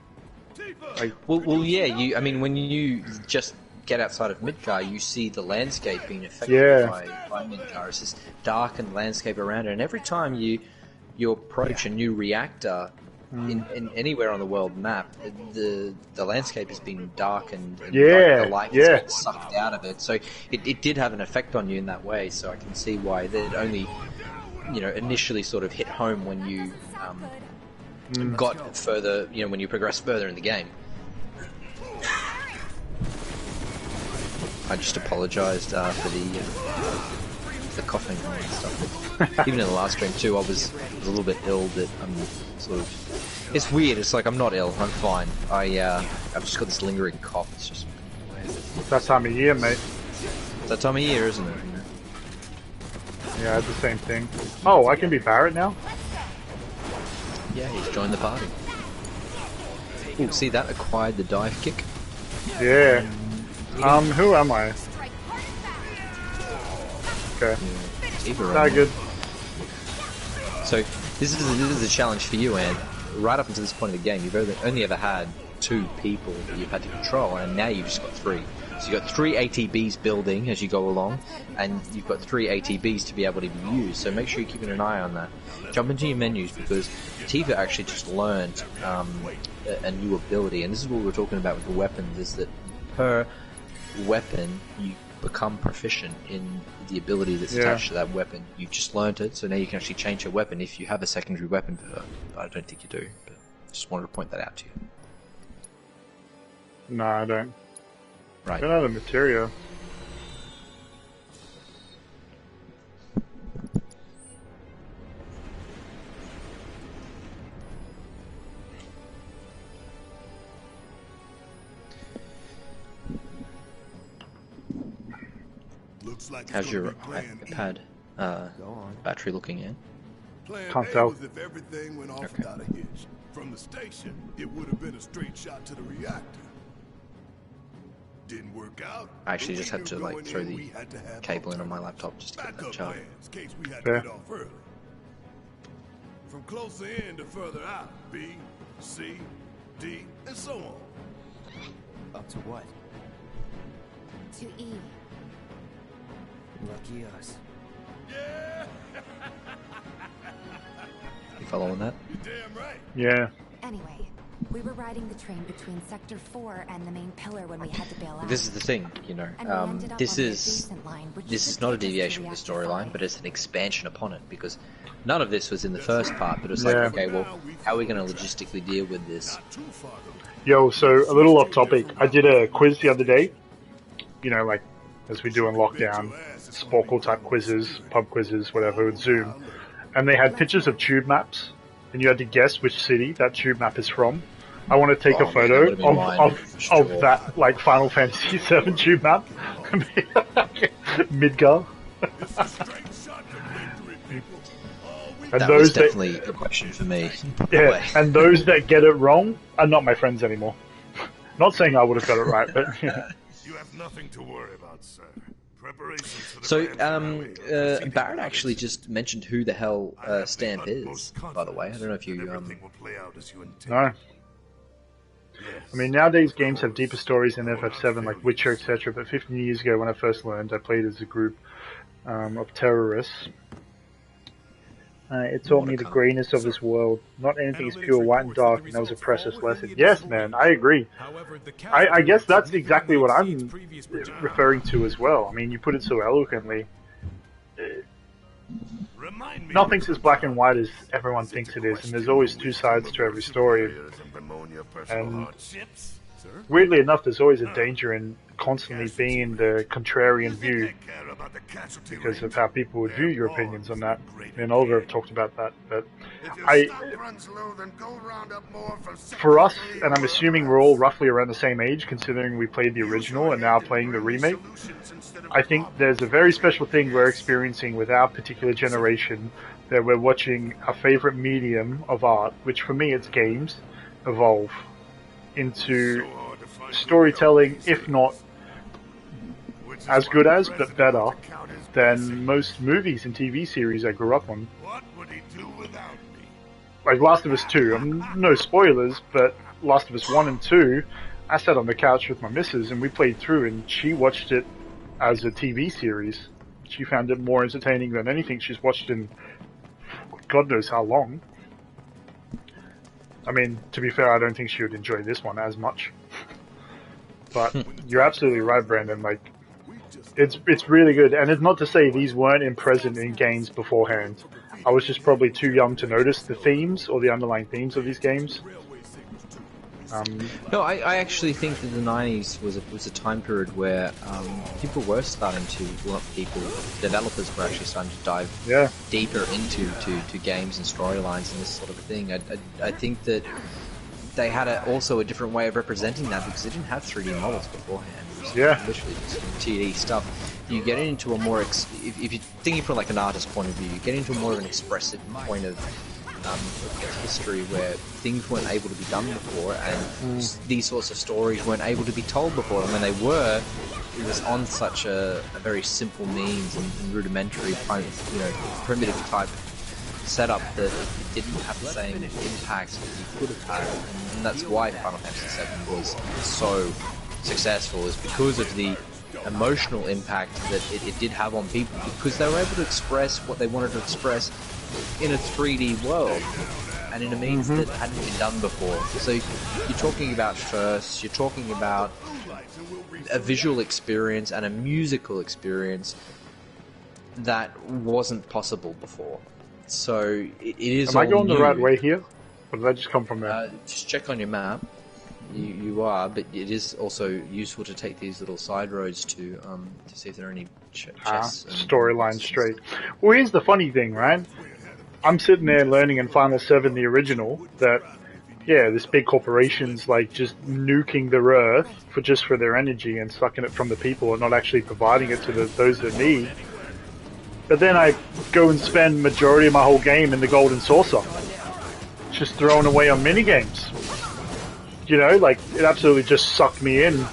Like, well, yeah, when you just get outside of Midgar, you see the landscape being affected by Midgar. It's this darkened landscape around it, and every time you approach a new reactor in anywhere on the world map, the landscape has been darkened and the light has been sucked out of it. So it did have an effect on you in that way, so I can see why that only initially sort of hit home when you got further, when you progressed further in the game. I just apologised for the coughing and stuff. Even in the last stream too, I was a little bit ill. That I'm sort of. It's weird. It's like I'm not ill. I'm fine. I've just got this lingering cough. It's just. It's that time of year, mate. It's that time of year, isn't it? Yeah, I had the same thing. Oh, I can be Barrett now? Yeah, he's joined the party. Ooh, see that? Acquired the dive kick. Yeah. Who am I? Okay. Not good. So, this is a challenge for you, and right up until this point of the game, you've only ever had 2 people that you've had to control, and now you've just got 3. So you've got 3 ATBs building as you go along, and you've got 3 ATBs to be able to be used, so make sure you're keeping an eye on that. Jump into your menus, because Tifa actually just learned a new ability, and this is what we were talking about with the weapons, is that per weapon you become proficient in the ability that's attached to that weapon. You've just learned it, so now you can actually change your weapon if you have a secondary weapon for her. But I don't think you do, but just wanted to point that out to you. No, I don't. Right. Got out of materia. Looks like how's your iPad battery looking in? Can't tell. If everything went off without a hitch. From the station, it would have been a straight shot to the reactor. Didn't work out. I actually just had to throw the cable in on my laptop just to get that charged. Yeah. From closer in to further out. B, C, D, and so on. Up to what? To E. Lucky us. Yeah! You following that? You're damn right. Yeah. Anyway, we were riding the train between Sector 4 and the main pillar when we had to bail out. This is the thing, you know. This is not a deviation from the storyline, but it's an expansion upon it, because none of this was in the first part, but it was like, okay, well, how are we going to logistically deal with this? Yo, so a little off topic. I did a quiz the other day. You know, like, as we do in lockdown, Sporkle type quizzes, pub quizzes, whatever, with Zoom. And they had pictures of tube maps, and you had to guess which city that tube map is from. I want to take a photo of that, like, Final Fantasy VII tube map. Midgar. And that those was definitely a question for me. Yeah, and those that get it wrong are not my friends anymore. Not saying I would have got it right, but... Yeah. You have nothing to worry about, sir. Preparations for the So, Barrett actually just mentioned who the hell Stamp is, by the way. I don't know if you... No. I mean, nowadays games have deeper stories than FF7, like Witcher, etc. But 15 years ago, when I first learned, I played as a group of terrorists. It taught me the greyness of this world. Not anything is pure white and dark, and that was a precious lesson. Yes, man, I agree. I guess that's exactly what I'm referring to as well. I mean, you put it so eloquently. Nothing's as black and white as everyone thinks it is, and there's always two sides to every story. And weirdly enough, there's always a danger in constantly being in the contrarian view because of how people would view your opinions on that. Me and Oliver have talked about that, but for us, and I'm assuming we're all roughly around the same age, considering we played the original and now playing the remake, I think there's a very special thing we're experiencing with our particular generation, that we're watching our favorite medium of art, which for me it's games, evolve into storytelling, if not as good as, but better than most movies and TV series I grew up on. Like Last of Us 2, no spoilers, but Last of Us 1 and 2, I sat on the couch with my missus and we played through, and she watched it as a TV series. She found it more entertaining than anything she's watched in God knows how long. I mean, to be fair, I don't think she would enjoy this one as much. But you're absolutely right, Brandon. Like, it's really good, and it's not to say these weren't present in games beforehand. I was just probably too young to notice the themes or the underlying themes of these games. No, I actually think that the 90s was a time period where people were starting to, well, developers were actually starting to dive deeper into games and storylines and this sort of thing. I think that they had also a different way of representing that because they didn't have 3D models beforehand. It was literally just 2D stuff. You get into a more, if you're thinking from like an artist's point of view, you get into more of an expressive point of history where things weren't able to be done before, and these sorts of stories weren't able to be told before, and when they were, it was on such a very simple means and rudimentary, primitive type setup that it didn't have the same impact that you could have had, and that's why Final Fantasy VII was so successful, is because of the emotional impact that it did have on people, because they were able to express what they wanted to express in a 3D world and in a means that hadn't been done before. So you're talking about firsts, you're talking about a visual experience and a musical experience that wasn't possible before. So it is. Am I going the right way here? Or did I just come from there? Just check on your map. You are, but it is also useful to take these little side roads to see if there are any chests. Storyline straight. Well, here's the funny thing, right? I'm sitting there learning in Final 7, the original, that this big corporation's like just nuking the Earth for their energy and sucking it from the people and not actually providing it to those that need. But then I go and spend majority of my whole game in the Golden Saucer, just throwing away on minigames. You know, like, it absolutely just sucked me in.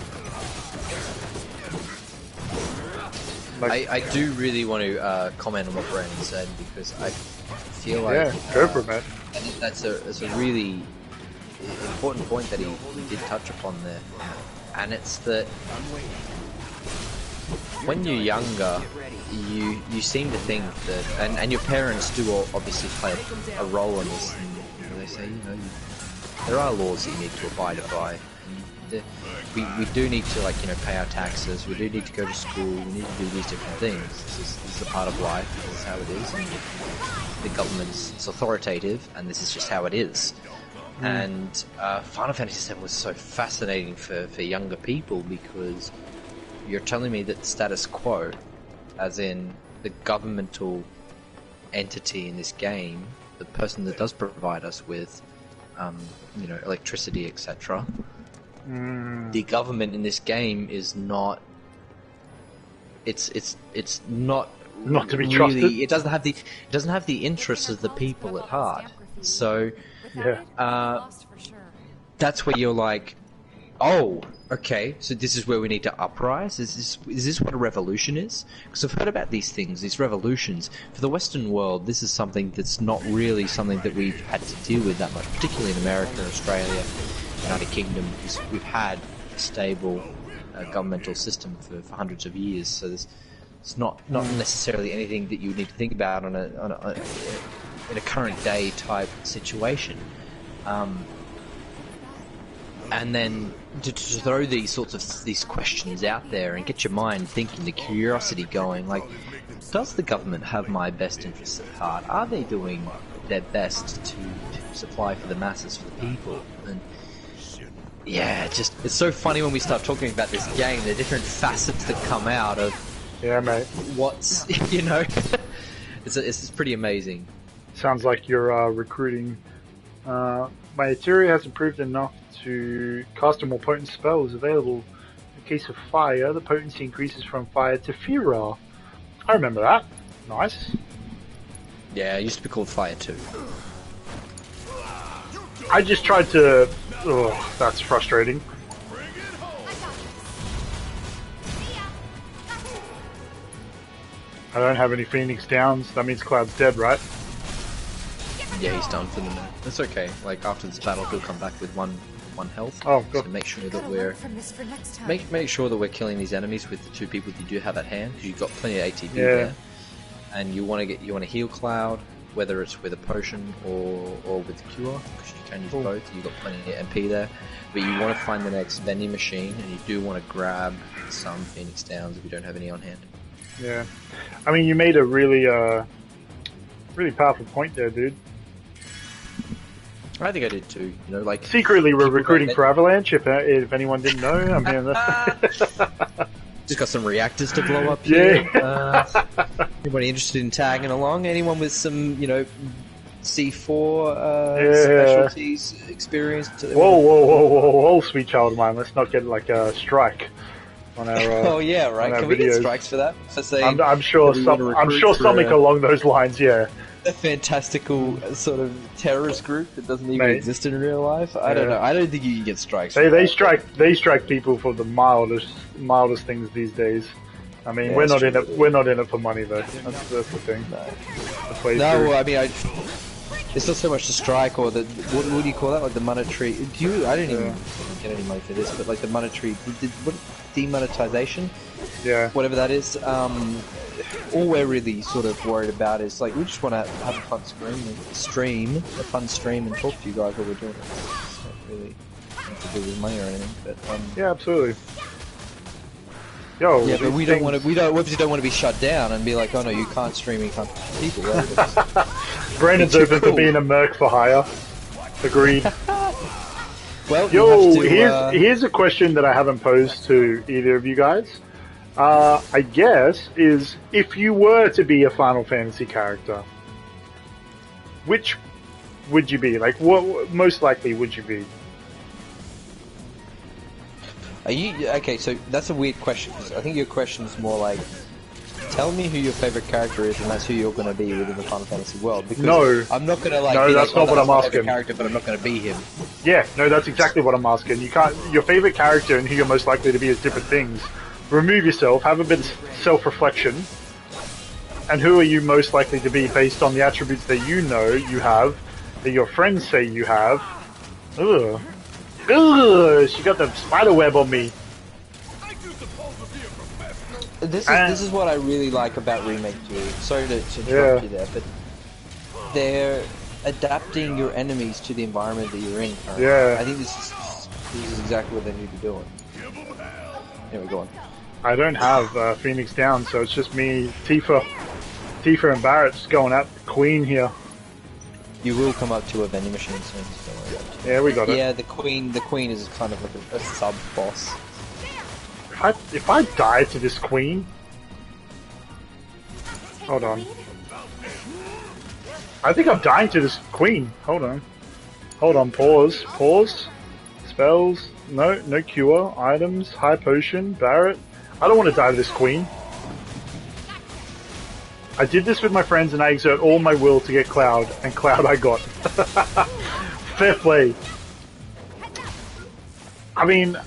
Like, I do really want to comment on what Brandon said, because I feel like Yeah, go for it, man. That's a really important point that he did touch upon there, and it's that when you're younger, you seem to think that, and your parents do obviously play a role in this. And, you know, they say, you know, there are laws that you need to abide by. We do need to, like, you know, pay our taxes. We do need to go to school. We need to do these different things. This is a part of life. This is how it is. And the government's authoritative, and this is just how it is. And Final Fantasy VII was so fascinating for younger people because you're telling me that status quo, as in the governmental entity in this game, the person that does provide us with, you know, electricity, etc. The government in this game is not. It's not to be really, trusted. It doesn't have the interests of the people at heart. So that's where you're like, oh, okay, so this is where we need to uprise? Is this what a revolution is? Because I've heard about these things, these revolutions. For the Western world, this is something that's not really something that we've had to deal with that much, particularly in America, Australia, United Kingdom, because we've had a stable governmental system for hundreds of years, so it's not necessarily anything that you need to think about in a current day type situation. And then to throw these sorts of these questions out there and get your mind thinking, the curiosity going, like, does the government have my best interests at heart? Are they doing their best to supply for the masses, for the people? And yeah, it's so funny when we start talking about this game, the different facets that come out of mate. What's, you know, it's pretty amazing. Sounds like you're recruiting. My Eteria has improved enough to cast a more potent spell is available. In case of fire, the potency increases from fire to Fira. I remember that. Nice. Yeah, it used to be called Fire 2. I just tried to... Oh, that's frustrating. I don't have any Phoenix Downs. That means Cloud's dead, right? Yeah, he's done for the minute. That's okay. Like, after this battle, he'll come back with one health. Oh, good. So make sure that we're make sure that we're killing these enemies with the two people that you do have at hand. You've got plenty of ATB there, and you want to heal Cloud, whether it's with a potion or with the cure, because you can use both. You've got plenty of MP there, but you want to find the next vending machine, and you do want to grab some Phoenix Downs if you don't have any on hand. Yeah, I mean, you made a really really powerful point there, dude. I think I did too. You know, like, secretly we're recruiting for Avalanche. If anyone didn't know, I mean, just got some reactors to blow up here. Anybody interested in tagging along? Anyone with some, you know, C4 specialties experience? Whoa, sweet child of mine. Let's not get like a strike on our. Oh yeah, right. Can we get strikes for that? For saying I'm sure something along those lines. Yeah. A fantastical sort of terrorist group that doesn't even exist in real life. I don't know. I don't think you can get strikes. They strike people for the mildest things these days. I mean, we're not in it for money though. That's the thing. No, I mean, it's not so much the strike or the what do you call that? Like the monetary. I didn't even get any money for this, but like the monetary demonetization. Yeah. Whatever that is. All we're really sort of worried about is, like, we just want to have a fun stream and talk to you guys while we're doing it. It's not really nothing to do with money or anything, but yeah, absolutely. Yo, yeah, but we obviously don't want to be shut down and be like, oh no, you can't stream, you can't talk to people. Right? Brandon's open for being a merc for hire. Agreed. Well, yo, here's a question that I haven't posed to either of you guys. I guess, is if you were to be a Final Fantasy character, which would you be? Like, what most likely would you be? Are you okay? So that's a weird question. I think your question is more like, tell me who your favorite character is, and that's who you're going to be within the Final Fantasy world. Because no, I'm not going to like. No, that's not what I'm asking. Character, but I'm not going to be him. Yeah, no, that's exactly what I'm asking. You can't. Your favorite character and who you're most likely to be is different things. Remove yourself, have a bit of self-reflection, And who are you most likely to be based on the attributes that you know you have, that your friends say you have? Ugh. Ugh, she got the spider web on me. This is what I really like about Remake 2. Sorry to interrupt you there, but they're adapting your enemies to the environment that you're in currently. Yeah. I think this is exactly what they need to be doing. Anyway, go on. I don't have Phoenix down, so it's just me, Tifa and Barrett just going at the Queen here. You will come up to a vending machine soon, so don't worry about it. Yeah, we got it. Yeah, the Queen is kind of like a sub-boss. If I die to this Queen... Hold on. I think I'm dying to this Queen. Hold on. Hold on, pause. Pause. Spells. No cure. Items. High potion. Barrett. I don't want to die to this Queen. I did this with my friends and I exert all my will to get Cloud, and Cloud I got. Fair play. I mean,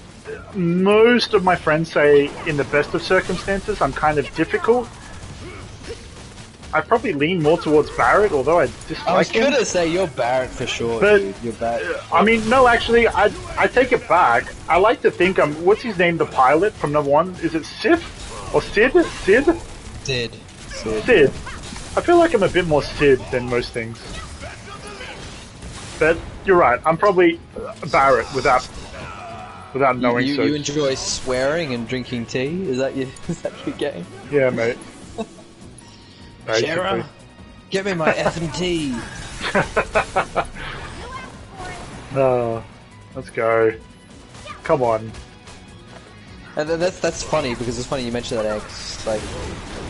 most of my friends say in the best of circumstances I'm kind of difficult. I probably lean more towards Barrett, although I dislike him. I was gonna say you're Barrett for sure, but, dude. You're Barrett. I mean, no, actually, I take it back. I like to think I'm... What's his name, the pilot from number 1? Is it Sif? Or Sid? Sid? Sid. I feel like I'm a bit more Sid than most things. But you're right, I'm probably Barrett without knowing so. You enjoy swearing and drinking tea? Is that your game? Yeah, mate. Shara, get me my effing tea. Let's go. Come on. And that's funny because it's funny you mentioned that, X. Like,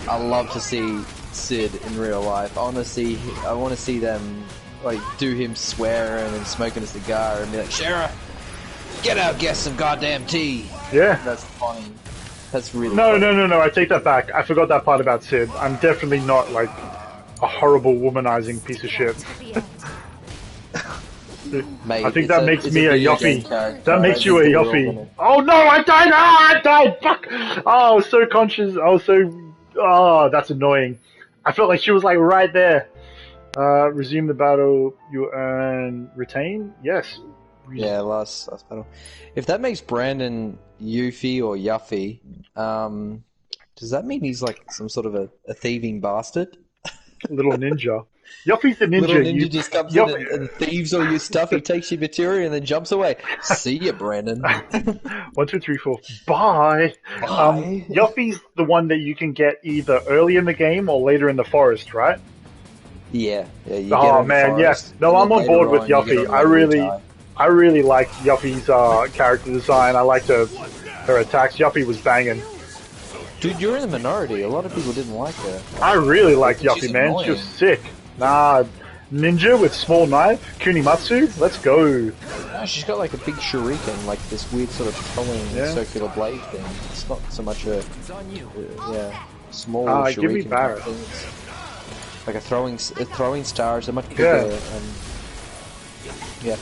I love to see Sid in real life. I want to see them like do him swearing and smoking a cigar and be like, Shara, get out, get some goddamn tea. Yeah. That's funny. That's really No, I take that back. I forgot that part about Sid. I'm definitely not like a horrible womanizing piece of shit. Mate, I think that makes me a yuppie. That makes you a yuppie. Oh no, I died! Ah, I died! Fuck! Oh, I was so conscious. Oh, that's annoying. I felt like she was like right there. Resume the battle. You earn retain? Yes. Yeah, last battle. If that makes Brandon Yuffie or Yuffie, does that mean he's like some sort of a thieving bastard? Little ninja. Yuffie's the ninja. Little ninja just comes in and thieves all your stuff. He takes your material and then jumps away. See ya, Brandon. 1, 2, 3, 4. Bye. Yuffie's the one that you can get either early in the game or later in the forest, right? Yeah. You oh man, yes. No, I'm on board with Yuffie. I really liked Yuffie's character design. I liked her attacks. Yuffie was banging. Dude, you're in the minority. A lot of people didn't like her. I really liked Yuffie, man. Annoying. She was sick. Nah, ninja with small knife, Kunimatsu. Let's go. No, she's got like a big shuriken, like this weird sort of throwing circular blade thing. It's not so much a small shuriken. Give me Barrett. Like a throwing star is a much bigger. Yeah.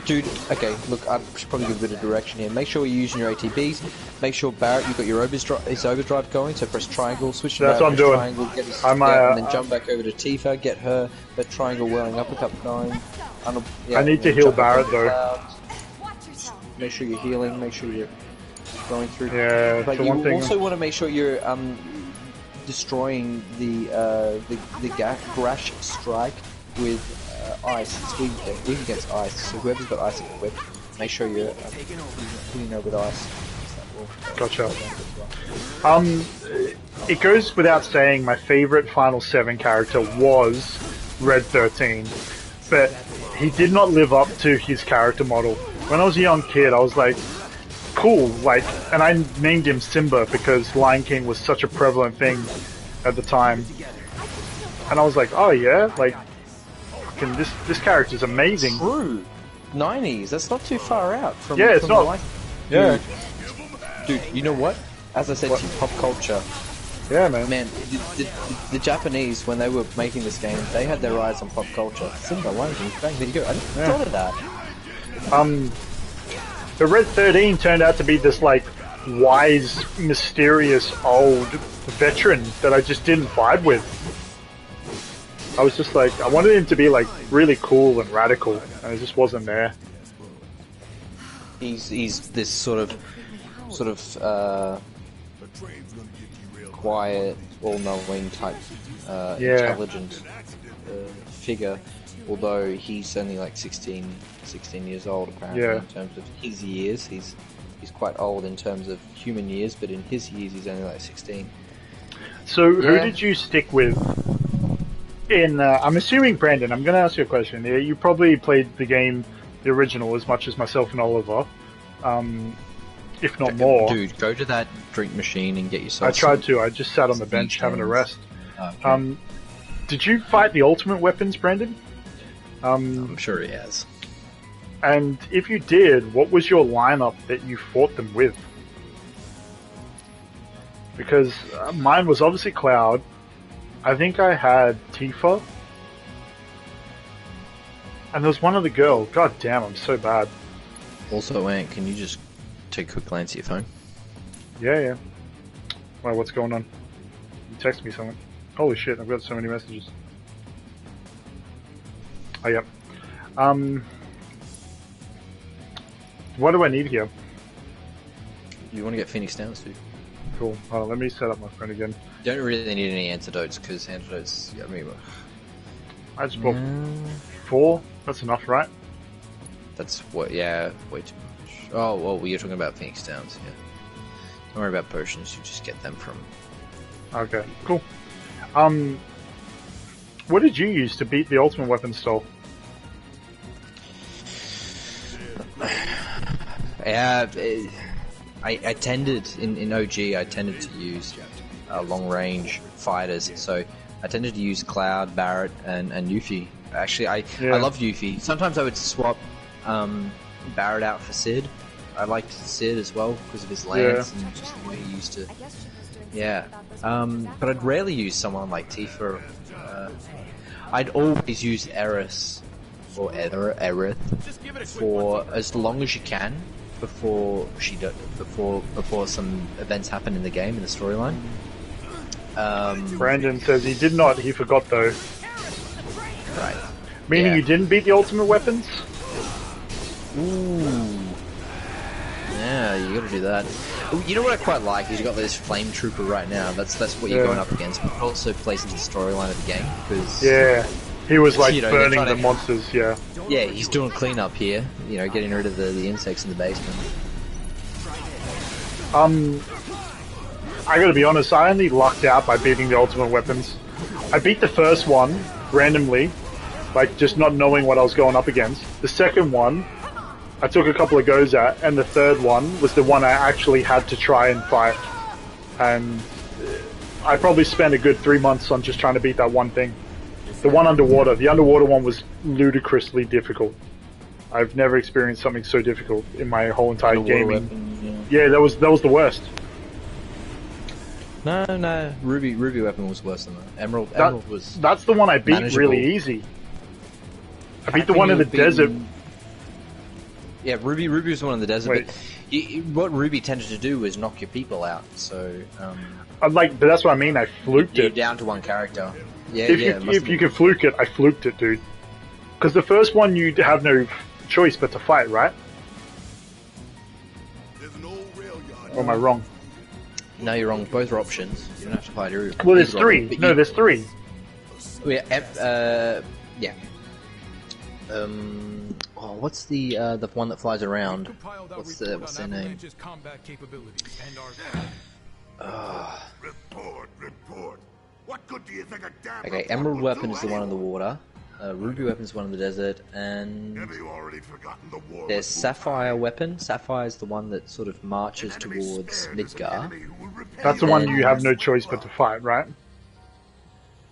Dude, okay, look, I should probably give a bit of direction here. Make sure you're using your ATBs. Make sure Barrett, you've got your overdrive going, so press triangle, switch to That's what I'm doing. Triangle, get his and then jump back over to Tifa, get her triangle whirling uppercut going. I need to heal Barrett though. Make sure you're healing, make sure you're going through. Yeah, but you also want to make sure you're destroying the Grash Strike with ice. It's weak against ice, so whoever's got ice equipped, make sure you're hitting her with ice. Gotcha. It goes without saying my favorite Final 7 character was Red 13, but he did not live up to his character model. When I was a young kid, I was like, cool, like, and I named him Simba because Lion King was such a prevalent thing at the time. And I was like, oh yeah, like, this character's amazing. True. 90s, that's not too far out from it's not. Dude, you know what? As I said to you, pop culture. Yeah, man. Man, the Japanese, when they were making this game, they had their eyes on pop culture. Simba, Lion King, bang, there you go. I didn't thought of that. The Red 13 turned out to be this like wise, mysterious old veteran that I just didn't vibe with. I was just like, I wanted him to be like really cool and radical, and it just wasn't there. He's this sort of quiet, all-knowing type, intelligent figure. Although he's only like 16 years old apparently in terms of his years. He's quite old in terms of human years, but in his years he's only like 16. So who did you stick with? I'm assuming, Brandon, I'm going to ask you a question. Yeah, you probably played the game, the original, as much as myself and Oliver, if not more. Dude, go to that drink machine and get yourself. I tried to. I just sat on the bench having a rest. Okay. Did you fight the ultimate weapons, Brandon? I'm sure he has. And if you did, what was your lineup that you fought them with? Because mine was obviously Cloud. I think I had Tifa. And there was one other girl. God damn, I'm so bad. Also, Ant, can you just take a quick glance at your phone? Yeah. Wait, what's going on? You text me something. Holy shit, I've got so many messages. Oh, yep. What do I need here? You want to get Phoenix Downs, dude? Cool. Let me set up my phone again. You don't really need any antidotes, because antidotes, I just bought 4. That's enough, right? That's what, way too much. Oh, well, you're talking about Phoenix Downs, yeah. Don't worry about potions, you just get them from... Okay, cool. What did you use to beat the ultimate weapon stall? Yeah, I tended, in OG, I tended to use long-range fighters, so I tended to use Cloud, Barret, and Yuffie. Actually, I love Yuffie. Sometimes I would swap Barret out for Sid. I liked Sid as well because of his lance and just the way he used to... Yeah. But I'd rarely use someone like Tifa. I'd always use Eris or Aerith for as long as you can before some events happen in the game, in the storyline. Brandon says he did not, he forgot though. Right. Meaning you didn't beat the ultimate weapons? Ooh. Yeah, you gotta do that. You know what I quite like is you got this flame trooper right now. That's what you're going up against, but it also plays into the storyline of the game because he was like burning the monsters. Yeah, he's doing cleanup here. Getting rid of the insects in the basement. I gotta be honest. I only lucked out by beating the ultimate weapons. I beat the first one randomly, like just not knowing what I was going up against. The second one, I took a couple of goes at, and the third one was the one I actually had to try and fight. And I probably spent a good 3 months on just trying to beat that one thing. The one underwater. The underwater one was ludicrously difficult. I've never experienced something so difficult in my whole entire gaming. Weapon, that was the worst. No, Ruby weapon was worse than that. Emerald was... That's the one I beat manageable. really easy. I beat the one in the desert. Yeah, Ruby was the one in the desert, but what Ruby tended to do was knock your people out, so... but that's what I mean, I fluked it. You're down to one character. If you can fluke it, I fluked it, dude. Because the first one you have no choice but to fight, right? Or am I wrong? No, you're wrong. Both are options. You don't have to fight everyone. Well, there's 3. No, there's 3. What's the one that flies around? What's their name? Report. What good do you think a damn Okay, Emerald weapon is the one in the water. Ruby weapon is one in the desert, and there's Sapphire weapon. Sapphire is the one that sort of marches towards Midgar. That's the one you have no choice but to fight, right?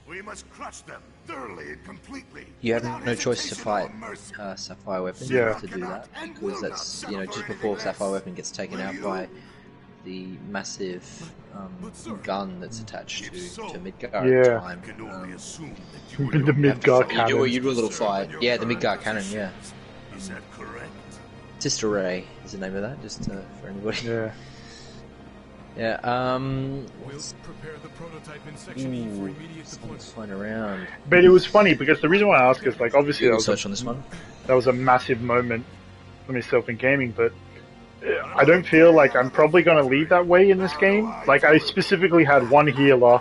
We must crush them thoroughly and completely. You have no choice to fight Sapphire weapon. You have to do that because that's just before Sapphire weapon gets taken out by the massive gun that's attached to Midgar at the time. The Midgar cannon. You do a little fight. Yeah, the Midgar cannon. Yeah. Is that correct? Sister Ray is the name of that, just for anybody. Yeah. Yeah. We'll prepare the prototype in section E for immediate deployment. Flying around. But it was funny because the reason why I ask is like obviously You search on this one. that was a massive moment for myself in gaming, but I don't feel like I'm probably going to lead that way in this game. Like I specifically had one healer,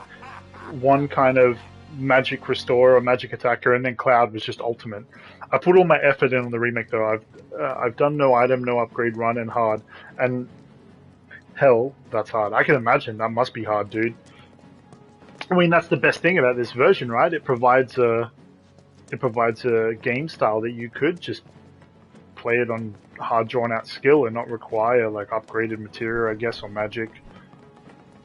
one kind of magic restorer or magic attacker, and then Cloud was just ultimate. I put all my effort in on the remake though. I've done no item, no upgrade run and hard, and hell, that's hard. I can imagine that must be hard, dude. I mean, that's the best thing about this version, right? It provides a game style that you could just play it on hard drawn out skill and not require like upgraded material, I guess, or magic.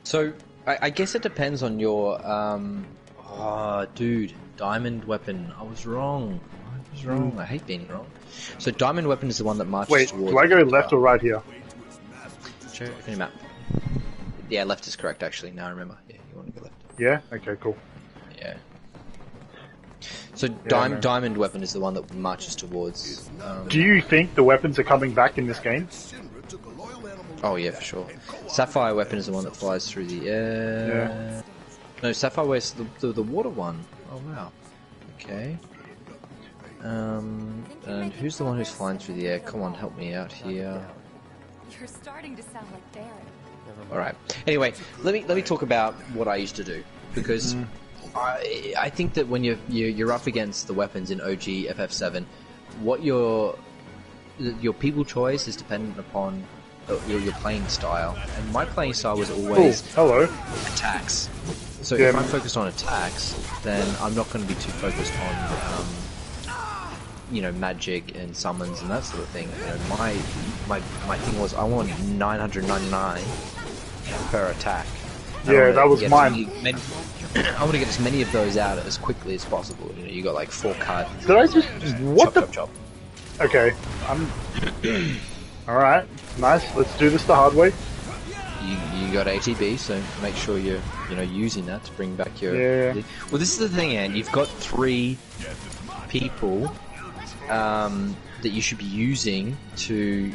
So I guess it depends on your oh, dude, diamond weapon. I was wrong. I hate being wrong. So diamond weapon is the one that marches Wait, towards... do I go left or right here? Check your map. Yeah, left is correct actually. Now I remember. Yeah, you want to go left. Yeah? Okay, cool. Yeah. So diamond weapon is the one that marches towards... Do you think the weapons are coming back in this game? Oh yeah, for sure. Sapphire weapon is the one that flies through the air. Yeah. No, Sapphire weapon is the water one. Oh wow. Okay. And who's the one who's flying through the air? Come on, help me out here. You're starting to sound like Barrett. All right. Anyway, let me talk about what I used to do, because I think that when you're up against the weapons in OG FF7, what your people choice is dependent upon your playing style. And my playing style was always attacks. So if I'm focused on attacks, then I'm not going to be too focused on magic and summons and that sort of thing. You know, my thing was I want 999 per attack. Yeah, that was mine. I want to get as many of those out as quickly as possible. You know, you got like 4 cards. Did I just chop. Okay, I'm. All right, nice. Let's do this the hard way. You got ATB, so make sure you're using that to bring back your. Yeah. Well, this is the thing, Anne. You've got 3 people that you should be using to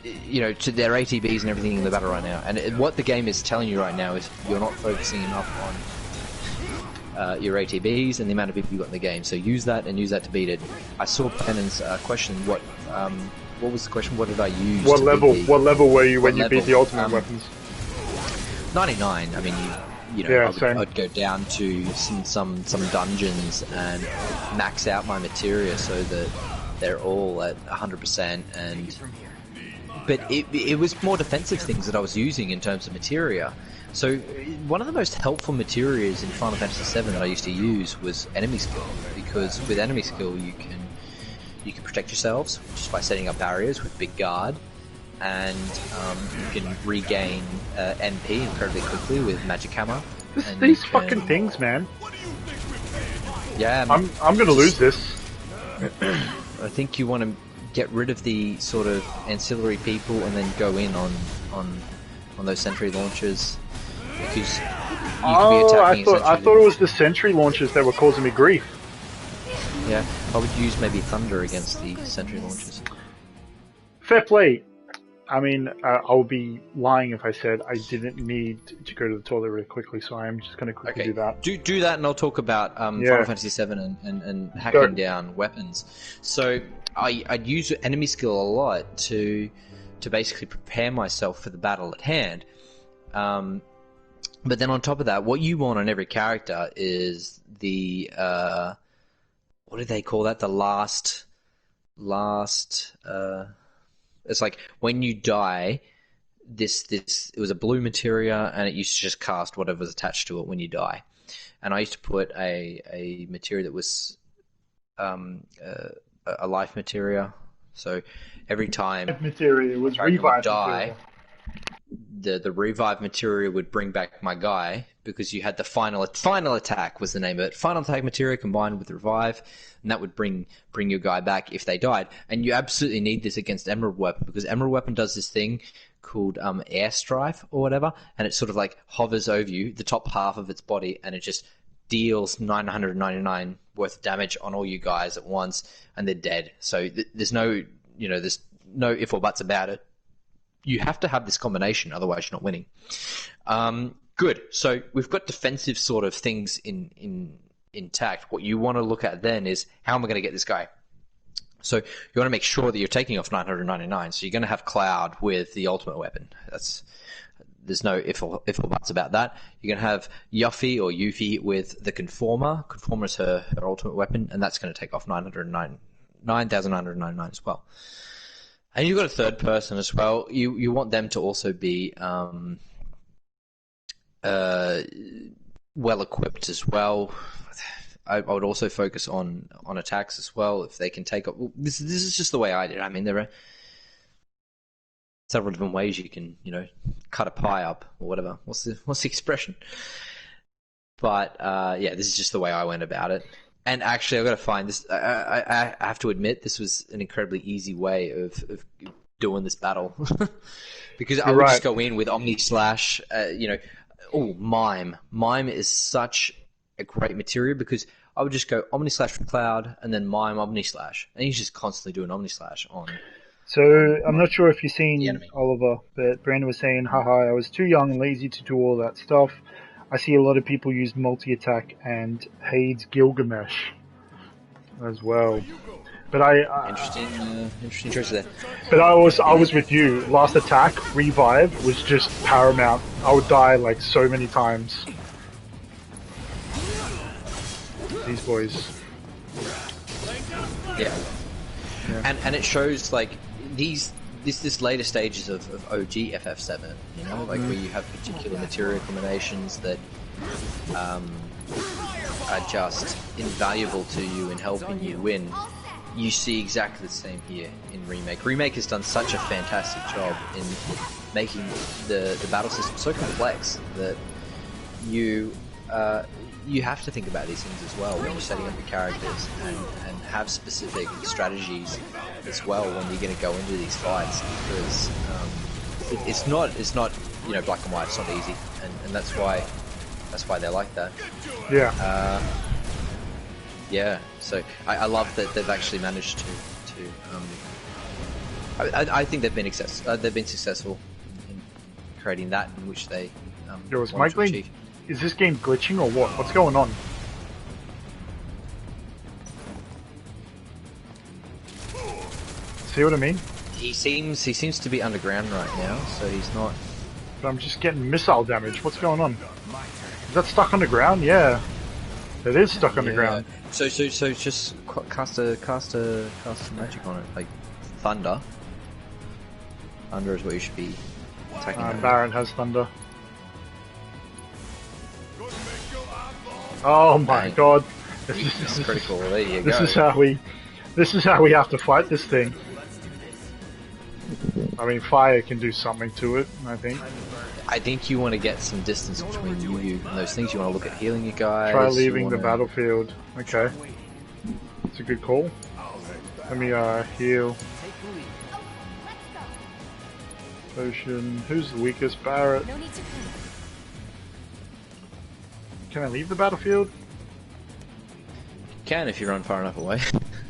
their ATBs and everything in the battle right now. And what the game is telling you right now is you're not focusing enough on your ATBs and the amount of people you got in the game. So use that and use that to beat it. I saw Pennon's question. What was the question? What did I use? What level were you when you beat the ultimate weapons? 99. I mean, I'd go down to some dungeons and max out my materia so that they're all at 100%. But it was more defensive things that I was using in terms of materia. So one of the most helpful materials in Final Fantasy VII that I used to use was enemy skill, because with enemy skill you can protect yourselves just by setting up barriers with big guard, and you can regain MP incredibly quickly with magic hammer. These fucking things, man. Yeah, I'm gonna lose this. I think you want to get rid of the sort of ancillary people and then go in on those sentry launchers, because you could be attacking. I thought it was the sentry launchers that were causing me grief. Yeah, I would use maybe Thunder against the sentry launchers. Fair play. I mean, I would be lying if I said I didn't need to go to the toilet really quickly, so I'm just going to quickly do that. Do that, and I'll talk about Final Fantasy VII and hacking down weapons. So I'd use enemy skill a lot to basically prepare myself for the battle at hand. But then on top of that, what you want on every character is the what do they call that? The last. It's like when you die, it was a blue materia, and it used to just cast whatever was attached to it when you die. And I used to put a materia that was a life materia. So every time materia was revive die, the revive materia would bring back my guy, because you had the final attack was the name of it. Final attack materia combined with revive, and that would bring your guy back if they died. And you absolutely need this against Emerald Weapon, because Emerald Weapon does this thing called airstrike or whatever, and it sort of like hovers over you, the top half of its body, and it just deals 999 worth of damage on all you guys at once, and they're dead. So there's no if or buts about it. you have to have this combination, otherwise you're not winning. Good. So we've got defensive sort of things intact. What you want to look at then is, how am I going to get this guy? So you want to make sure that you're taking off 999. So you're going to have Cloud with the ultimate weapon. There's no if or buts about that. You're going to have Yuffie or Yuffie with the Conformer. Conformer is her ultimate weapon, and that's going to take off 9,999 as well. And you've got a third person as well. You want them to also be well equipped as well. I would also focus on attacks as well, if they can take up. Well, this is just the way I did it. I mean, there are several different ways you can, cut a pie up or whatever. What's the expression? But yeah, this is just the way I went about it. And actually, I've got to find this. I have to admit, this was an incredibly easy way of doing this battle, because I would just go in with Omni Slash. Mime. Mime is such a great material, because I would just go Omni Slash for Cloud and then Mime Omni Slash, and he's just constantly doing Omni Slash on. So I'm not sure if you've seen Oliver, but Brandon was saying, haha, I was too young and lazy to do all that stuff. I see a lot of people use multi-attack and Hade's Gilgamesh as well. But interesting choice there. But I was with you. Last attack, revive, was just paramount. I would die like so many times. These boys. Yeah. And it shows like this later stages of OG FF7, like where you have particular material combinations that are just invaluable to you in helping you win. You see exactly the same here in Remake. Remake has done such a fantastic job in making the battle system so complex that you have to think about these things as well when you're setting up your characters, and have specific strategies as well when you're going to go into these fights, because it's not black and white. It's not easy, and that's why they're like that. Yeah. Yeah. So I love that they've actually managed to I think they've been successful in creating that in which they is this game glitching or what? What's going on? See what I mean? He seems to be underground right now, so he's not. But I'm just getting missile damage. What's going on? Is that stuck on the ground? Yeah, it is stuck on the ground. So just cast a magic on it, like thunder. Thunder is what you should be attacking. Baron has thunder. Oh my god! This is critical. There you go. This is how we have to fight this thing. I mean, fire can do something to it, I think. I think you want to get some distance between you and those things. You want to look at healing your guys. Try leaving the battlefield. Okay. That's a good call. Let me heal. Potion. Who's the weakest? Barret. Can I leave the battlefield? You can if you run far enough away.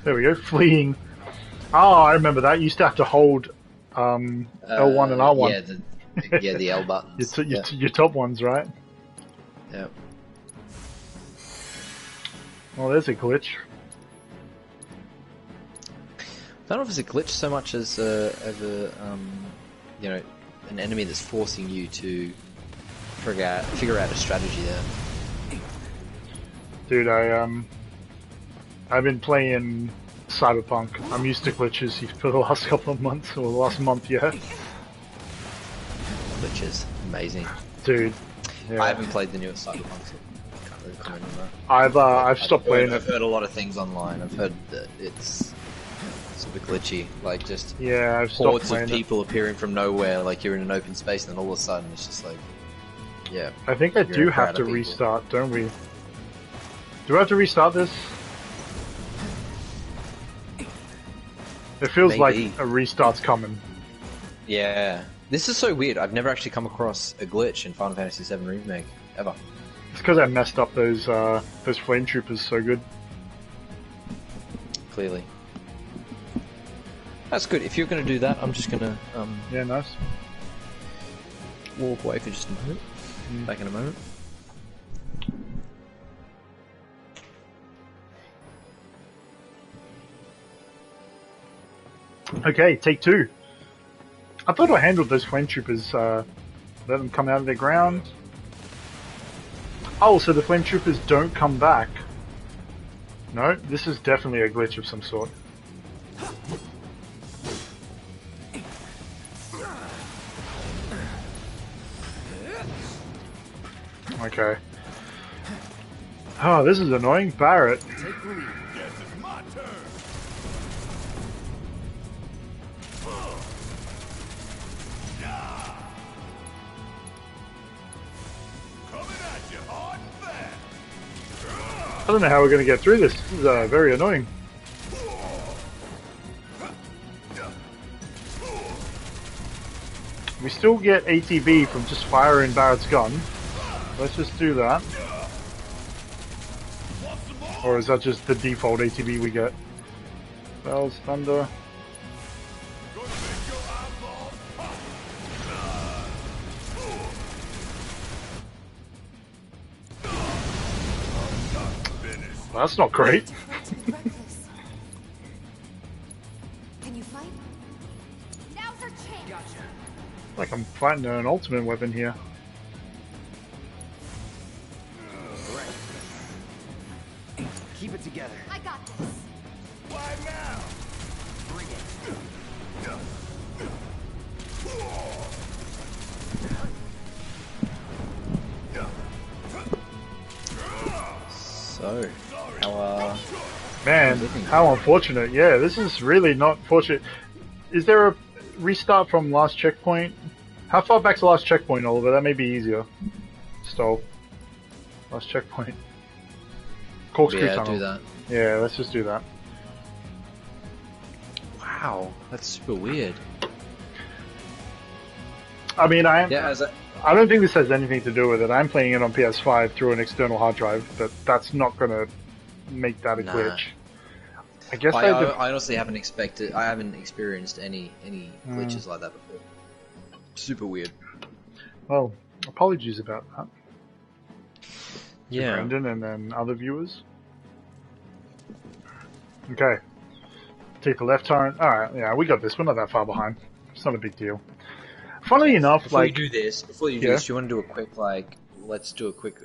There we go. Fleeing. Oh, I remember that. You used to have to hold L1 and R1. Yeah, the L buttons. Your top ones, right? Yeah. Well, there's a glitch. I don't know if it's a glitch so much as an enemy that's forcing you to figure out a strategy there. Dude, I've been playing Cyberpunk. I'm used to glitches for the last couple of months, or the last month, yeah. Glitches, amazing. Dude, yeah. I haven't played the newest Cyberpunk, so I can't really comment on I've that. stopped playing it. I've heard a lot of things online. I've heard that it's super glitchy, like just I've hordes of people appearing from nowhere, like you're in an open space, and then all of a sudden it's just like, yeah. I think I do have to restart, don't we? Do I have to restart this? It feels like a restart's coming. Yeah. This is so weird. I've never actually come across a glitch in Final Fantasy VII Remake, ever. It's because I messed up those flame troopers so good. Clearly. That's good. If you're going to do that, I'm just going to... Yeah, nice. walk away for just a moment. Back in a moment. Okay, take 2. I thought I handled those flame troopers, let them come out of their ground. Oh, so the flame troopers don't come back. No, this is definitely a glitch of some sort. Okay. Oh, this is annoying. Barrett. I don't know how we're going to get through this. This is very annoying. We still get ATB from just firing Barrett's gun. Let's just do that. Or is that just the default ATB we get? Bells, thunder. Well, that's not great. Can you fight? Now's our chance. Gotcha. Like I'm fighting an ultimate weapon here. Keep it together. I got this. Why now? Bring it. So, how Man, how unfortunate. Yeah, this is really not fortunate. Is there a restart from last checkpoint? How far back's the last checkpoint, Oliver? That may be easier. Stole. Last checkpoint. Corkscrew tunnel. do that. Yeah, let's just do that. Wow, that's super weird. I mean, I don't think this has anything to do with it. I'm playing it on PS5 through an external hard drive, but that's not going to make that a glitch. I guess I honestly haven't experienced any glitches like that before. Super weird. Well, apologies about that. Yeah. Brendan and then other viewers. Okay. Take the left turn. Alright, yeah, we got this. We're not that far behind. It's not a big deal. Funnily enough, before like... you do this, do you want to do a quick, let's do a quick,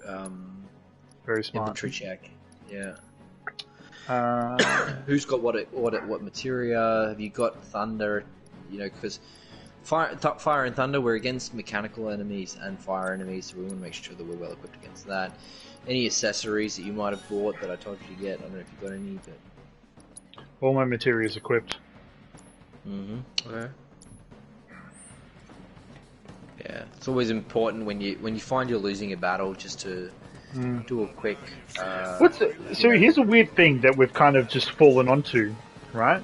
very smart. inventory check. Yeah. Uh, Who's got what materia? Have you got thunder? You know, because fire and thunder, we're against mechanical enemies and fire enemies, so we want to make sure that we're well equipped against that. Any accessories that you might have bought that I told you to get, I don't know if you got any, but... all my materia is equipped. Okay. Yeah, it's always important when you find you're losing a battle just to do a quick... So here's a weird thing that we've kind of just fallen onto, right?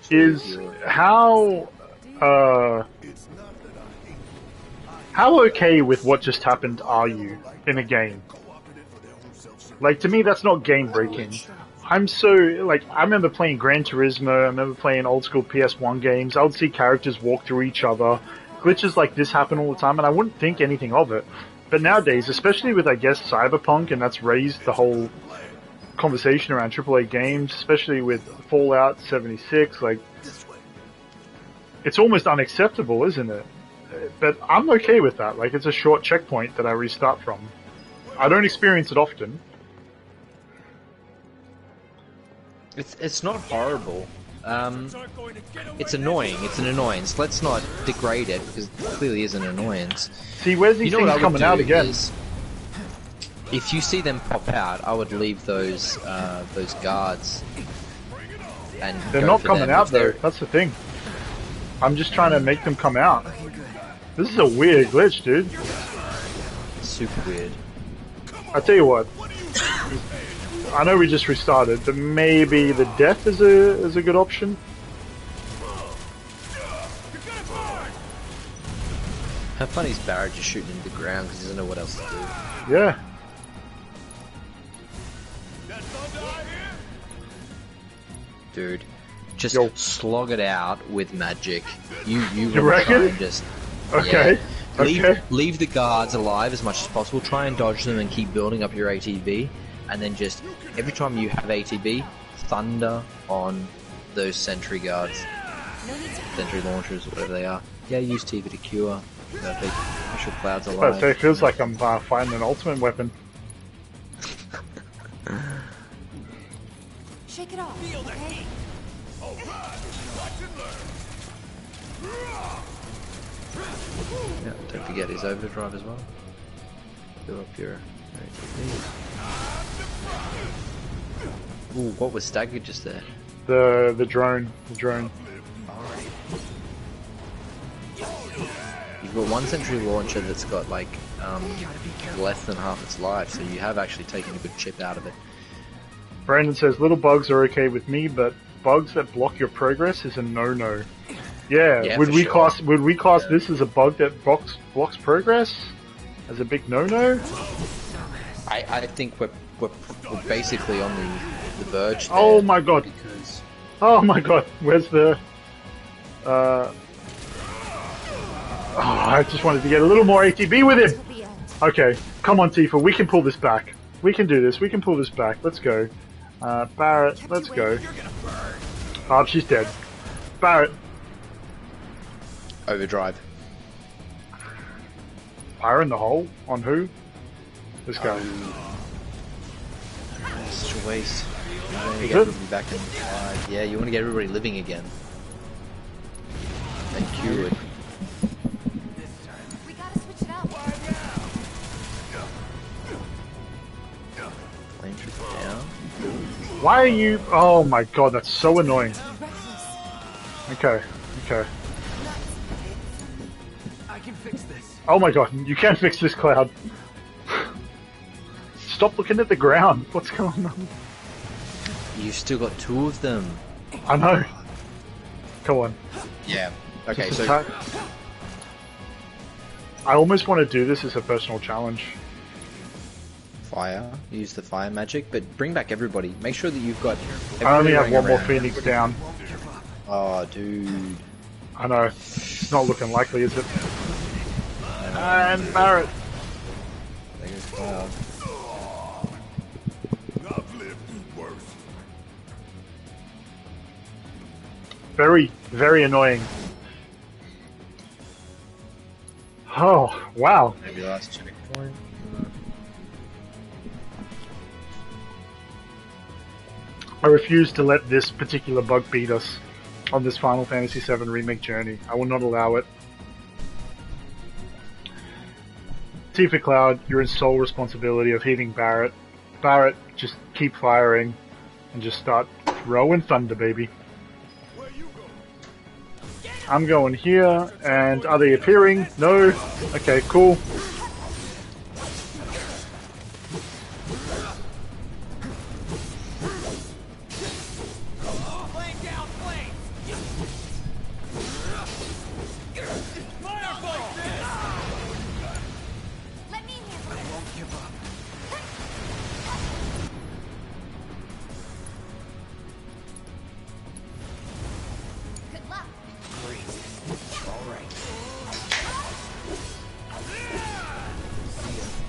Is how okay with what just happened are you in a game? Like, to me, that's not game breaking. I'm so, like, I remember playing Gran Turismo, I remember playing old school PS1 games, I would see characters walk through each other, glitches like this happen all the time, and I wouldn't think anything of it. But nowadays, especially with, I guess, Cyberpunk, and that's raised the whole conversation around AAA games, especially with Fallout 76, like, it's almost unacceptable, isn't it? But I'm okay with that, like, it's a short checkpoint that I restart from. I don't experience it often. It's not horrible. It's annoying. It's an annoyance. Let's not degrade it because it clearly is an annoyance. See, where's these things coming out again? If you see them pop out, I would leave those guards. And they're not coming out though. That's the thing. I'm just trying to make them come out. This is a weird glitch, dude. Super weird. I tell you what. I know we just restarted, but maybe the death is a good option. How funny is Barrett just shooting into the ground because he doesn't know what else to do? Yeah. Dude, just slog it out with magic. You reckon? just okay. Yeah. leave the guards alive as much as possible. Try and dodge them and keep building up your ATB. And then just, every time you have ATB, thunder on those sentry guards. Sentry launchers, whatever they are. Yeah, use TV to cure. Perfect. Make sure clouds alive. So it feels like I'm fighting an ultimate weapon. Shake it off. Feel the heat. All right, watch and learn. Yeah, don't forget his overdrive as well. Build up your ATB. Ooh, what was staggered just there? The drone. The drone. You've got one sentry launcher that's got like less than half its life, so you have actually taken a good chip out of it. Brandon says little bugs are okay with me, but bugs that block your progress is a no-no. Yeah, would we class this as a bug that blocks progress? As a big no-no? I think we're basically on the verge there. Oh my god. Because... Oh my god, where's the... Oh, I just wanted to get a little more ATB with him! Okay, come on Tifa, we can pull this back. We can do this, we can pull this back. Let's go. Barrett, let's go. Oh, she's dead. Barrett. Overdrive. Fire in the hole? On who? This guy. Such a waste. You want to Is get it? everybody back in live. Yeah, you want to get everybody living again. And cured. We gotta switch it up. Flame trooper down. Why are you... Oh my god, that's so annoying. Okay, okay. I can fix this. Oh my god, you can't fix this, Cloud. Stop looking at the ground. What's going on? You've still got two of them. I know. Come on. Yeah. Okay, Just so... attack. I almost want to do this as a personal challenge. Fire. Use the fire magic, but bring back everybody. Make sure that you've got... I only have everybody one more around. Phoenix down. Oh, dude. I know. It's not looking likely, is it? And Barrett. There goes Cloud. I've lived through worse. Very, very annoying. Oh, wow. Maybe last checkpoint. I refuse to let this particular bug beat us on this Final Fantasy VII Remake journey. I will not allow it. Tifa Cloud, you're in sole responsibility of hitting Barrett. Barrett, just keep firing and just start throwing thunder, baby. I'm going here, and are they appearing? No? Okay, cool.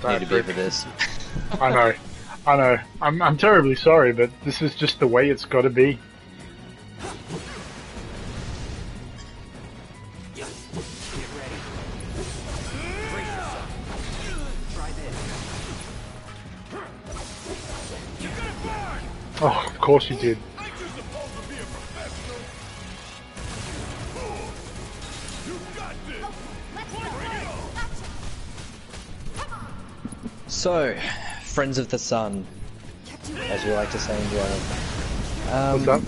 Need a bit for this. I know. I know. I'm terribly sorry, but this is just the way it's got to be. Oh, of course you did. So, friends of the sun, as we like to say in German. What's up?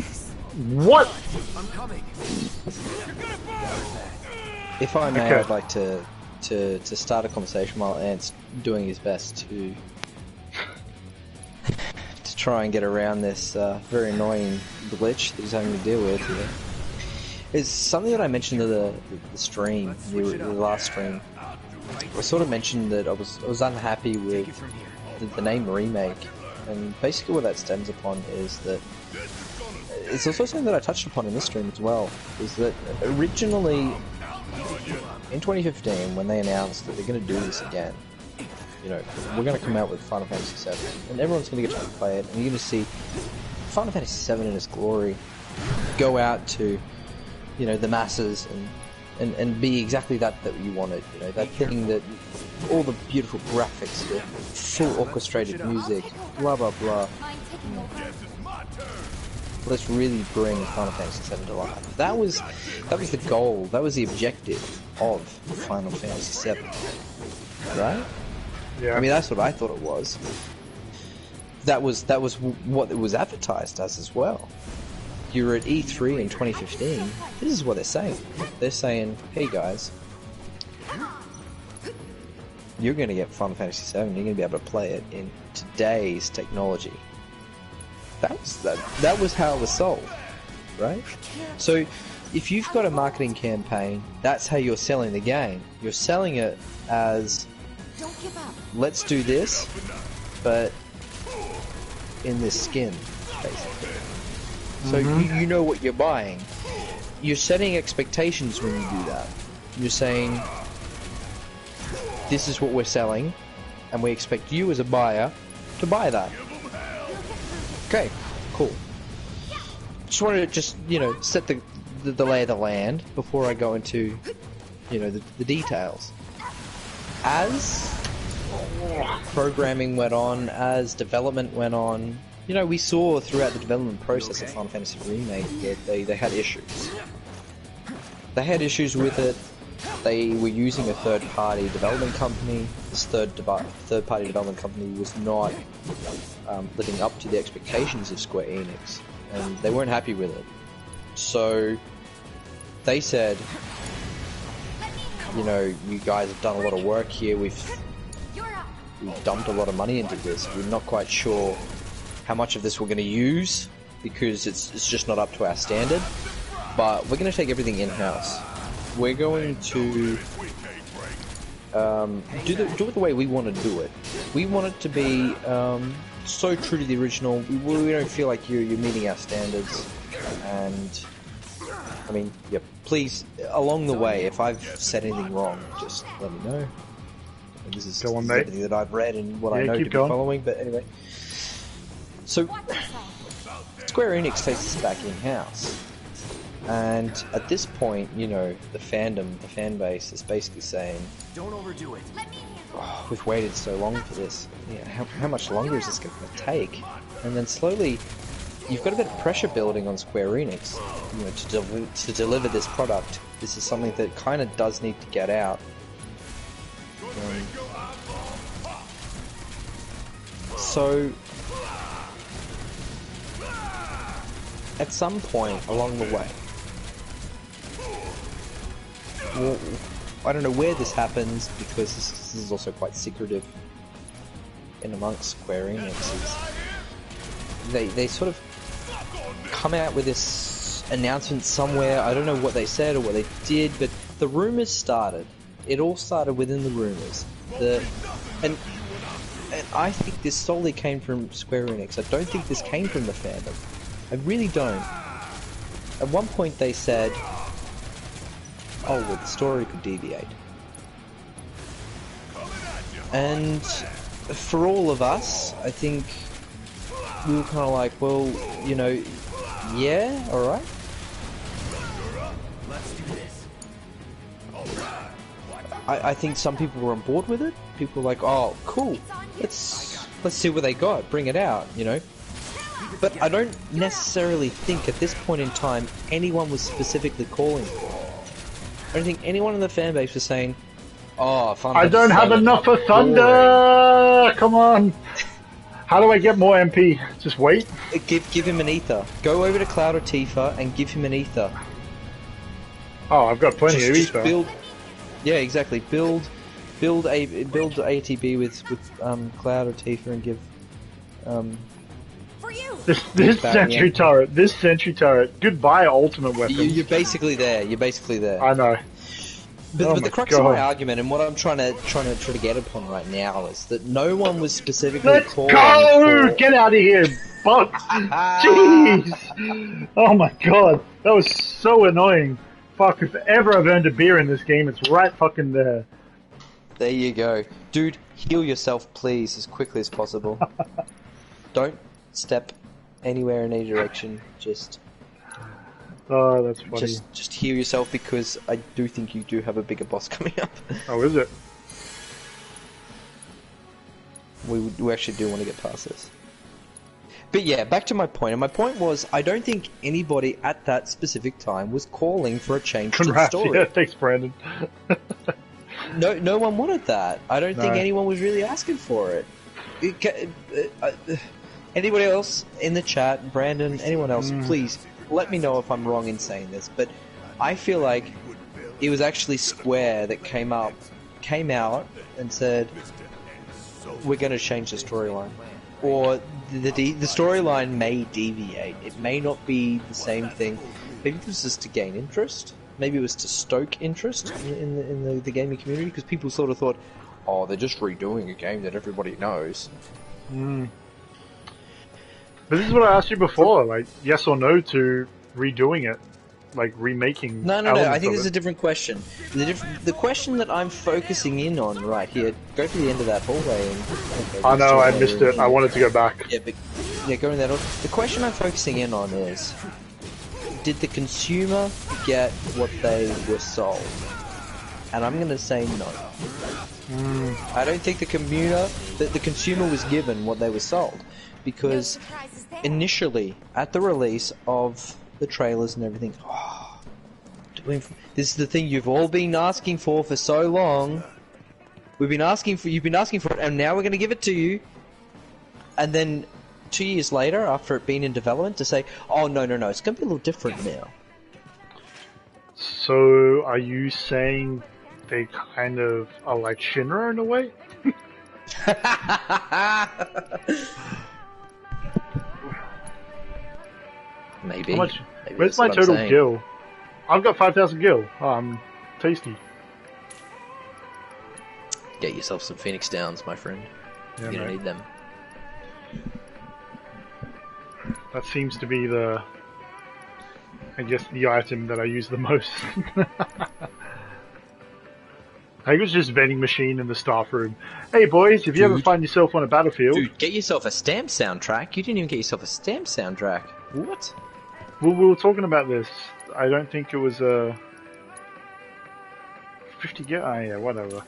What? I'm coming. If I may, Okay. I'd like to start a conversation while Ant's doing his best to try and get around this very annoying glitch that he's having to deal with here. It's something that I mentioned to the stream, the last stream. I sort of mentioned that I was unhappy with the name remake, and basically what that stems upon is that it's also something that I touched upon in this stream as well. Is that originally in 2015, when they announced that they're going to do this again, you know, we're going to come out with Final Fantasy VII, and everyone's going to get to play it, and you're going to see Final Fantasy VII in its glory go out to, you know, the masses and be exactly that you wanted, you know, that thing that all the beautiful graphics, the full orchestrated music, blah blah blah. You know, let's really bring Final Fantasy VII to life. That was the goal. That was the objective of Final Fantasy VII, right? Yeah. I mean, that's what I thought it was. That was what it was advertised as well. You were at E3 in 2015. This is what they're saying. They're saying, "Hey guys, you're going to get Final Fantasy VII. You're going to be able to play it in today's technology." That was how it was sold, right? So, if you've got a marketing campaign, that's how you're selling the game. You're selling it as, let's do this, but in this skin, basically. So you know what you're buying. You're setting expectations when you do that. You're saying, this is what we're selling, and we expect you as a buyer to buy that. Okay, cool. Just wanted to you know, set the lay of the land before I go into, you know, the details. As programming went on, as development went on, you know, we saw throughout the development process of Final Fantasy Remake that they had issues. They had issues with it. They were using a third-party development company. This third-party development company was not living up to the expectations of Square Enix, and they weren't happy with it. So they said, you know, you guys have done a lot of work here. We've dumped a lot of money into this. We're not quite sure how much of this we're going to use because it's just not up to our standard. But we're going to take everything in-house. We're going to do it the way we want to do it. We want it to be so true to the original. We don't feel like you're meeting our standards. And I mean, yeah, please, along the way, if I've said anything wrong, just let me know. This is everything that I've read and what I know to be following. But anyway, so Square Enix takes this back in-house. And at this point, you know, the fandom, the fan base is basically saying, "Don't overdo it. Oh, we've waited so long for this. Yeah, how much longer is this going to take?" And then slowly, you've got a bit of pressure building on Square Enix, you know, to deliver this product. This is something that kind of does need to get out. So, at some point along the way, well, I don't know where this happens because this is also quite secretive in amongst Square Enix. They sort of come out with this announcement somewhere. I don't know what they said or what they did, but the rumors started. It all started within the rumors. And I think this solely came from Square Enix. I don't think this came from the fandom. I really don't. At one point they said, "Oh, well, the story could deviate." And for all of us, I think we were kind of like, well, you know, yeah, alright. I think some people were on board with it. People were like, "Oh, cool, let's see what they got, bring it out," you know. But I don't necessarily think at this point in time anyone was specifically calling for it. I don't think anyone in the fan base was saying, "Oh, I don't have enough for Thunder! Come on! How do I get more MP? Just wait?" Give him an ether. Go over to Cloud or Tifa and give him an ether. Oh, I've got plenty of ether. Build, yeah, exactly. Build ATB with Cloud or Tifa and give this sentry turret. This sentry turret. Goodbye, ultimate weapon. You're basically there. You're basically there. I know. But the crux of my argument and what I'm trying to get upon right now is that no one was specifically calling for... Get out of here, Buck! Jeez! Oh my god, that was so annoying. Fuck, if ever I've earned a beer in this game, it's right fucking there. There you go. Dude, heal yourself, please, as quickly as possible. Don't step anywhere in any direction. Just... Oh, that's funny. Just heal yourself, because I do think you do have a bigger boss coming up. Oh, is it? We actually do want to get past this. But yeah, back to my point. And my point was, I don't think anybody at that specific time was calling for a change to the story. Yeah, thanks, Brandon. No one wanted that. I don't think anyone was really asking for it. Anybody else in the chat, Brandon, anyone else, please let me know if I'm wrong in saying this. But I feel like it was actually Square that came out and said, we're going to change the storyline. Or the storyline may deviate. It may not be the same thing. Maybe it was just to gain interest. Maybe it was to stoke interest in the gaming community, because people sort of thought, oh, they're just redoing a game that everybody knows. But this is what I asked you before, like, yes or no to redoing it, like remaking. No. I think there's a different question. The question that I'm focusing in on right here. Go to the end of that hallway. I know, I missed it. I wanted to go back. Yeah, go in that. The question I'm focusing in on is: did the consumer get what they were sold? And I'm going to say no. I don't think the consumer was given what they were sold, because initially at the release of the trailers and everything, this is the thing you've all been asking for so long. You've been asking for it, and now we're going to give it to you. And then 2 years later, after it being in development, to say, oh no, it's going to be a little different now. So, are you saying they kind of are like Shinra in a way? Maybe. How much? Where's my total gil? I've got 5,000 gil. Tasty. Get yourself some Phoenix Downs, my friend. Yeah, you don't need them. That seems to be the item that I use the most. I think it was just vending machine in the staff room. Hey boys, if you ever find yourself on a battlefield... Dude, get yourself a stamp soundtrack. You didn't even get yourself a stamp soundtrack. What? Well, we were talking about this. I don't think it was a... 50 gil? Oh yeah, whatever.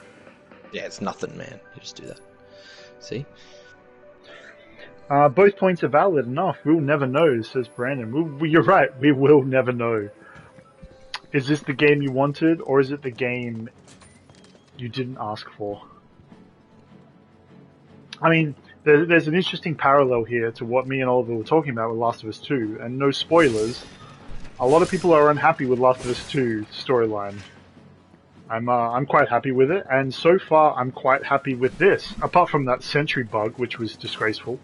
Yeah, it's nothing, man. You just do that. See? Both points are valid enough. We'll never know, says Brandon. You're right, we will never know. Is this the game you wanted, or is it the game you didn't ask for? I mean, there's an interesting parallel here to what me and Oliver were talking about with Last of Us 2, and no spoilers. A lot of people are unhappy with Last of Us 2 storyline. I'm quite happy with it, and so far I'm quite happy with this. Apart from that sentry bug, which was disgraceful.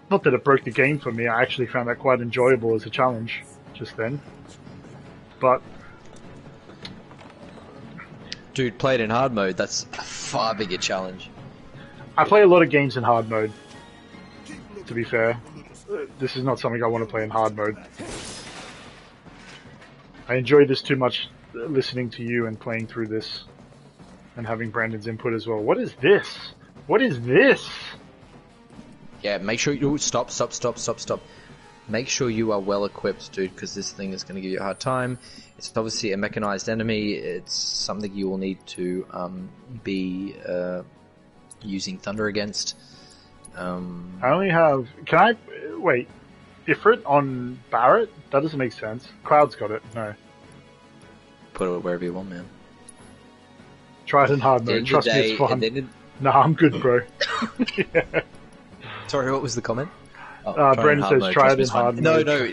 Not that it broke the game for me, I actually found that quite enjoyable as a challenge just then. But... Dude, play it in hard mode, that's a far bigger challenge. I play a lot of games in hard mode, to be fair. This is not something I want to play in hard mode. I enjoy this too much listening to you and playing through this. And having Brandon's input as well. What is this? What is this? Yeah, make sure you... Stop. Make sure you are well equipped, dude, because this thing is going to give you a hard time. It's obviously a mechanized enemy. It's something you will need to be using Thunder against. I only have... Can I... Wait. Ifrit on Barrett? That doesn't make sense. Cloud's got it. No. Put it wherever you want, man. Try it in hard mode. Trust me, it's fun. Nah, I'm good, bro. Yeah. Sorry, what was the comment? Brendan says try it in hard mode. No,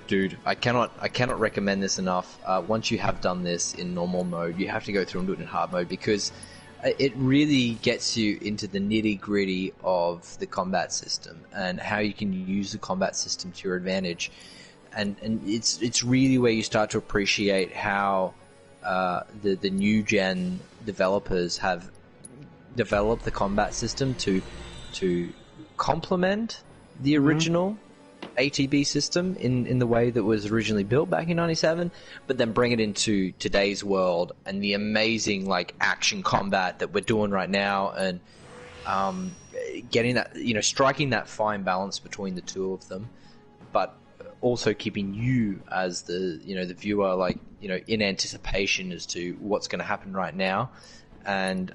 dude, I cannot recommend this enough. Once you have done this in normal mode, you have to go through and do it in hard mode, because it really gets you into the nitty-gritty of the combat system and how you can use the combat system to your advantage. And it's really where you start to appreciate how the new gen developers have developed the combat system to complement the original ATB system in the way that was originally built back in '97, but then bring it into today's world and the amazing like action combat that we're doing right now, and getting that, striking that fine balance between the two of them, but also keeping you as the the viewer like in anticipation as to what's going to happen right now. And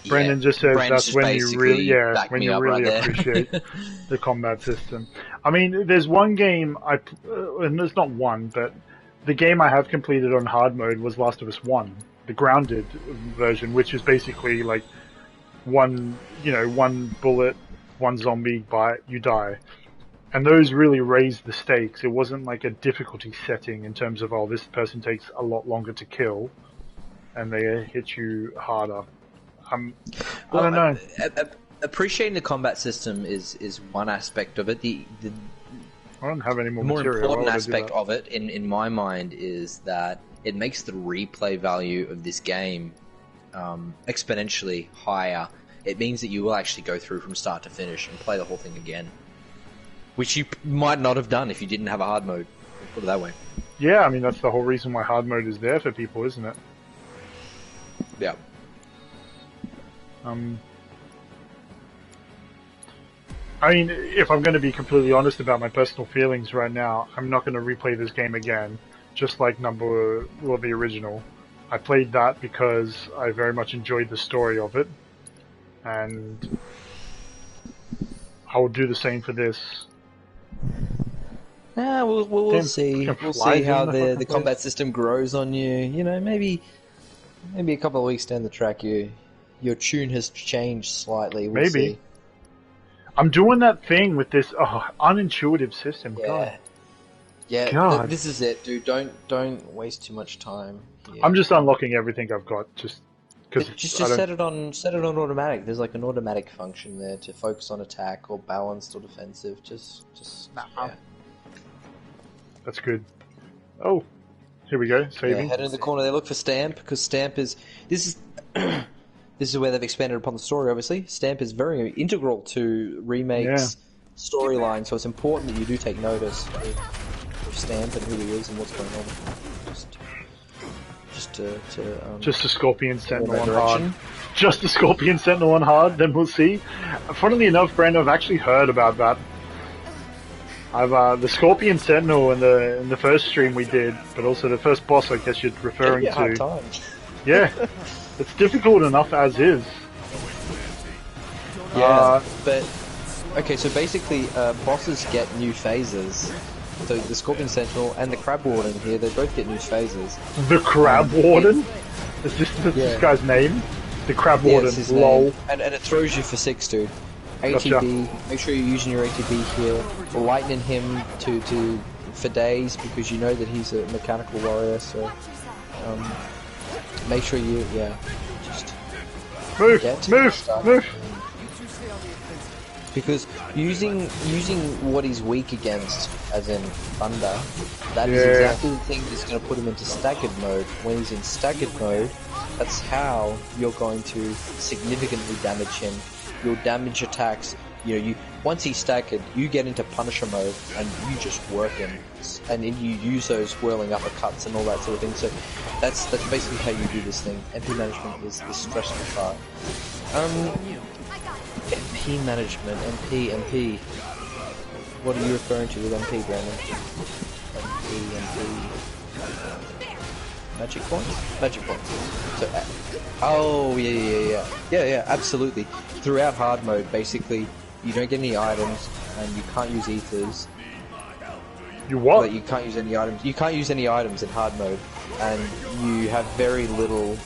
Brandon just says Brandon's that's when you really right appreciate the combat system. I mean, there's one game and there's not one, but the game I have completed on hard mode was Last of Us 1, the grounded version, which is basically like one bullet, one zombie bite, you die. And those really raised the stakes. It wasn't like a difficulty setting in terms of, this person takes a lot longer to kill, and they hit you harder. I don't know. Appreciating the combat system is one aspect of it. The I don't have any more more material. important aspect of it, in my mind, is that it makes the replay value of this game exponentially higher. It means that you will actually go through from start to finish and play the whole thing again, which you might not have done if you didn't have a hard mode. Put it that way. Yeah, I mean, that's the whole reason why hard mode is there for people, isn't it? Yeah. I mean, if I'm going to be completely honest about my personal feelings right now, I'm not going to replay this game again, just like the original. I played that because I very much enjoyed the story of it, and I will do the same for this. Yeah, we'll see. We'll see how the combat system grows on you. Maybe a couple of weeks down the track, your tune has changed slightly. We'll see. I'm doing that thing with this unintuitive system. Yeah. God. Yeah. God. This is it, dude. Don't waste too much time here. I'm just unlocking everything I've got, just because. Just set it on automatic. There's like an automatic function there to focus on attack or balanced or defensive. Yeah. That's good. Oh, here we go. Saving. Head in the corner there. Look for Stamp, because Stamp is this is where they've expanded upon the story. Obviously, Stamp is very integral to Remake's storyline, so it's important that you do take notice of Stamp and who he is and what's going on. Just a Scorpion Sentinel on hard. Just a Scorpion Sentinel on hard. Then we'll see. Funnily enough, Brandon, I've actually heard about that. I've the Scorpion Sentinel in the first stream we did, but also the first boss, I guess you're referring to. Hard time. Yeah, it's difficult enough as is. Yeah, but okay. So basically, bosses get new phases. So the Scorpion Sentinel and the Crab Warden here, they both get new phases. The Crab Warden? Is this guy's name? The Crab Warden. Lol. And it throws you for 6, dude. ATB, make sure you're using your ATB here. Lightning him for days, because you know that he's a mechanical warrior, so make sure you just move. Because using what he's weak against, as in thunder, that is exactly the thing that's going to put him into staggered mode. When he's in staggered mode, that's how you're going to significantly damage him. Your damage attacks, once he's staggered, you get into Punisher mode and you just work him, and then you use those whirling uppercuts and all that sort of thing. So that's basically how you do this thing. MP management is the stressful part. MP management, MP. What are you referring to with MP, Brandon? MP. Magic points. So, yeah, absolutely. Throughout hard mode, basically, you don't get any items, and you can't use ethers. You what? Like, you can't use any items. You can't use any items in hard mode, and you have very little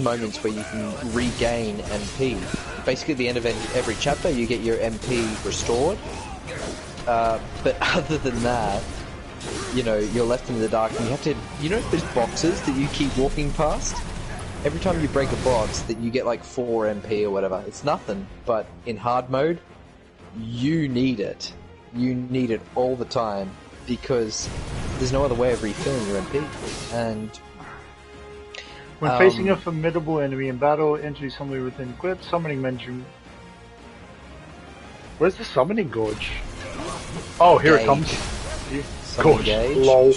moments where you can regain MP. Basically, at the end of every chapter, you get your MP restored. But other than that, you're left in the dark, and you have to, those boxes that you keep walking past? Every time you break a box, that you get like 4 MP or whatever. It's nothing, but in hard mode, you need it. You need it all the time, because there's no other way of refilling your MP. And when facing a formidable enemy in battle, introduce somebody within clip, summoning mention. Where's the summoning gorge? Oh, here it comes. Gorge. Lol.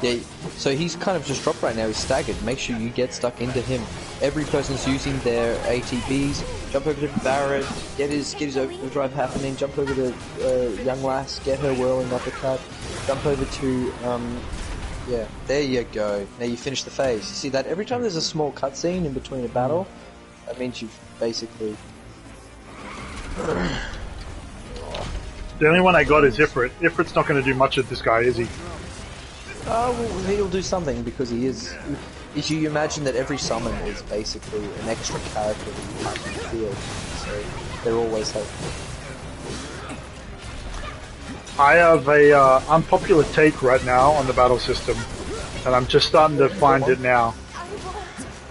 Yeah, so he's kind of just dropped right now. He's staggered. Make sure you get stuck into him. Every person's using their ATBs. Jump over to Barrett. Get his overdrive happening. Jump over to young lass. Get her whirling uppercut. Jump over to yeah. There you go. Now you finish the phase. You see that every time there's a small cutscene in between a battle, that means you've basically. The only one I got is Ifrit. Ifrit's not going to do much of this guy, is he? Oh, well, he'll do something because he is. If you imagine that every summon is basically an extra character that you have in the field, so they're always helpful. I have a unpopular take right now on the battle system, and I'm just starting to find it now.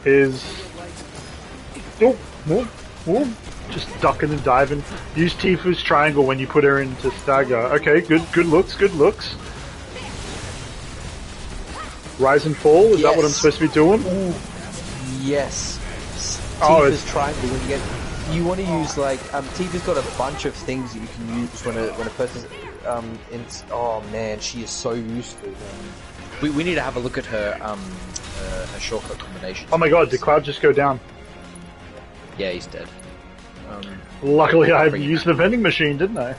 Is just ducking and diving. Use Tifu's triangle when you put her into stagger. Okay, good looks. Rise and fall, is that what I'm supposed to be doing? Ooh. Yes. Oh, Tifa's triangle when you want to use like Tifa's got a bunch of things that you can use when a person's oh man, she is so useful. We need to have a look at her shortcut combination. Oh my god, did Cloud just go down? Yeah, he's dead. Luckily I used the vending machine, didn't I?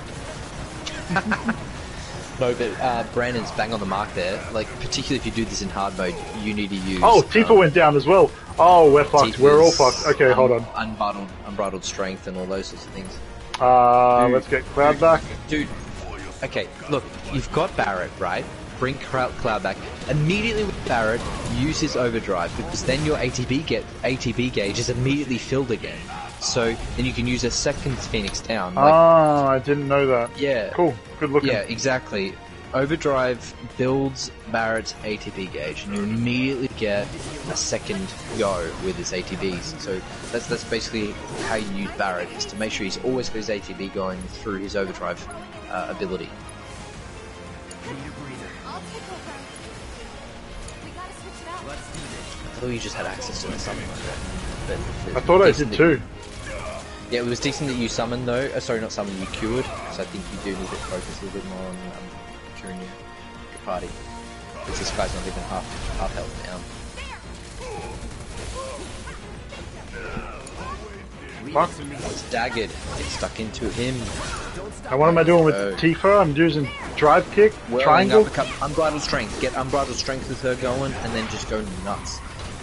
No, but Brandon's bang on the mark there. Like, particularly if you do this in hard mode, you need to use... Oh, Tifa went down as well. Oh, we're fucked. We're all fucked. Okay, hold on. Unbridled strength and all those sorts of things. Let's get Cloud back. Dude, okay, look, you've got Barrett, right? Bring Cloud back. Immediately with Barrett, use his overdrive, because then your ATB gauge is immediately filled again. So then you can use a second Phoenix down. Like, I didn't know that. Yeah. Cool. Good looking. Yeah, exactly. Overdrive builds Barrett's ATB gauge, and you immediately get a second go with his ATBs. So that's basically how you use Barrett, is to make sure he's always got his ATB going through his overdrive ability. I thought you just had access to it, something like that. But I thought I did too. Yeah, it was decent that you summoned though. Sorry, not summoned, you cured. So I think you do need to focus a little bit more on curing your party. Because this guy's not even half health down. Fuck. It's daggered. Get stuck into him. And what am I doing with Tifa? I'm using drive kick, triangle. Uppercut, unbridled strength. Get unbridled strength with her going, and then just go nuts.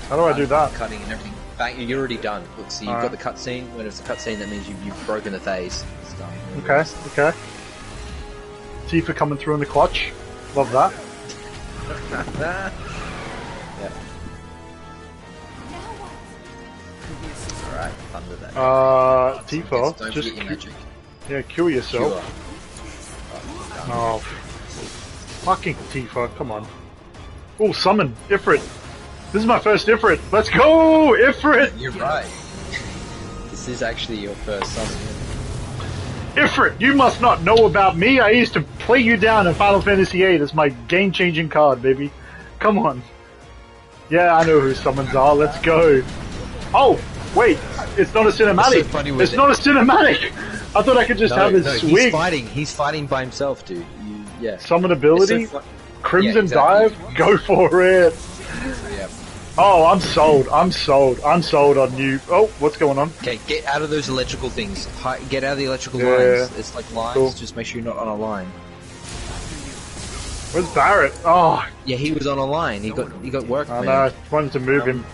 How do I do that? Cutting and everything. You're already done. Look, see, you've got the cutscene. When it's a cutscene, that means you've broken the phase. It's done. Okay. Tifa coming through in the clutch. Love that. Yeah. Alright, fun with that. Tifa, don't just forget your magic. Yeah, kill yourself. Cure. Oh, fucking Tifa, come on. Oh, summon Ifrit. This is my first Ifrit. Let's go, Ifrit. You're right. This is actually your first summon. Ifrit, you must not know about me. I used to play you down in Final Fantasy VIII. It's my game-changing card, baby. Come on. Yeah, I know who summons are. Let's go. Oh, wait. It's not a cinematic. It's not a cinematic. I thought I could just have his swig. He's fighting by himself, dude. Yeah. Summon ability? Crimson yeah, exactly. Dive? Go for it. Yeah. Oh, I'm sold. I'm sold on you. Oh, what's going on? Okay, get out of those electrical things. Get out of the electrical lines. It's like lines. Cool. Just make sure you're not on a line. Where's Barrett? Oh. Yeah, he was on a line. He got worked. I know. I wanted to move him.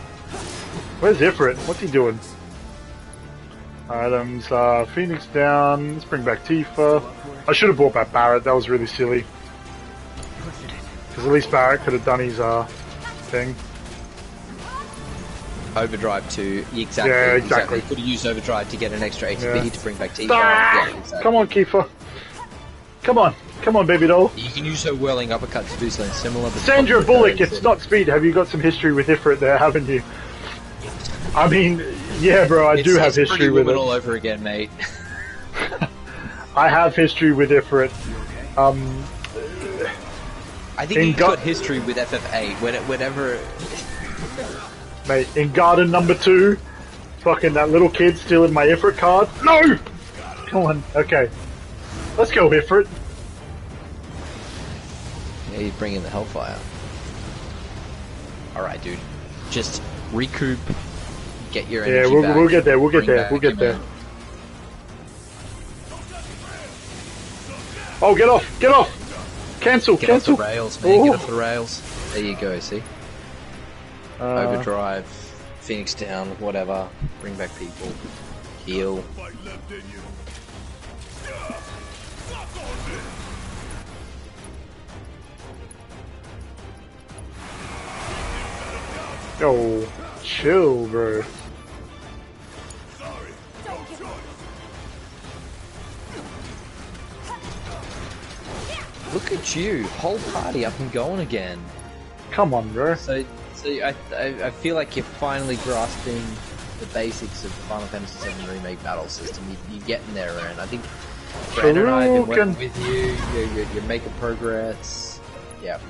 Where's Ifrit? What's he doing? Items. Phoenix down. Let's bring back Tifa. I should have brought back Barrett. That was really silly. Because at least Barrett could have done his thing. Overdrive too. Exactly. Yeah, exactly. Could have used overdrive to get an extra ATB to bring back Tifa. Ah! Yeah, exactly. Come on, Tifa. Come on, baby doll. You can use her whirling uppercut to do something similar. Sandra Bullock, it's not speed. Have you got some history with Ifrit there, haven't you? I mean, yeah, bro, I do have history with it. all over again, mate. I have history with Ifrit. I think you've got history with FF8. Whenever. Mate, in Garden number 2, fucking that little kid stealing my Ifrit card. No! Come on. Okay. Let's go here for it. Yeah, he's bringing the Hellfire. Alright, dude. Just recoup, get your energy back. We'll get there, we'll get bring there, back we'll get your there. Oh, get off! Get off! Cancel, Get cancel! off the rails, man. Get off the rails. There you go, see? Overdrive, Phoenix down, whatever. Bring back people. Heal. Oh, chill, bro. Look at you, whole party up and going again. Come on, bro. So I feel like you're finally grasping the basics of the Final Fantasy VII Remake battle system. You're getting there, and I think Brandon and I have been working with you. You're making progress. Yeah.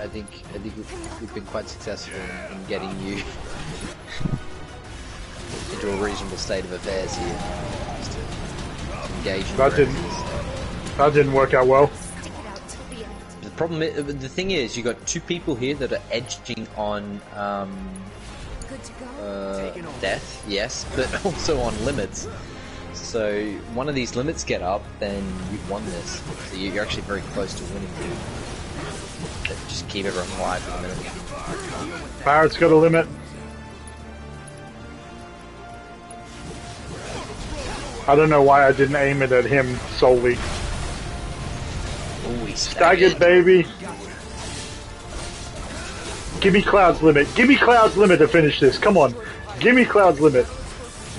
I think we've been quite successful in getting you into a reasonable state of affairs here. Just to engage in that didn't work out well. The problem is, the thing is, you got two people here that are edging on death, yes, but also on limits. So one of these limits get up, then you've won this. So you're actually very close to winning, dude. Just keep everyone quiet for a minute. Barrett's got a limit. I don't know why I didn't aim it at him solely. Ooh, he's staggered, baby. Give me Cloud's limit. Give me Cloud's limit to finish this. Come on. Give me Cloud's limit.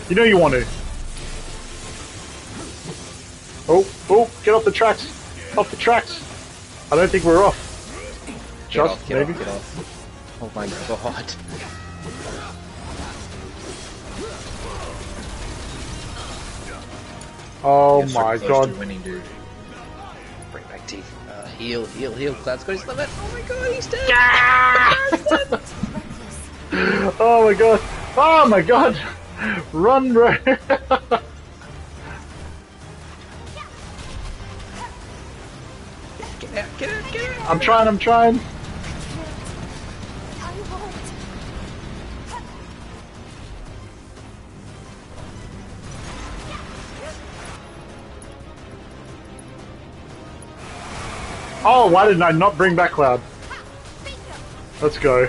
You know you want to. Oh, get off the tracks. Off the tracks. I don't think we're off. Get off. Oh my god. Oh my god. Winning, dude. Bring back teeth. Heal. Cloud's got his limit. Oh my god, he's dead. Oh my god. Oh my god. Run, bro. Get out. I'm trying. Oh, why didn't I not bring back Cloud? Let's go.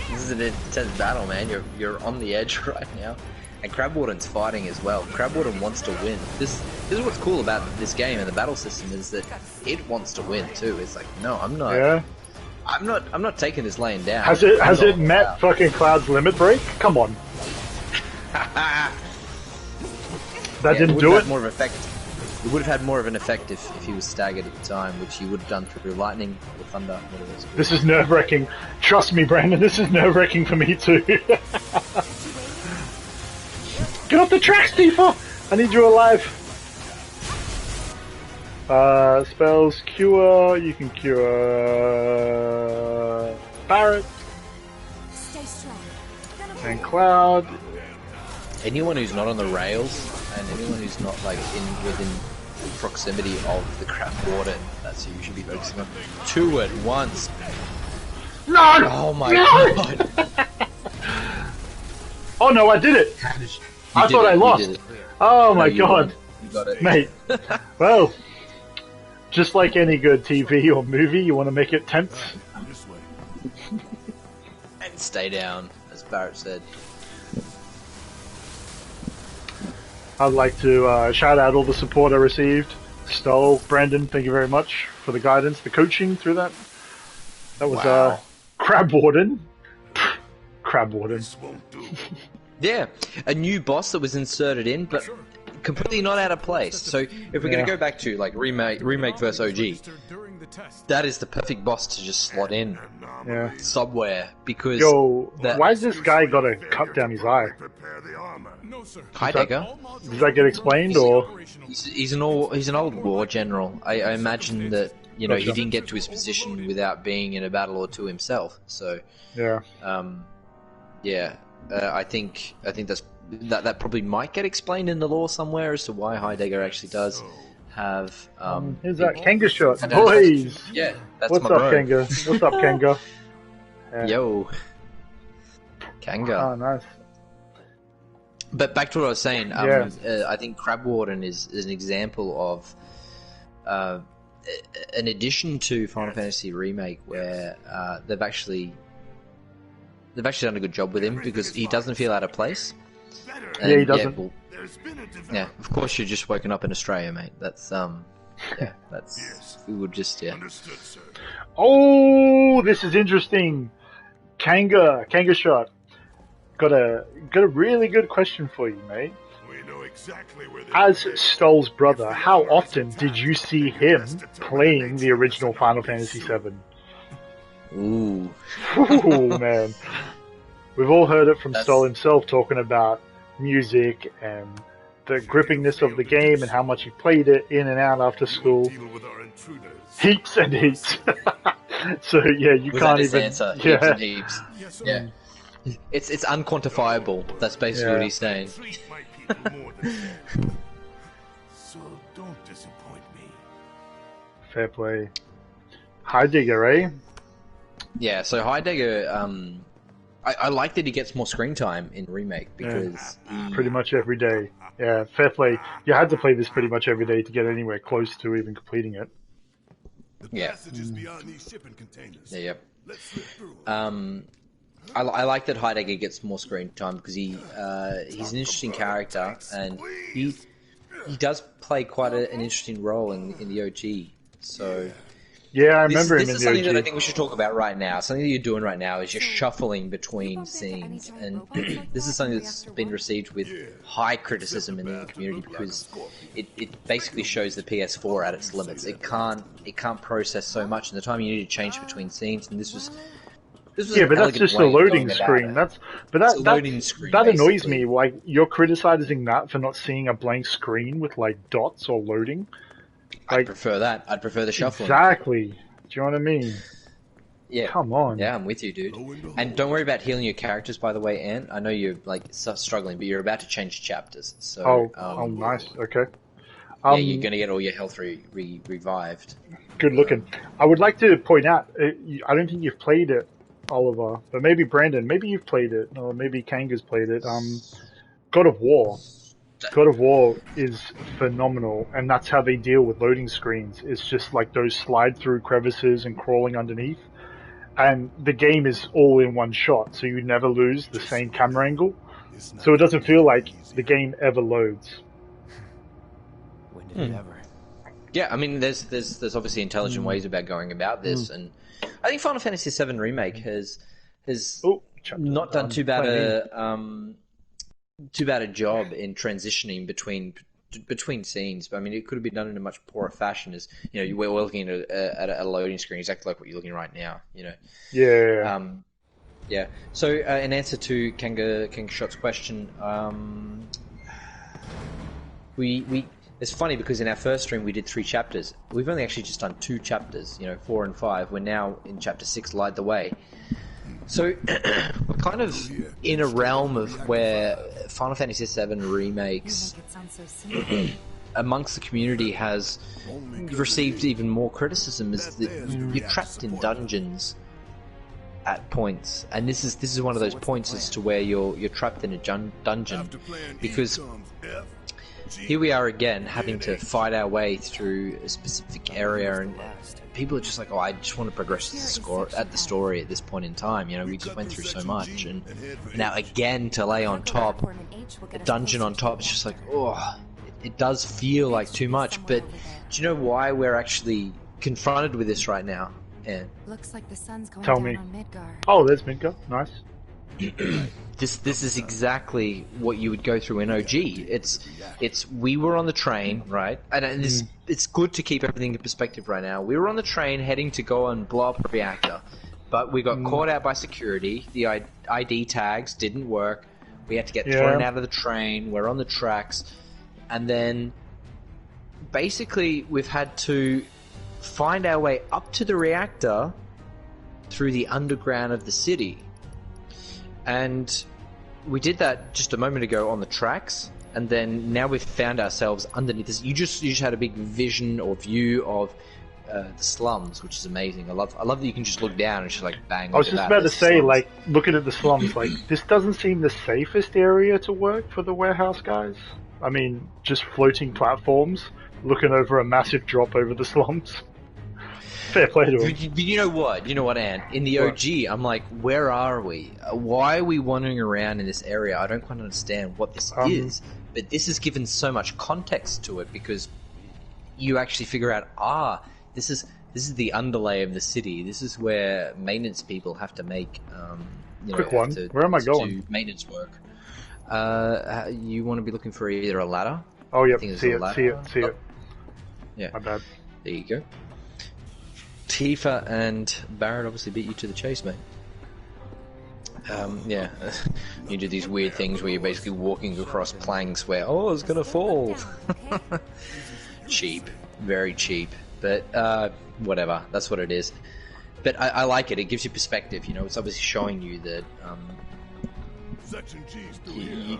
This is an intense battle, man. You're on the edge right now. And Crabwarden's fighting as well. Crabwarden wants to win. This is what's cool about this game and the battle system, is that it wants to win too. It's like, no, I'm not. Yeah. I'm not taking this lane down. Has it met fucking Cloud's limit break? Come on. That didn't do it. More of effect. It would have had more of an effect if he was staggered at the time, which he would have done through lightning or thunder. Whatever it's called. This is nerve-wracking. Trust me, Brandon. This is nerve-wracking for me too. Get off the tracks, Tifa! I need you alive. Spells cure. You can cure Barret Stay strong. and Cloud. Anyone who's not on the rails and anyone who's not like within proximity of the crap water, that's who you should be focusing on. Two at once. No! Oh my god! Oh no, I did it! I thought I lost. Oh my god. You got it. Mate. Well, just like any good TV or movie, you want to make it tense. And stay down, as Barret said. I'd like to shout out all the support I received. Stoll, Brandon, thank you very much for the guidance, the coaching through that. That was Crabwarden. Crabwarden. Yeah, a new boss that was inserted in, but completely not out of place. So if we're going to go back to like remake versus OG, that is the perfect boss to just slot in somewhere, because why has this guy got a cut down his eye? Heidegger? Does that get explained, or he's an old war general. I imagine that he didn't get to his position without being in a battle or two himself. So Yeah, I think that probably might get explained in the lore somewhere as to why Heidegger actually does have. Here's that Kanga shot, boys. Yeah, that's What's my up, bro. Kanga? What's up, Kanga? Yeah. Yo, Kanga. Oh, nice. But back to what I was saying. I think Crab Warden is an example of an addition to Final Fantasy Remake where they've actually done a good job with him because he doesn't feel out of place. And, yeah, he doesn't. Yeah, of course you're just woken up in Australia, mate. That's we would just Oh, this is interesting. Kanga shot. Got a really good question for you, mate. We know exactly where As Stoll's brother, how often did you see him playing the original Final Fantasy VII? Ooh, man. We've all heard it from Stoll himself talking about music and the grippingness of the game and how much he played it in and out after school. Heaps and heaps. So yeah, you can't even. Answer? Heaps and heaps. Yeah, it's unquantifiable. That's basically what he's saying. So don't disappoint me. Fair play. Heidegger, eh? Yeah, so Heidegger, I like that he gets more screen time in Remake because pretty much every day. Yeah, fair play. You had to play this pretty much every day to get anywhere close to even completing it. Yeah. Yep. I like that Heidegger gets more screen time because he's an interesting character and he does play quite an interesting role in the OG. So yeah, I remember him in the OG. This is something that I think we should talk about right now. Something that you're doing right now is you're shuffling between scenes, and this is something that's been received with high criticism in the community because it basically shows the PS4 at its limits. It can't process so much, and the time you need to change between scenes, and this was but that's just a loading screen. That annoys me. Like, you're criticizing that for not seeing a blank screen with like dots or loading. I'd prefer that. I'd prefer the shuffling. Exactly. Do you know what I mean? Yeah. Come on. Yeah, I'm with you, dude. And don't worry about healing your characters, by the way, Ant. I know you're like struggling, but you're about to change chapters. So. Nice. Okay. Yeah, you're gonna get all your health revived. Good looking. I would like to point out. I don't think you've played it, Oliver, but maybe Brandon. Maybe you've played it, or maybe Kanga's played it. God of War. God of War is phenomenal, and that's how they deal with loading screens. It's just like those slide through crevices and crawling underneath. And the game is all in one shot, so you never lose the same camera angle. So it doesn't feel like the game ever loads. When did it ever? Yeah, I mean, there's obviously intelligent ways about going about this, and I think Final Fantasy VII Remake has not done too bad a job in transitioning between scenes. But I mean, it could have been done in a much poorer fashion. As you know, we're looking at a loading screen exactly like what you're looking right now. You know. Yeah. Yeah. So, in answer to Kanga Shot's question, it's funny because in our first stream we did 3 chapters. We've only actually just done 2 chapters. 4 and 5. We're now in chapter 6, Light the Way. So we're kind of in a realm of where Final Fantasy VII remakes amongst the community has received even more criticism. Is that you're trapped in dungeons at points, and this is one of those points as to where you're trapped in a dungeon because here we are again having to fight our way through a specific area, and people are just like, I just want to progress the story at this point in time. We just went through so much, and now again to lay on top a dungeon on top, it's just like, it does feel like too much. But do you know why we're actually confronted with this right now? And looks like the sun's going down on Midgar. Oh, there's Midgar. Nice. This is exactly what you would go through in OG. It's we were on the train, right? And it's good to keep everything in perspective right now. We were on the train heading to go and blow up a reactor, but we got caught out by security. The ID tags didn't work. We had to get thrown out of the train. We're on the tracks, and then basically we've had to find our way up to the reactor through the underground of the city. And we did that just a moment ago on the tracks, and then now we've found ourselves underneath this. You just had a big vision or view of the slums, which is amazing. I love that you can just look down and just like bang. I was just about to say, like, looking at the slums, like, this doesn't seem the safest area to work for the warehouse guys. I mean, just floating platforms, looking over a massive drop over the slums. Fair play to them. You know what, Ant? In the OG, I'm like, where are we? Why are we wandering around in this area? I don't quite understand what this is, but this has given so much context to it because you actually figure out, this is the underlay of the city. This is where maintenance people have to make, Quick one. Where am I going? Do maintenance work. You want to be looking for either a ladder. Oh, yep. See it. Yeah. My bad. There you go. Tifa and Barrett obviously beat you to the chase, mate. Yeah. You do these weird things where you're basically walking across planks where, it's gonna fall. Cheap. Very cheap. But, whatever. That's what it is. But I like it. It gives you perspective, It's obviously showing you that,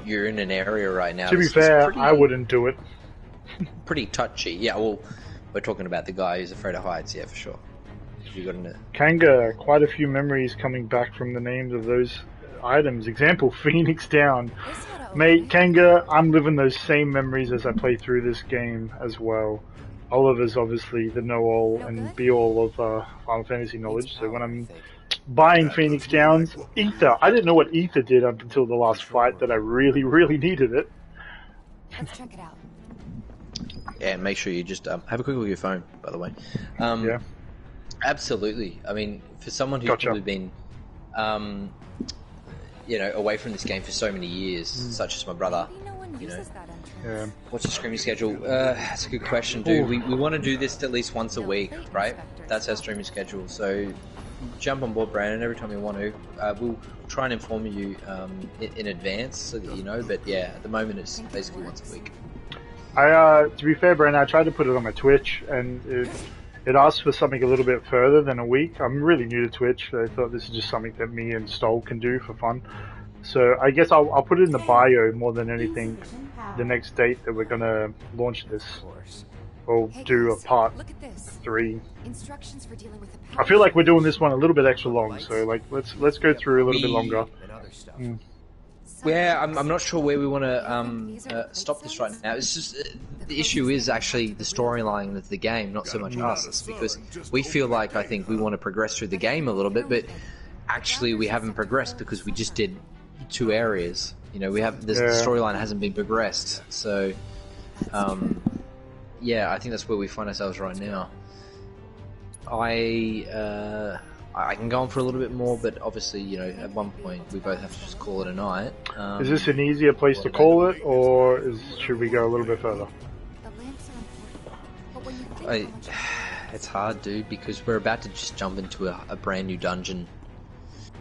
you're in an area right now. To be fair, I wouldn't do it. Pretty touchy. Yeah, well, we're talking about the guy who's afraid of heights, yeah, for sure. Kanga, quite a few memories coming back from the names of those items. Example, Phoenix Down. Mate, Kanga, I'm living those same memories as I play through this game as well. Oliver's obviously the know-all and be-all of Final Fantasy knowledge, so when I'm buying Phoenix Downs, Ether. I didn't know what Ether did up until the last fight that I really, really needed it. Let's check it out. Yeah, make sure you just have a quick look at your phone, by the way. Yeah. Absolutely. I mean, for someone who's probably been, away from this game for so many years, such as my brother, Yeah. What's your streaming schedule? That's a good question, dude. We want to do this at least once a week, right? That's our streaming schedule. So jump on board, Brandon, every time you want to. We'll try and inform you in advance so that you know. But yeah, at the moment it's basically once a week. To be fair, Brandon, I tried to put it on my Twitch, and it asked for something a little bit further than a week. I'm really new to Twitch. I thought this is just something that me and Stoll can do for fun. So I guess I'll put it in the bio more than anything. The next date that we're gonna launch this, we'll do a part 3. I feel like we're doing this one a little bit extra long, so like let's go through a little bit longer. Yeah, I'm not sure where we want to stop this right now. It's just the issue is actually the storyline of the game, not so much us, because we feel like I think we want to progress through the game a little bit, but actually we haven't progressed because we just did 2 areas. The storyline hasn't been progressed, so yeah, I think that's where we find ourselves right now. I can go on for a little bit more, but obviously, at one point we both have to just call it a night. Is this an easier place to call it, or should we go a little bit further? It's hard, dude, because we're about to just jump into a brand new dungeon.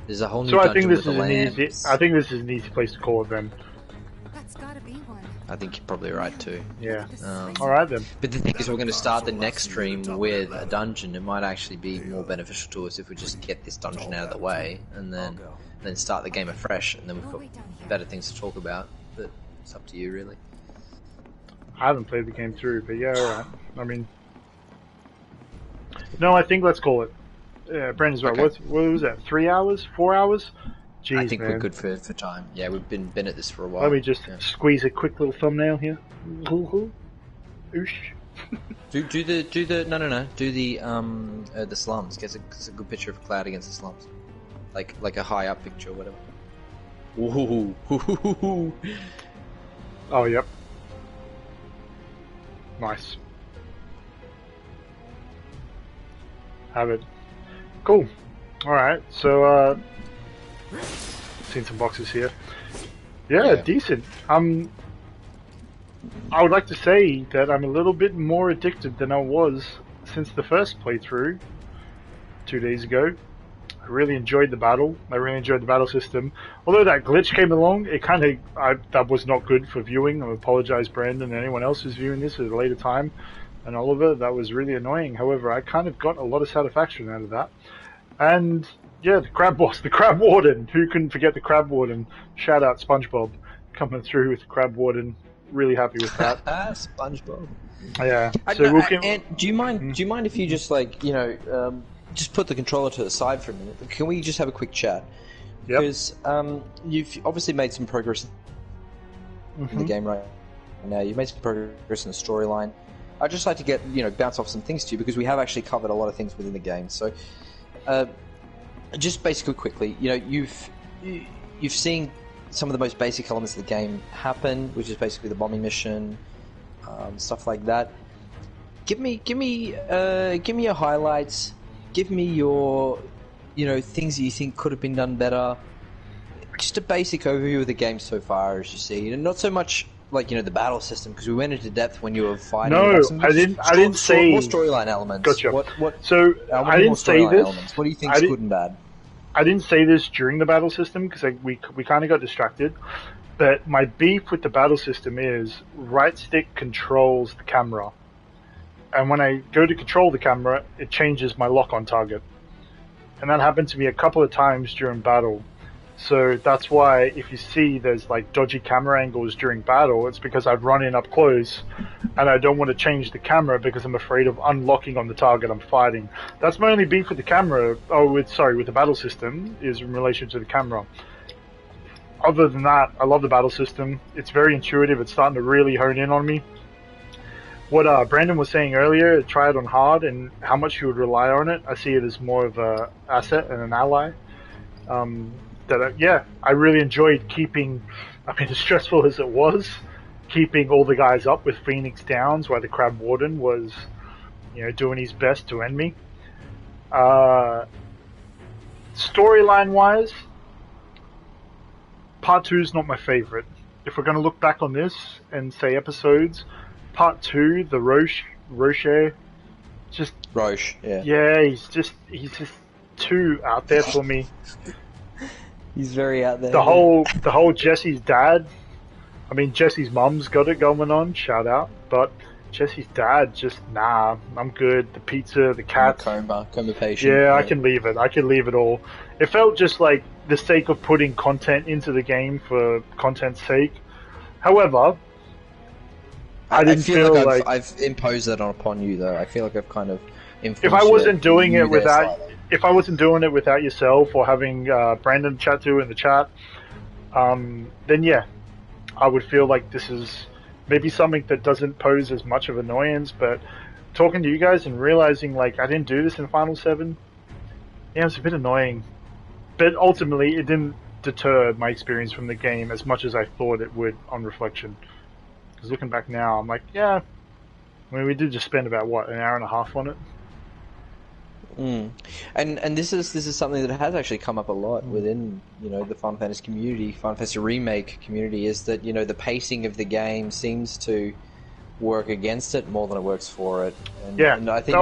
There's a whole new dungeon. So I think this is an easy place to call it then. That's gotta be one. I think you're probably right too. Yeah. Alright then. But the thing is, we're going to start the next stream with a dungeon. It might actually be more beneficial to us if we just get this dungeon out of the way and then start the game afresh, and then we've got better things to talk about. But it's up to you, really. I haven't played the game through, but yeah, alright. I mean, no, I think let's call it. Yeah, Brandon's right. Okay. What was that? 3 hours? 4 hours? Jeez, I think man. we're good for time. Yeah, we've been at this for a while. Let me just squeeze a quick little thumbnail here. Oosh. Do the slums. Get a good picture of Cloud against the slums, like a high up picture or whatever. Ooh. Oh, yep. Nice. Have it. Cool. Alright, so, seen some boxes here. Yeah, decent. I would like to say that I'm a little bit more addicted than I was since the first playthrough 2 days ago. I really enjoyed the battle. I really enjoyed the battle system. Although that glitch came along, that was not good for viewing. I apologize, Brandon, and anyone else who's viewing this at a later time. And Oliver, that was really annoying. However, I kind of got a lot of satisfaction out of that. And yeah, the crab boss, the crab warden. Who can forget the crab warden? Shout out SpongeBob coming through with the crab warden. Really happy with that. SpongeBob. Yeah. And do you mind? Do you mind if you just just put the controller to the side for a minute? Can we just have a quick chat? Yep. Because you've obviously made some progress in the game right now. You've made some progress in the storyline. I'd just like to get bounce off some things to you because we have actually covered a lot of things within the game. So, just basically quickly, you've seen some of the most basic elements of the game happen, which is basically the bombing mission, stuff like that. Give me your highlights. Give me your things that you think could have been done better. Just a basic overview of the game so far, as you see, and not so much the battle system, because we went into depth when you were fighting. No, I didn't say more storyline elements. Gotcha. What? So I didn't say this. Elements. What do you think is good and bad? I didn't say this during the battle system because we kind of got distracted. But my beef with the battle system is right stick controls the camera, and when I go to control the camera, it changes my lock on target, and that happened to me a couple of times during battle. So that's why if you see there's dodgy camera angles during battle, it's because I've run in up close and I don't want to change the camera because I'm afraid of unlocking on the target I'm fighting. That's my only beef with the camera, with the battle system, is in relation to the camera. Other than that, I love the battle system. It's very intuitive. It's starting to really hone in on me. What Brandon was saying earlier, try it on hard and how much you would rely on it, I see it as more of an asset and an ally. I really enjoyed keeping, as stressful as it was, keeping all the guys up with Phoenix Downs while the Crab Warden was, doing his best to end me. Storyline-wise, Part 2 is not my favorite. If we're going to look back on this and say episodes, Part 2, the Roche, yeah. Yeah, he's just too out there for me. He's very out there. The whole Jessie's dad. Jessie's mum's got it going on. Shout out, but Jessie's dad just I'm good. The pizza, the cat, coma patient. Yeah, I can leave it. I can leave it all. It felt just like the sake of putting content into the game for content's sake. However, I didn't feel like I've imposed that upon you, though. I feel like I've kind of influenced. If I wasn't doing it without yourself or having Brandon chat to in the chat, then yeah, I would feel like this is maybe something that doesn't pose as much of annoyance. But talking to you guys and realizing I didn't do this in Final 7, yeah, it's a bit annoying. But ultimately, it didn't deter my experience from the game as much as I thought it would on reflection. Because looking back now, I'm like, yeah, we did just spend about an hour and a half on it. And this is something that has actually come up a lot within the Final Fantasy community, Final Fantasy Remake community, is that the pacing of the game seems to work against it more than it works for it. And I think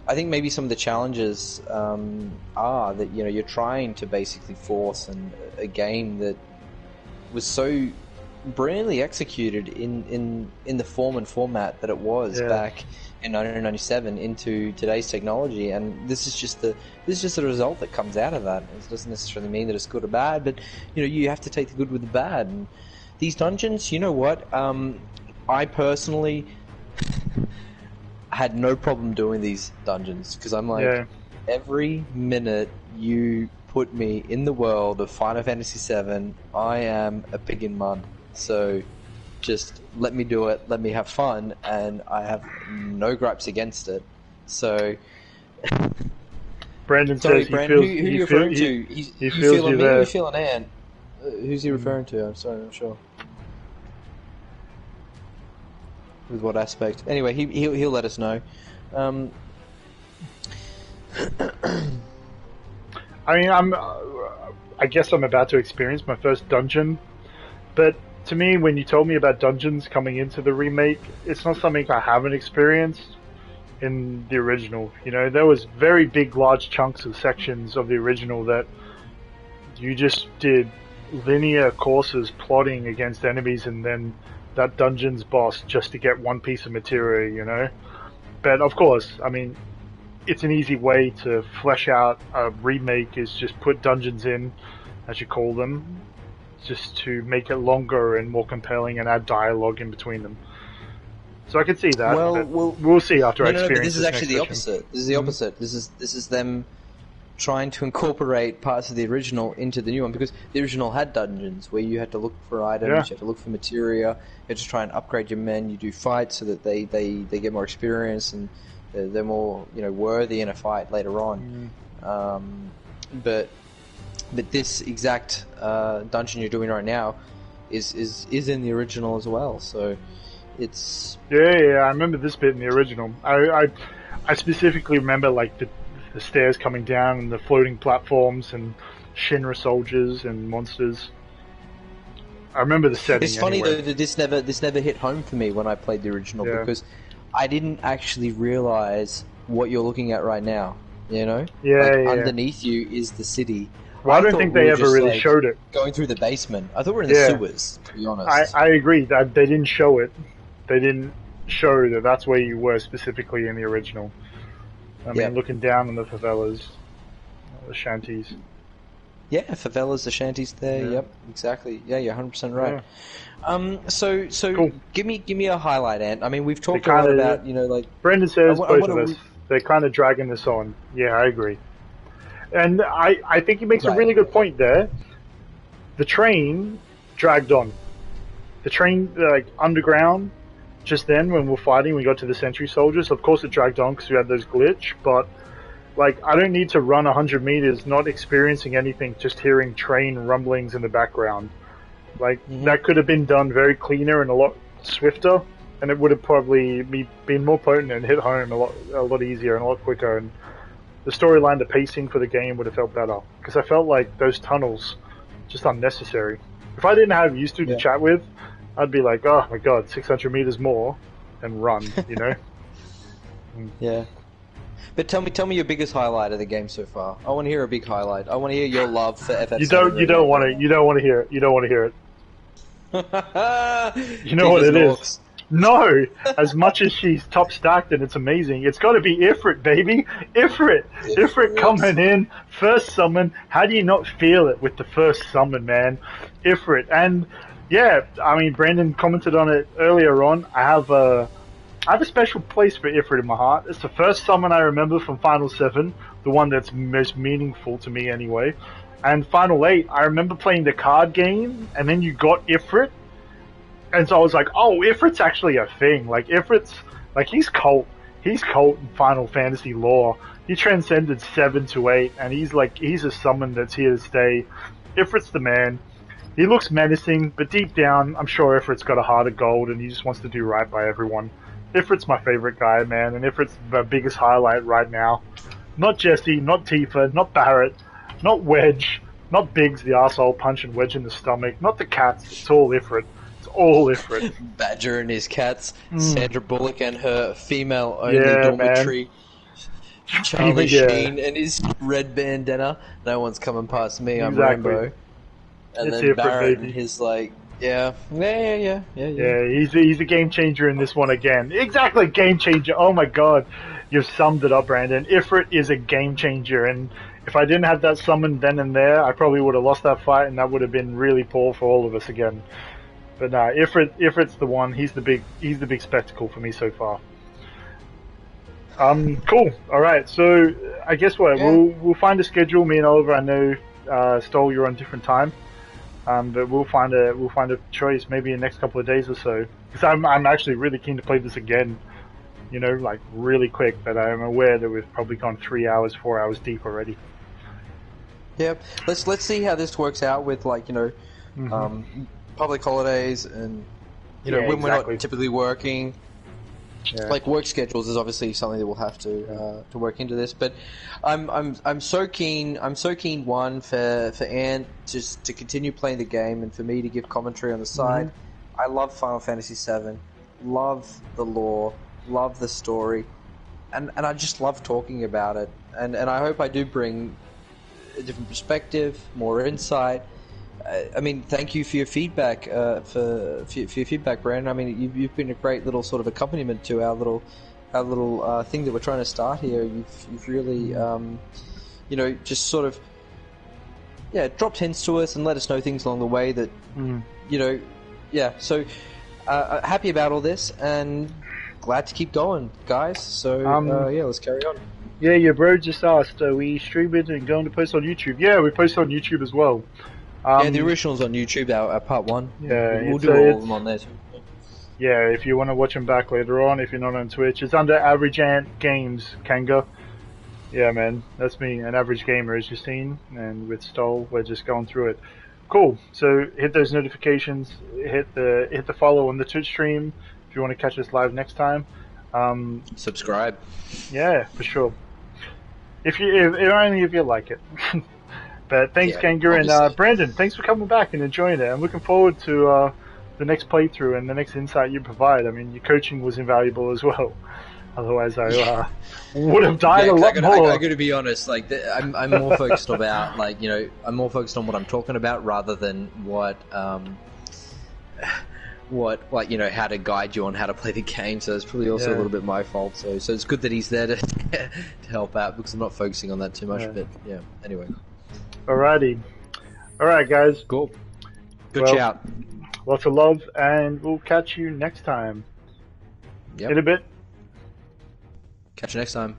I think maybe some of the challenges are that you're trying to basically force a game that was so brilliantly executed in the form and format that it was back in 1997 into today's technology, and this is just the result that comes out of that. It doesn't necessarily mean that it's good or bad, but you have to take the good with the bad. And these dungeons, I personally had no problem doing these dungeons because I'm like, every minute you put me in the world of Final Fantasy VII, I am a pig in mud. So just let me do it, let me have fun, and I have no gripes against it. So, Brandon sorry, says Brandon, who are you referring to? He feels feeling you me there. or you feeling Anne? Who's he referring to? I'm sorry, I'm not sure. With what aspect? Anyway, he'll let us know. I guess I'm about to experience my first dungeon, but to me, when you told me about dungeons coming into the remake, it's not something I haven't experienced in the original. There was very big, large chunks of sections of the original that you just did linear courses plotting against enemies and then that dungeon's boss just to get one piece of material, But of course, it's an easy way to flesh out a remake is just put dungeons in, as you call them, just to make it longer and more compelling and add dialogue in between them. So I could see that. Well, we'll see after I no, experience but this is actually the next opposite. This is the opposite. This is them trying to incorporate parts of the original into the new one, because the original had dungeons where you had to look for items, you had to look for materia, you had to try and upgrade your men. You do fights so that they get more experience and they're more worthy in a fight later on. But this exact dungeon you're doing right now is in the original as well. So it's yeah. I remember this bit in the original. I specifically remember like the stairs coming down and the floating platforms and Shinra soldiers and monsters. I remember the setting. It's funny though that this never hit home for me when I played the original, because I didn't actually realize what you're looking at right now. Underneath you is the city. Well, I don't think they ever really showed it. Going through the basement. I thought we were in the sewers, to be honest. I agree that they didn't show it. They didn't show that that's where you were specifically in the original. I mean, looking down on the favelas, the shanties. Yeah, favelas, the shanties there. Yep, exactly. Yeah, you're 100% right. Yeah. So cool. give me a highlight, Ant. I mean, we've talked a lot about Brendan says both of us. They're kind of dragging this on. Yeah, I agree. And I think he makes a really good point there. The train dragged on. The train, underground, just then when we were fighting, we got to the sentry soldiers. Of course it dragged on because we had those glitch, but I don't need to run 100 meters not experiencing anything, just hearing train rumblings in the background. That could have been done very cleaner and a lot swifter, and it would have probably been more potent and hit home a lot easier and a lot quicker, and the storyline, the pacing for the game would have felt better, because I felt like those tunnels just unnecessary. If I didn't have used to chat with, I'd be like, oh my god, 600 meters more and run, Yeah. But tell me your biggest highlight of the game so far. I want to hear a big highlight. I want to hear your love for FF7. You don't want to hear it. You don't want to hear it. You know what it is? No, as much as she's top stacked and it's amazing, it's got to be Ifrit, baby. Ifrit coming in, first summon. How do you not feel it with the first summon, man? Ifrit. And yeah, I mean, Brandon commented on it earlier on. I have a special place for Ifrit in my heart. It's the first summon I remember from Final 7, the one that's most meaningful to me anyway. And Final 8, I remember playing the card game, and then you got Ifrit. And so I was like, oh, Ifrit's actually a thing. Ifrit's, he's cult. He's cult in Final Fantasy lore. He transcended 7 to 8, and he's a summon that's here to stay. Ifrit's the man. He looks menacing, but deep down, I'm sure Ifrit's got a heart of gold, and he just wants to do right by everyone. Ifrit's my favorite guy, man, and Ifrit's the biggest highlight right now. Not Jessie, not Tifa, not Barrett, not Wedge, not Biggs, the arsehole punching Wedge in the stomach, not the cats. It's all Ifrit. All Ifrit. Badger and his cats, Sandra Bullock and her female-only dormitory, man. Charlie Sheen and his red bandana. No one's coming past me. I'm Rainbow. And it's then Ifrit, Barrett baby. and his yeah. He's a game changer in this one again. Exactly, game changer. Oh my god, you've summed it up, Brandon. Ifrit is a game changer, and if I didn't have that summon then and there, I probably would have lost that fight, and that would have been really poor for all of us again. But nah, Ifrit's the one. He's the big spectacle for me so far. Cool. All right. So I guess we'll find a schedule. Me and Oliver. I know Stoll, you're on different time. But we'll find a choice maybe in the next couple of days or so. Because I'm actually really keen to play this again. Really quick. But I'm aware that we've probably gone 3 hours, 4 hours deep already. Yeah. Let's see how this works out with public holidays and when we're not typically working. Work schedules is obviously something that we'll have to work into this, but I'm so keen one for Ant just to continue playing the game and for me to give commentary on the side. I love Final Fantasy VII, love the lore, love the story, and I just love talking about it, and I hope I do bring a different perspective, more insight. I mean, thank you for your feedback, for your feedback, Brandon. I mean, you've been a great little sort of accompaniment to our little thing that we're trying to start here. You've really, you know, just sort of, yeah, dropped hints to us and let us know things along the way that, you know, yeah. So happy about all this and glad to keep going, guys. So yeah, let's carry on. Yeah, your bro just asked, are we streaming and going to post on YouTube? Yeah, we post on YouTube as well. Yeah, the original's on YouTube, our part 1. Yeah, we'll do all of them on there too. Yeah, if you want to watch them back later on, if you're not on Twitch, it's under Average Ant Games, Kanga. Yeah, man, that's me, an average gamer, as you've seen, and with Stoll, we're just going through it. Cool. So hit those notifications, hit the follow on the Twitch stream if you want to catch us live next time. Subscribe. Yeah, for sure. If only if you like it. But thanks, Kanga, and Brandon, thanks for coming back and enjoying it. I'm looking forward to the next playthrough and the next insight you provide. I mean, your coaching was invaluable as well. Otherwise, I would have died a lot more. I got to be honest. Like, I'm more focused about, like, you know, I'm more focused on what I'm talking about rather than what, like, you know, how to guide you on how to play the game. So it's probably also a little bit my fault. So it's good that he's there to help out because I'm not focusing on that too much. But yeah, anyway. Alrighty. Alright, guys. Cool. Good shout. Lots of love, and we'll catch you next time. Yep. In a bit. Catch you next time.